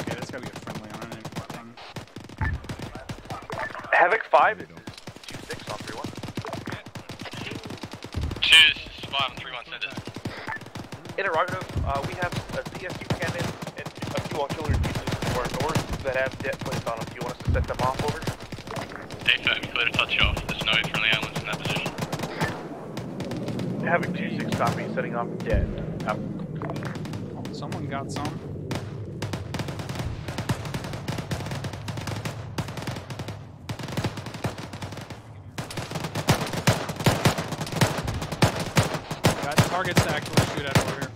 Okay, that's gotta be a friendly on an weapon. Havoc 5 is 2-6 on 3-1. 2, this is 5 on 3-1, send it. Interrogative, we have a CSU cannon and a few artillery pieces to our north that have jet placed on them. Do you want us to set them off, over? Defo, clear to touch off. There's no friendly elements in that position. Havoc 2-6 copy, setting off jet. Out. Someone got some. Got targets to actually shoot at over here.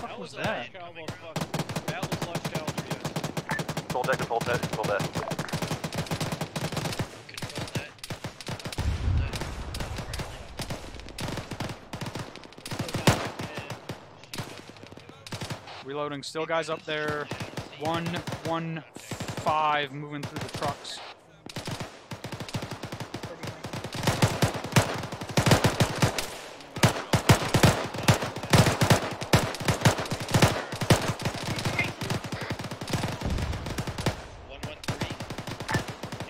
What was that? That was Lush Calvary, yes. Full deck, full deck, full deck. Reloading, still guys up there. 1-1-5 moving through the trucks.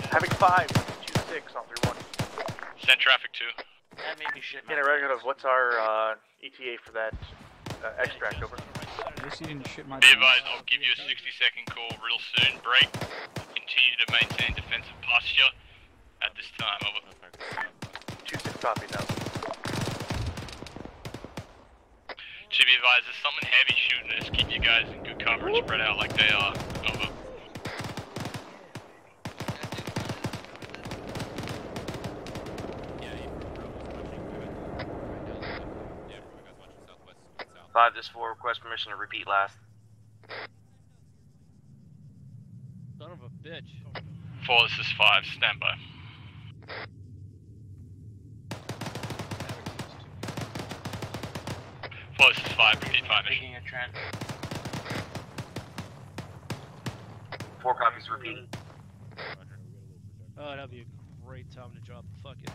Havoc 5, 2-6 on 3-1. Send traffic 2. That made me shit. Interrogative, what's our ETA for that extract, over? This didn't shit my Be advised, I'll give you a 60-second call real soon. Break. Continue to maintain defensive posture at this time, over. 2-6 copy now. Should be advised, there's something heavy shooting us. Keep you guys in good cover and spread out like they are, over. Five, this 4, request permission to repeat last. Son of a bitch. 4, this is 5, stand by. 4, this is 5, repeat 5 mission. Taking a trend. 4 copies repeating. Oh, that'd be a great time to drop the fucking...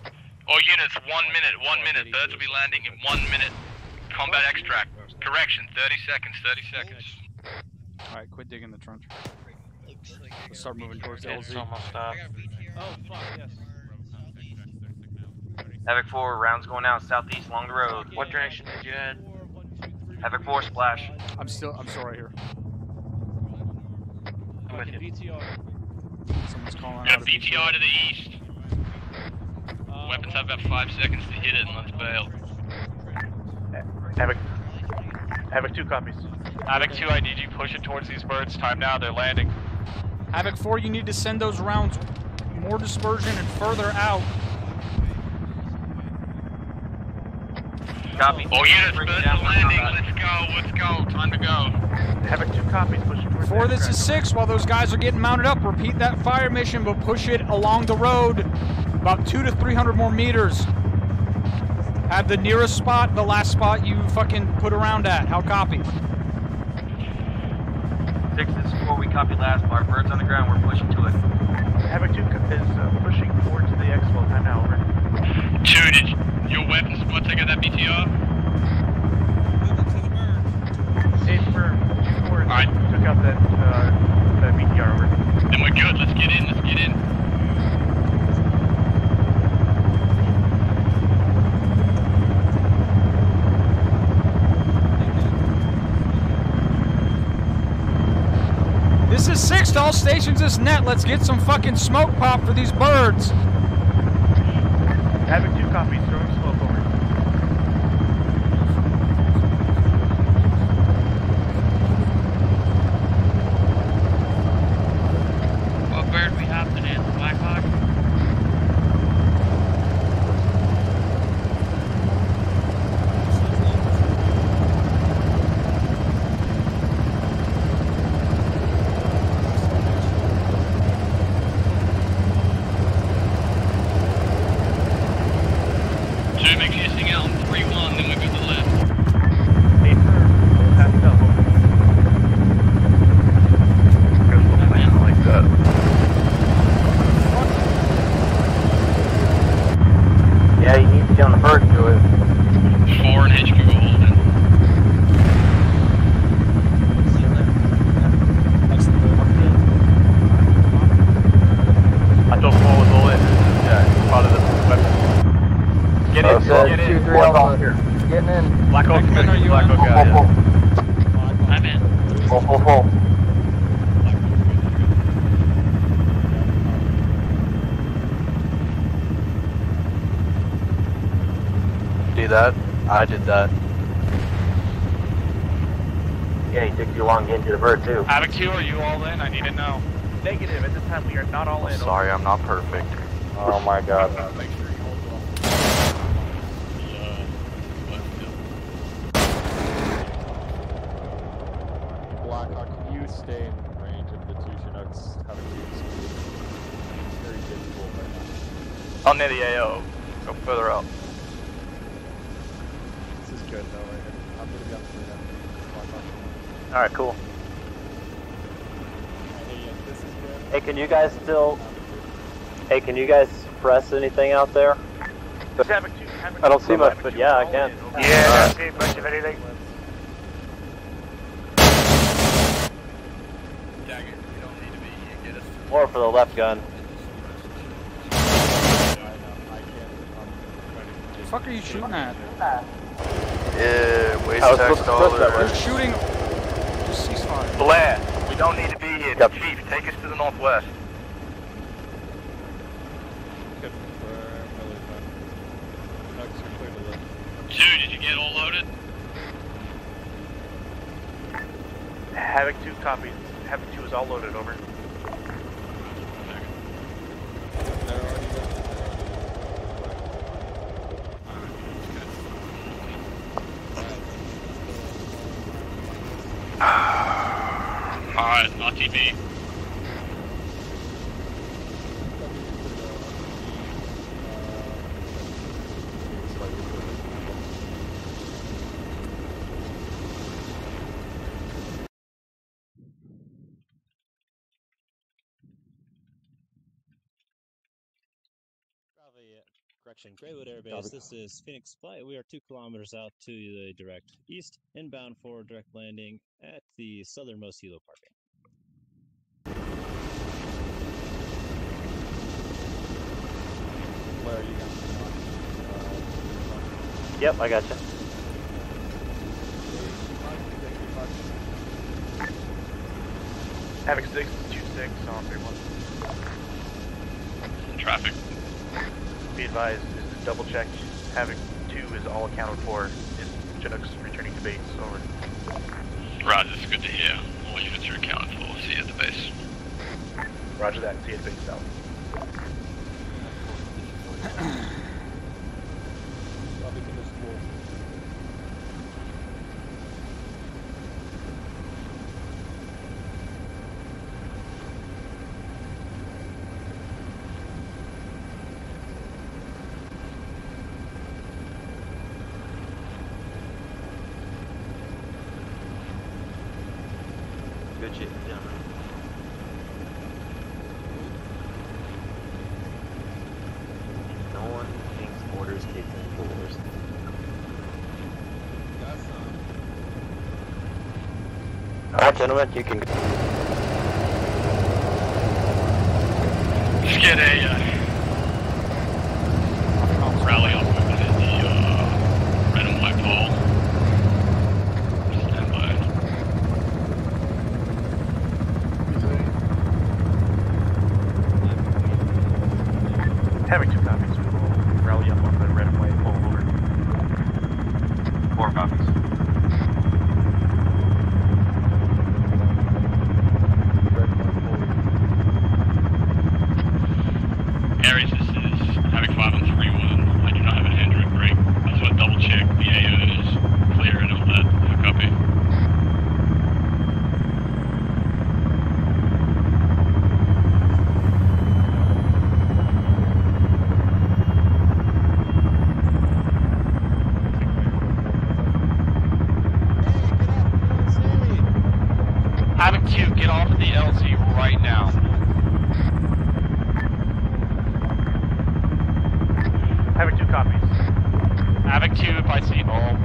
All units, 1 minute, 1 minute. Birds will be landing in 1 minute. Combat extract. Correction, 30 seconds, 30 seconds. Alright, quit digging the trench. Let's start moving towards the It's LZ. almost up. Oh, fuck, yes. Havoc 4, rounds going out southeast along the road. What direction did you head? Havoc 4, splash. I'm still right here. I'm with you. BTR. Someone's calling Got out. BTR to the east. Weapons have about 5 seconds to hit it and let's bail. Havoc 2 copies. Havoc 2, I need you pushing towards these birds. Time now, they're landing. Havoc 4, you need to send those rounds more dispersion and further out. Copy. Oh, units, birds are landing. Let's go. Time to go. Havoc 2 copies, pushing towards 4, this is 6, while those guys are getting mounted up. Repeat that fire mission, but push it along the road about 200 to 300 more meters. Have the nearest spot, the last spot you fucking put around at. How copy? 6, this is 4, we copy last part. Birds on the ground, we're pushing to it. Havoc 2 is pushing towards the expo. Time now, over. 2, did your weapon squad take out that BTR? It's firm. 2-4 took out that BTR, over. Then we're good. Let's get in. This is 6 to all stations, this net. Let's get some fucking smoke pop for these birds. Havoc 2 copies, throwing smoke over. What bird we hopping in? Black Hawk? I did that. Yeah, he took too long getting to the bird too. Havoc 2, are you all in? I need to know. Negative. At this time, we are not all in. Sorry, I'm not perfect. Oh my god. Make sure you hold off. Blackhawk, can you stay in range of the 2 Chinooks having to use speed? It's very difficult right now. I'm near the AO. Go further out. This is good though, right here. I'm gonna be on 3 now. Alright, cool. This is good. Hey, can you guys still... Hey, can you guys press anything out there? I don't see much, but yeah, I can. Yeah, I don't see much of anything. More for the left gun. The fuck are you shooting at? Yeah, waste text all over. You're shooting. Just ceasefire. Blair, we don't need to be here. Chief, take us to the northwest. Two, did you get all loaded? Havoc 2 copies. Havoc 2 is all loaded, over. Alright, RTB. Correction, Greywood Air Base, this is Phoenix Flight. We are 2 kilometers out to the direct east, inbound for direct landing at the southernmost helo parking. Where are you guys? Yep, I gotcha. Havoc 6, 2-6 on 3-1. Traffic. Be advised, this is double checked. Havoc 2 is all accounted for. Is Chinooks returning to base, over. Right, it's good to hear. All units are accounted for. See you at the base. Roger that. See you at base south. Good shit, gentlemen. No one thinks orders kids in doors. Alright, gentlemen, you can go. Let's get a rally up over the red and white pole. Stand by. Having 2 copies, we will rally up on the red and white pole over. 4 copies. Aries, this is having 5 on 3-1. I do not have a hand direct break. I just want to double check the AO is clear and all that. Copy. Having 2, get off of the LZ right now. Having 2 copies. Having 2 if I see all.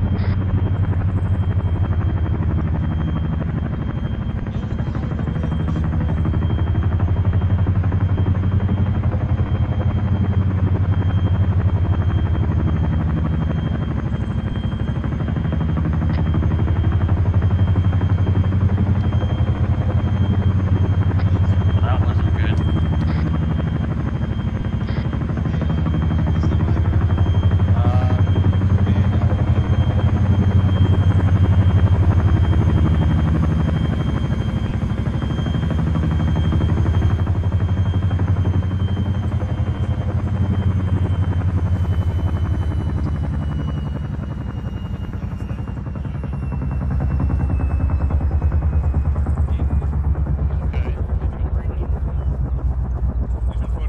That wasn't good.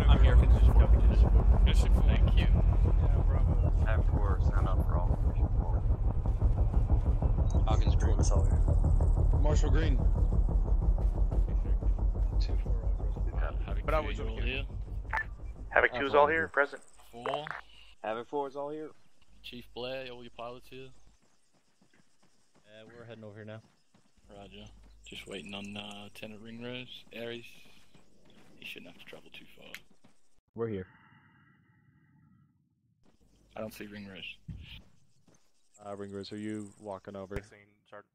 I'm here. Thank you. Have 4, sound out for all. Pushing forward. Hawkins Green. Marshall Green. But I was all here. Having 2's all here, present. 4. Having 4's all here. Chief Blair, all your pilots here. We're heading over here now. Roger. Just waiting on Lieutenant Ringrose. Aries. He shouldn't have to travel too far. We're here. I don't see Ringrose. Ringrose, are you walking over? Sergeant.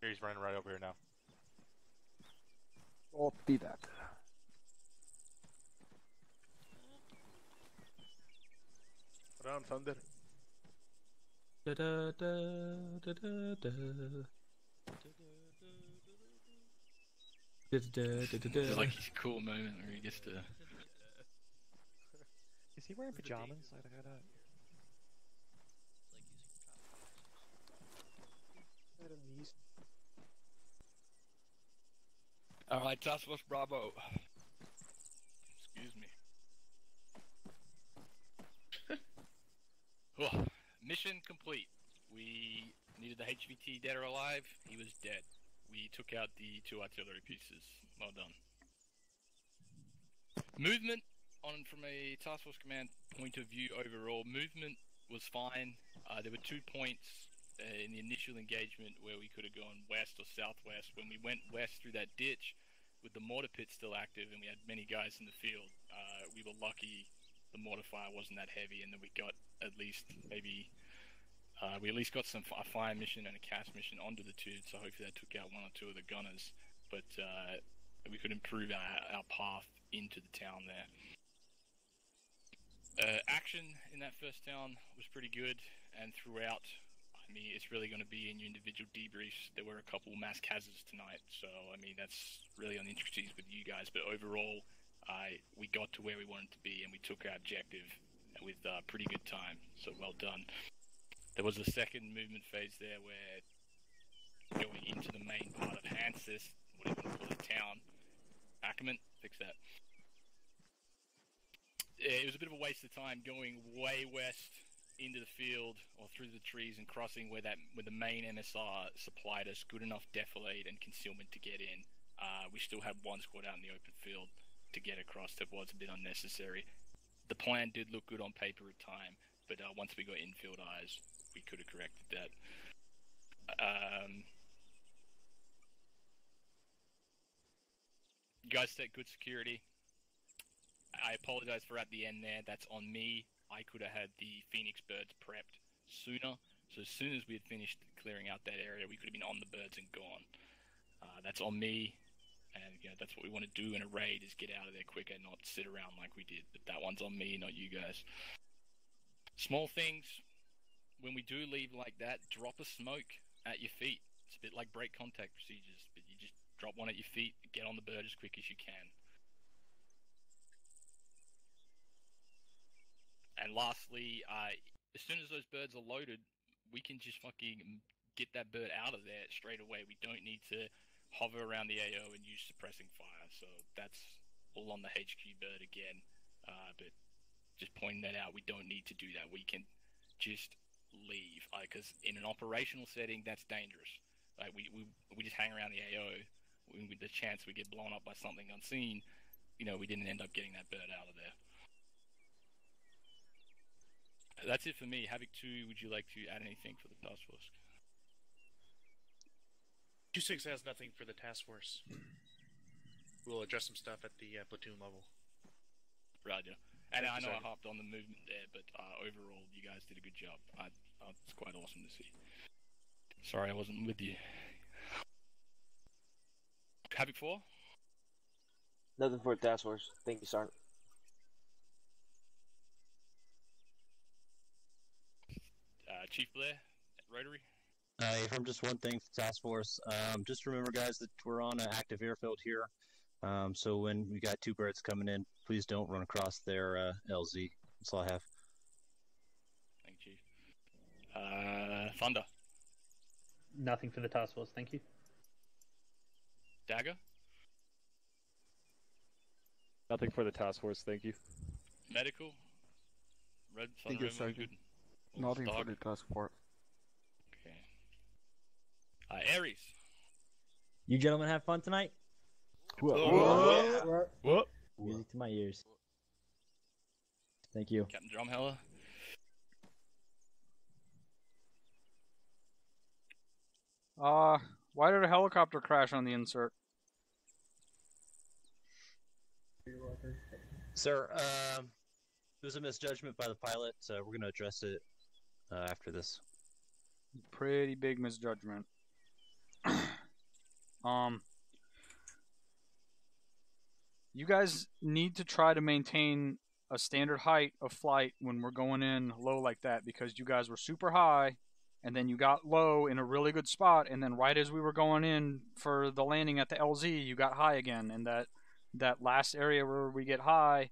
He's running right over here now. Copy that. Round Thunder. Da da da da da da. It's like his cool moment where he gets to. Is he wearing pajamas? I gotta. Alright, Task Force Bravo. Excuse me. Oh, mission complete. We needed the HVT dead or alive. He was dead. We took out the 2 artillery pieces. Well done. Movement, from a Task Force Command point of view overall, movement was fine. There were 2 points in the initial engagement where we could have gone west or southwest. When we went west through that ditch, with the mortar pit still active and we had many guys in the field, we were lucky the mortar fire wasn't that heavy, and then we got at least maybe we at least got a fire mission and a cast mission onto the tube, so hopefully that took out 1 or 2 of the gunners, but we could improve our path into the town there. Action in that first town was pretty good, and throughout, I me, it's really going to be in your individual debriefs. There were a couple mass hazards tonight, so I mean that's really on the intricacies with you guys. But overall, we got to where we wanted to be, and we took our objective with pretty good time. So well done. There was a second movement phase there where going into the main part of Hansis, whatever you call the town, Ackerman, fix that. It was a bit of a waste of time going way west into the field or through the trees and crossing where the main MSR supplied us good enough defilade and concealment to get in. We still had one squad out in the open field to get across. That was a bit unnecessary. The plan did look good on paper at time, but once we got infield eyes, we could have corrected that. You guys set good security. I apologize for at the end there. That's on me. I could have had the Phoenix birds prepped sooner. So as soon as we had finished clearing out that area, we could have been on the birds and gone. That's on me. And you know, that's what we want to do in a raid, is get out of there quicker, not sit around like we did. But that one's on me, not you guys. Small things. When we do leave like that, drop a smoke at your feet. It's a bit like break contact procedures, but you just drop one at your feet, get on the bird as quick as you can. And lastly, as soon as those birds are loaded, we can just fucking get that bird out of there straight away. We don't need to hover around the AO and use suppressing fire. So that's all on the HQ bird again. But just pointing that out, we don't need to do that. We can just leave. Because in an operational setting, that's dangerous. Like we just hang around the AO. With the chance we get blown up by something unseen, you know, we didn't end up getting that bird out of there. That's it for me. Havoc 2, would you like to add anything for the task force? 2-6 has nothing for the task force. We'll address some stuff at the platoon level. Roger. And I know I hopped on the movement there, but overall, you guys did a good job. It's quite awesome to see. Sorry I wasn't with you. Havoc 4? Nothing for the task force. Thank you, Sergeant. Chief Blair, Rotary? From just one thing for task force. Just remember, guys, that we're on an active airfield here. So when we got two birds coming in, please don't run across their LZ. That's all I have. Thank you, Chief. Thunder? Nothing for the task force, thank you. Dagger? Nothing for the task force, thank you. Medical? Red, Thank you, Sergeant. Nothing for the task force. Okay. Aries? You gentlemen have fun tonight? Whoa. Whoa. Music to my ears. Thank you. Captain Drumheller? Why did a helicopter crash on the insert? Sir, it was a misjudgment by the pilot, so we're going to address it after this. Pretty big misjudgment. You guys need to try to maintain a standard height of flight when we're going in low like that, because you guys were super high and then you got low in a really good spot, and then right as we were going in for the landing at the LZ, you got high again. And that last area where we get high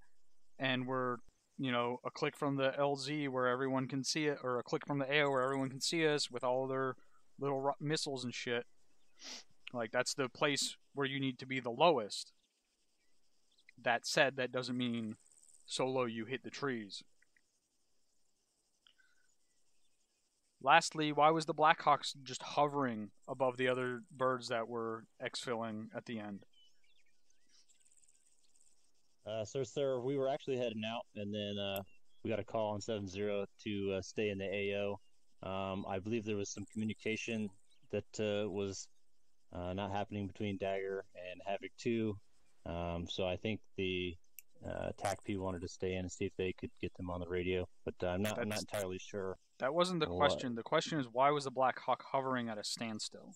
and we're, you know, a click from the LZ where everyone can see it, or a click from the AO where everyone can see us with all their little missiles and shit. Like, that's the place where you need to be the lowest. That said, that doesn't mean so low you hit the trees. Lastly, why was the Blackhawks just hovering above the other birds that were exfilling at the end? Sir, we were actually heading out, and then we got a call on 7-0 to stay in the AO. I believe there was some communication that was not happening between Dagger and Havoc 2. So I think the TACP wanted to stay in and see if they could get them on the radio, but I'm not entirely sure. That wasn't the question. The question is, why was the Black Hawk hovering at a standstill?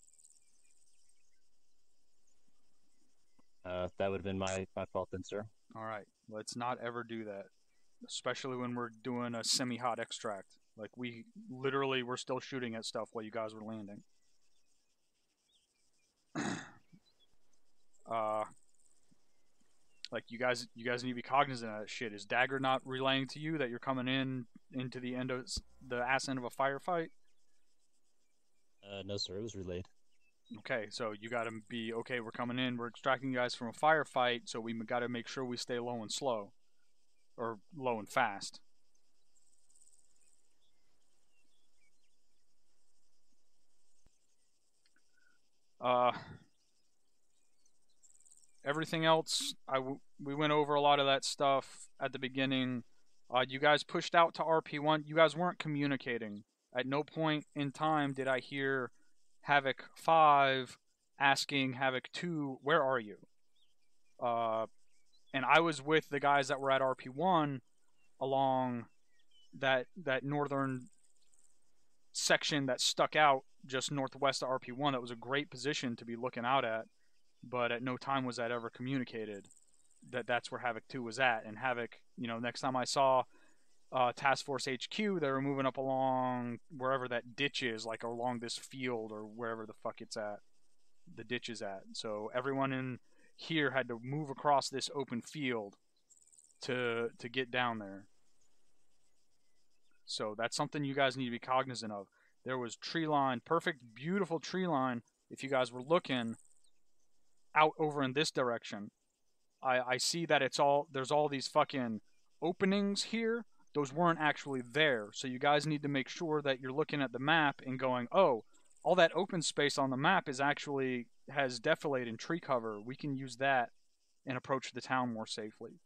That would have been my fault then, sir. Alright, let's not ever do that. Especially when we're doing a semi-hot extract. Like, we literally were still shooting at stuff while you guys were landing. Like, you guys need to be cognizant of that shit. Is Dagger not relaying to you that you're coming into the end of the ass end of a firefight? No, sir. It was relayed. Okay, so you gotta be, okay, we're coming in, we're extracting you guys from a firefight, so we gotta make sure we stay low and slow. Or low and fast. Everything else, we went over a lot of that stuff at the beginning. You guys pushed out to RP1. You guys weren't communicating. At no point in time did I hear Havoc 5 asking Havoc 2, where are you? And I was with the guys that were at RP1 along that northern section that stuck out just northwest of RP1. That was a great position to be looking out at, but at no time was that ever communicated that that's where Havoc 2 was at. And Havoc, you know, next time I saw Task Force HQ, they were moving up along wherever that ditch is, like along this field or wherever the fuck it's at, the ditch is at. So everyone in here had to move across this open field to get down there. So that's something you guys need to be cognizant of. There was tree line, perfect, beautiful tree line. If you guys were looking out over in this direction, I see that there's all these fucking openings here. Those weren't actually there. So you guys need to make sure that you're looking at the map and going, oh, all that open space on the map has defilade and tree cover. We can use that and approach the town more safely.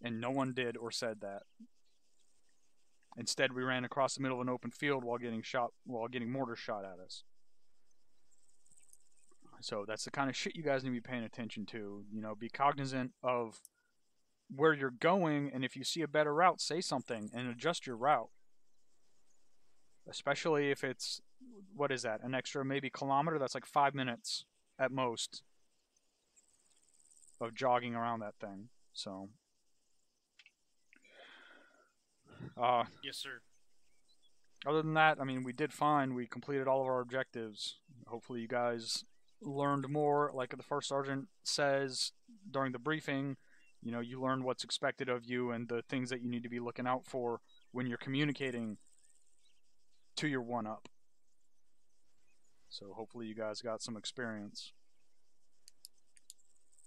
And no one did or said that. Instead, we ran across the middle of an open field while getting mortar shot at us. So that's the kind of shit you guys need to be paying attention to. You know, be cognizant of where you're going, and if you see a better route, say something and adjust your route. Especially if it's, what is that, an extra maybe kilometer? That's like 5 minutes at most of jogging around that thing. So, yes, sir. Other than that, I mean, we did fine. We completed all of our objectives. Hopefully you guys learned more. Like the first sergeant says during the briefing, you know, you learned what's expected of you and the things that you need to be looking out for when you're communicating to your one-up. So hopefully you guys got some experience.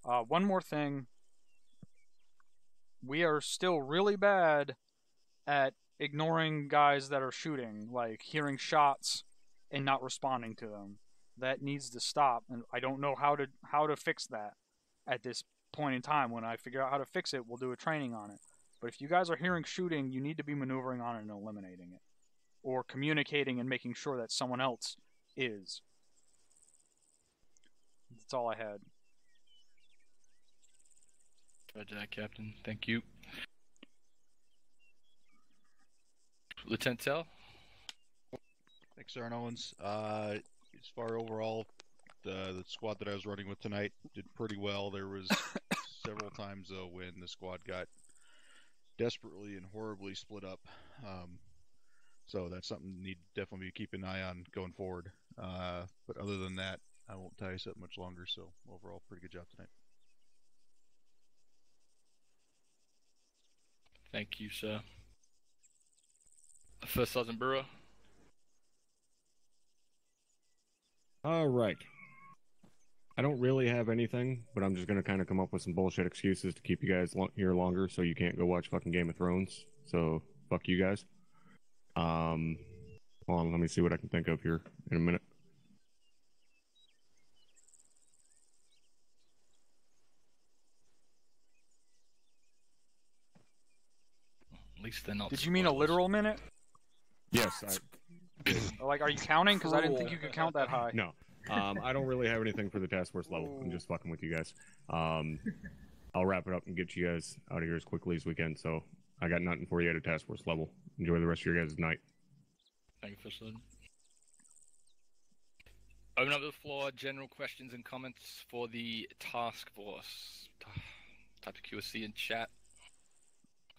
One more thing. We are still really bad at ignoring guys that are shooting, like hearing shots and not responding to them. That needs to stop, and I don't know how to fix that at this point in time. When I figure out how to fix it, we'll do a training on it. But if you guys are hearing shooting, you need to be maneuvering on it and eliminating it, or communicating and making sure that someone else is. That's all I had. Roger that, Captain. Thank you. Lieutenant Tell? Thanks, Sergeant Owens. As far overall, the squad that I was running with tonight did pretty well. There was several times, though, when the squad got desperately and horribly split up. So that's something you need to definitely be keeping an eye on going forward. But other than that, I won't tie us up much longer. So overall, pretty good job tonight. Thank you, sir. First Sergeant Brewer. Alright. I don't really have anything, but I'm just going to kind of come up with some bullshit excuses to keep you guys here longer so you can't go watch fucking Game of Thrones. So, fuck you guys. Hold on, let me see what I can think of here in a minute. At least they're not. Did you mean a literal minute? Yes. Like, are you counting? Because I didn't think you could count that high. No. I don't really have anything for the task force level. I'm just fucking with you guys. I'll wrap it up and get you guys out of here as quickly as we can. So I got nothing for you at a task force level. Enjoy the rest of your guys' night. Thank you, First Sergeant. Open up the floor. General questions and comments for the task force. Type of QSC in chat.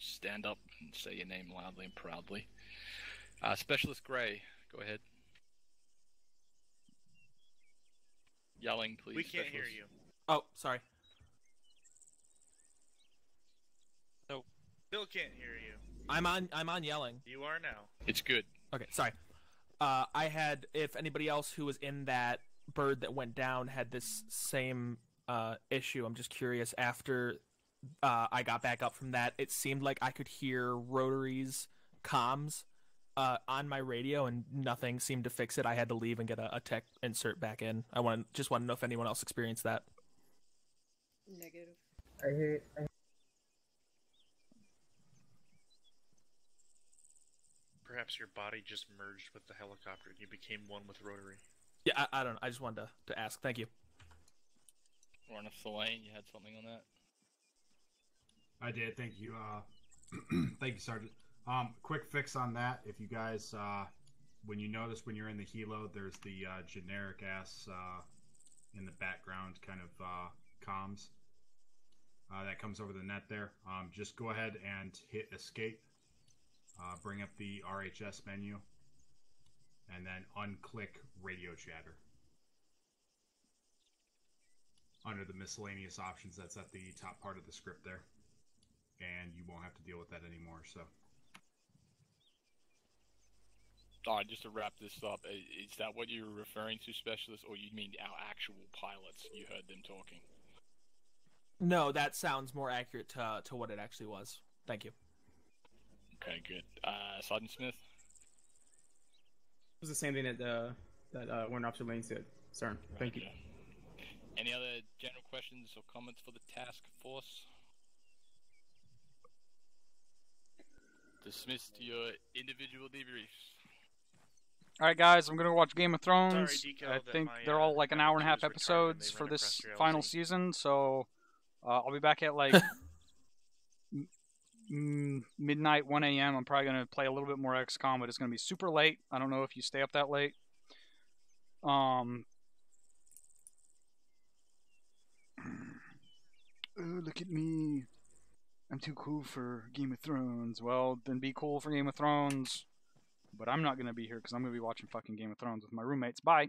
stand up and say your name loudly and proudly. Specialist Gray, go ahead. Yelling, please. We can't hear you. Oh, sorry. No. Still can't hear you. I'm on yelling. You are now. It's good. Okay, sorry. I had, if anybody else who was in that bird that went down had this same issue, I'm just curious, after I got back up from that, it seemed like I could hear Rotary's comms on my radio, and nothing seemed to fix it. I had to leave and get a tech insert back in. Just want to know if anyone else experienced that. Negative. I hear. Perhaps your body just merged with the helicopter and you became one with Rotary. Yeah, I don't know. I just wanted to ask. Thank you. Run a Lane, you had something on that? I did. Thank you. Thank you, Sergeant. Quick fix on that. If you guys, when you notice when you're in the helo, there's the generic ass in the background kind of comms that comes over the net there. Just go ahead and hit escape. Bring up the RHS menu, and then unclick radio chatter. Under the miscellaneous options, that's at the top part of the script there. And you won't have to deal with that anymore, so. Alright, just to wrap this up, is that what you were referring to, Specialist, or you mean our actual pilots? You heard them talking? No, that sounds more accurate to what it actually was. Thank you. Okay, good. Sergeant Smith? It was the same thing that Warrant Officer Lane said, sir. Thank you. Any other general questions or comments for the task force? Dismissed to your individual debriefs. Alright guys, I'm gonna watch Game of Thrones. Sorry, Deco, I that think my, they're all like an hour and a half nephew is retired and episodes they for run this across final reality. season, so I'll be back at like midnight, 1 a.m. I'm probably gonna play a little bit more XCOM, but it's gonna be super late. I don't know if you stay up that late. Oh, look at me. I'm too cool for Game of Thrones. Well, then be cool for Game of Thrones. But I'm not going to be here because I'm going to be watching fucking Game of Thrones with my roommates. Bye.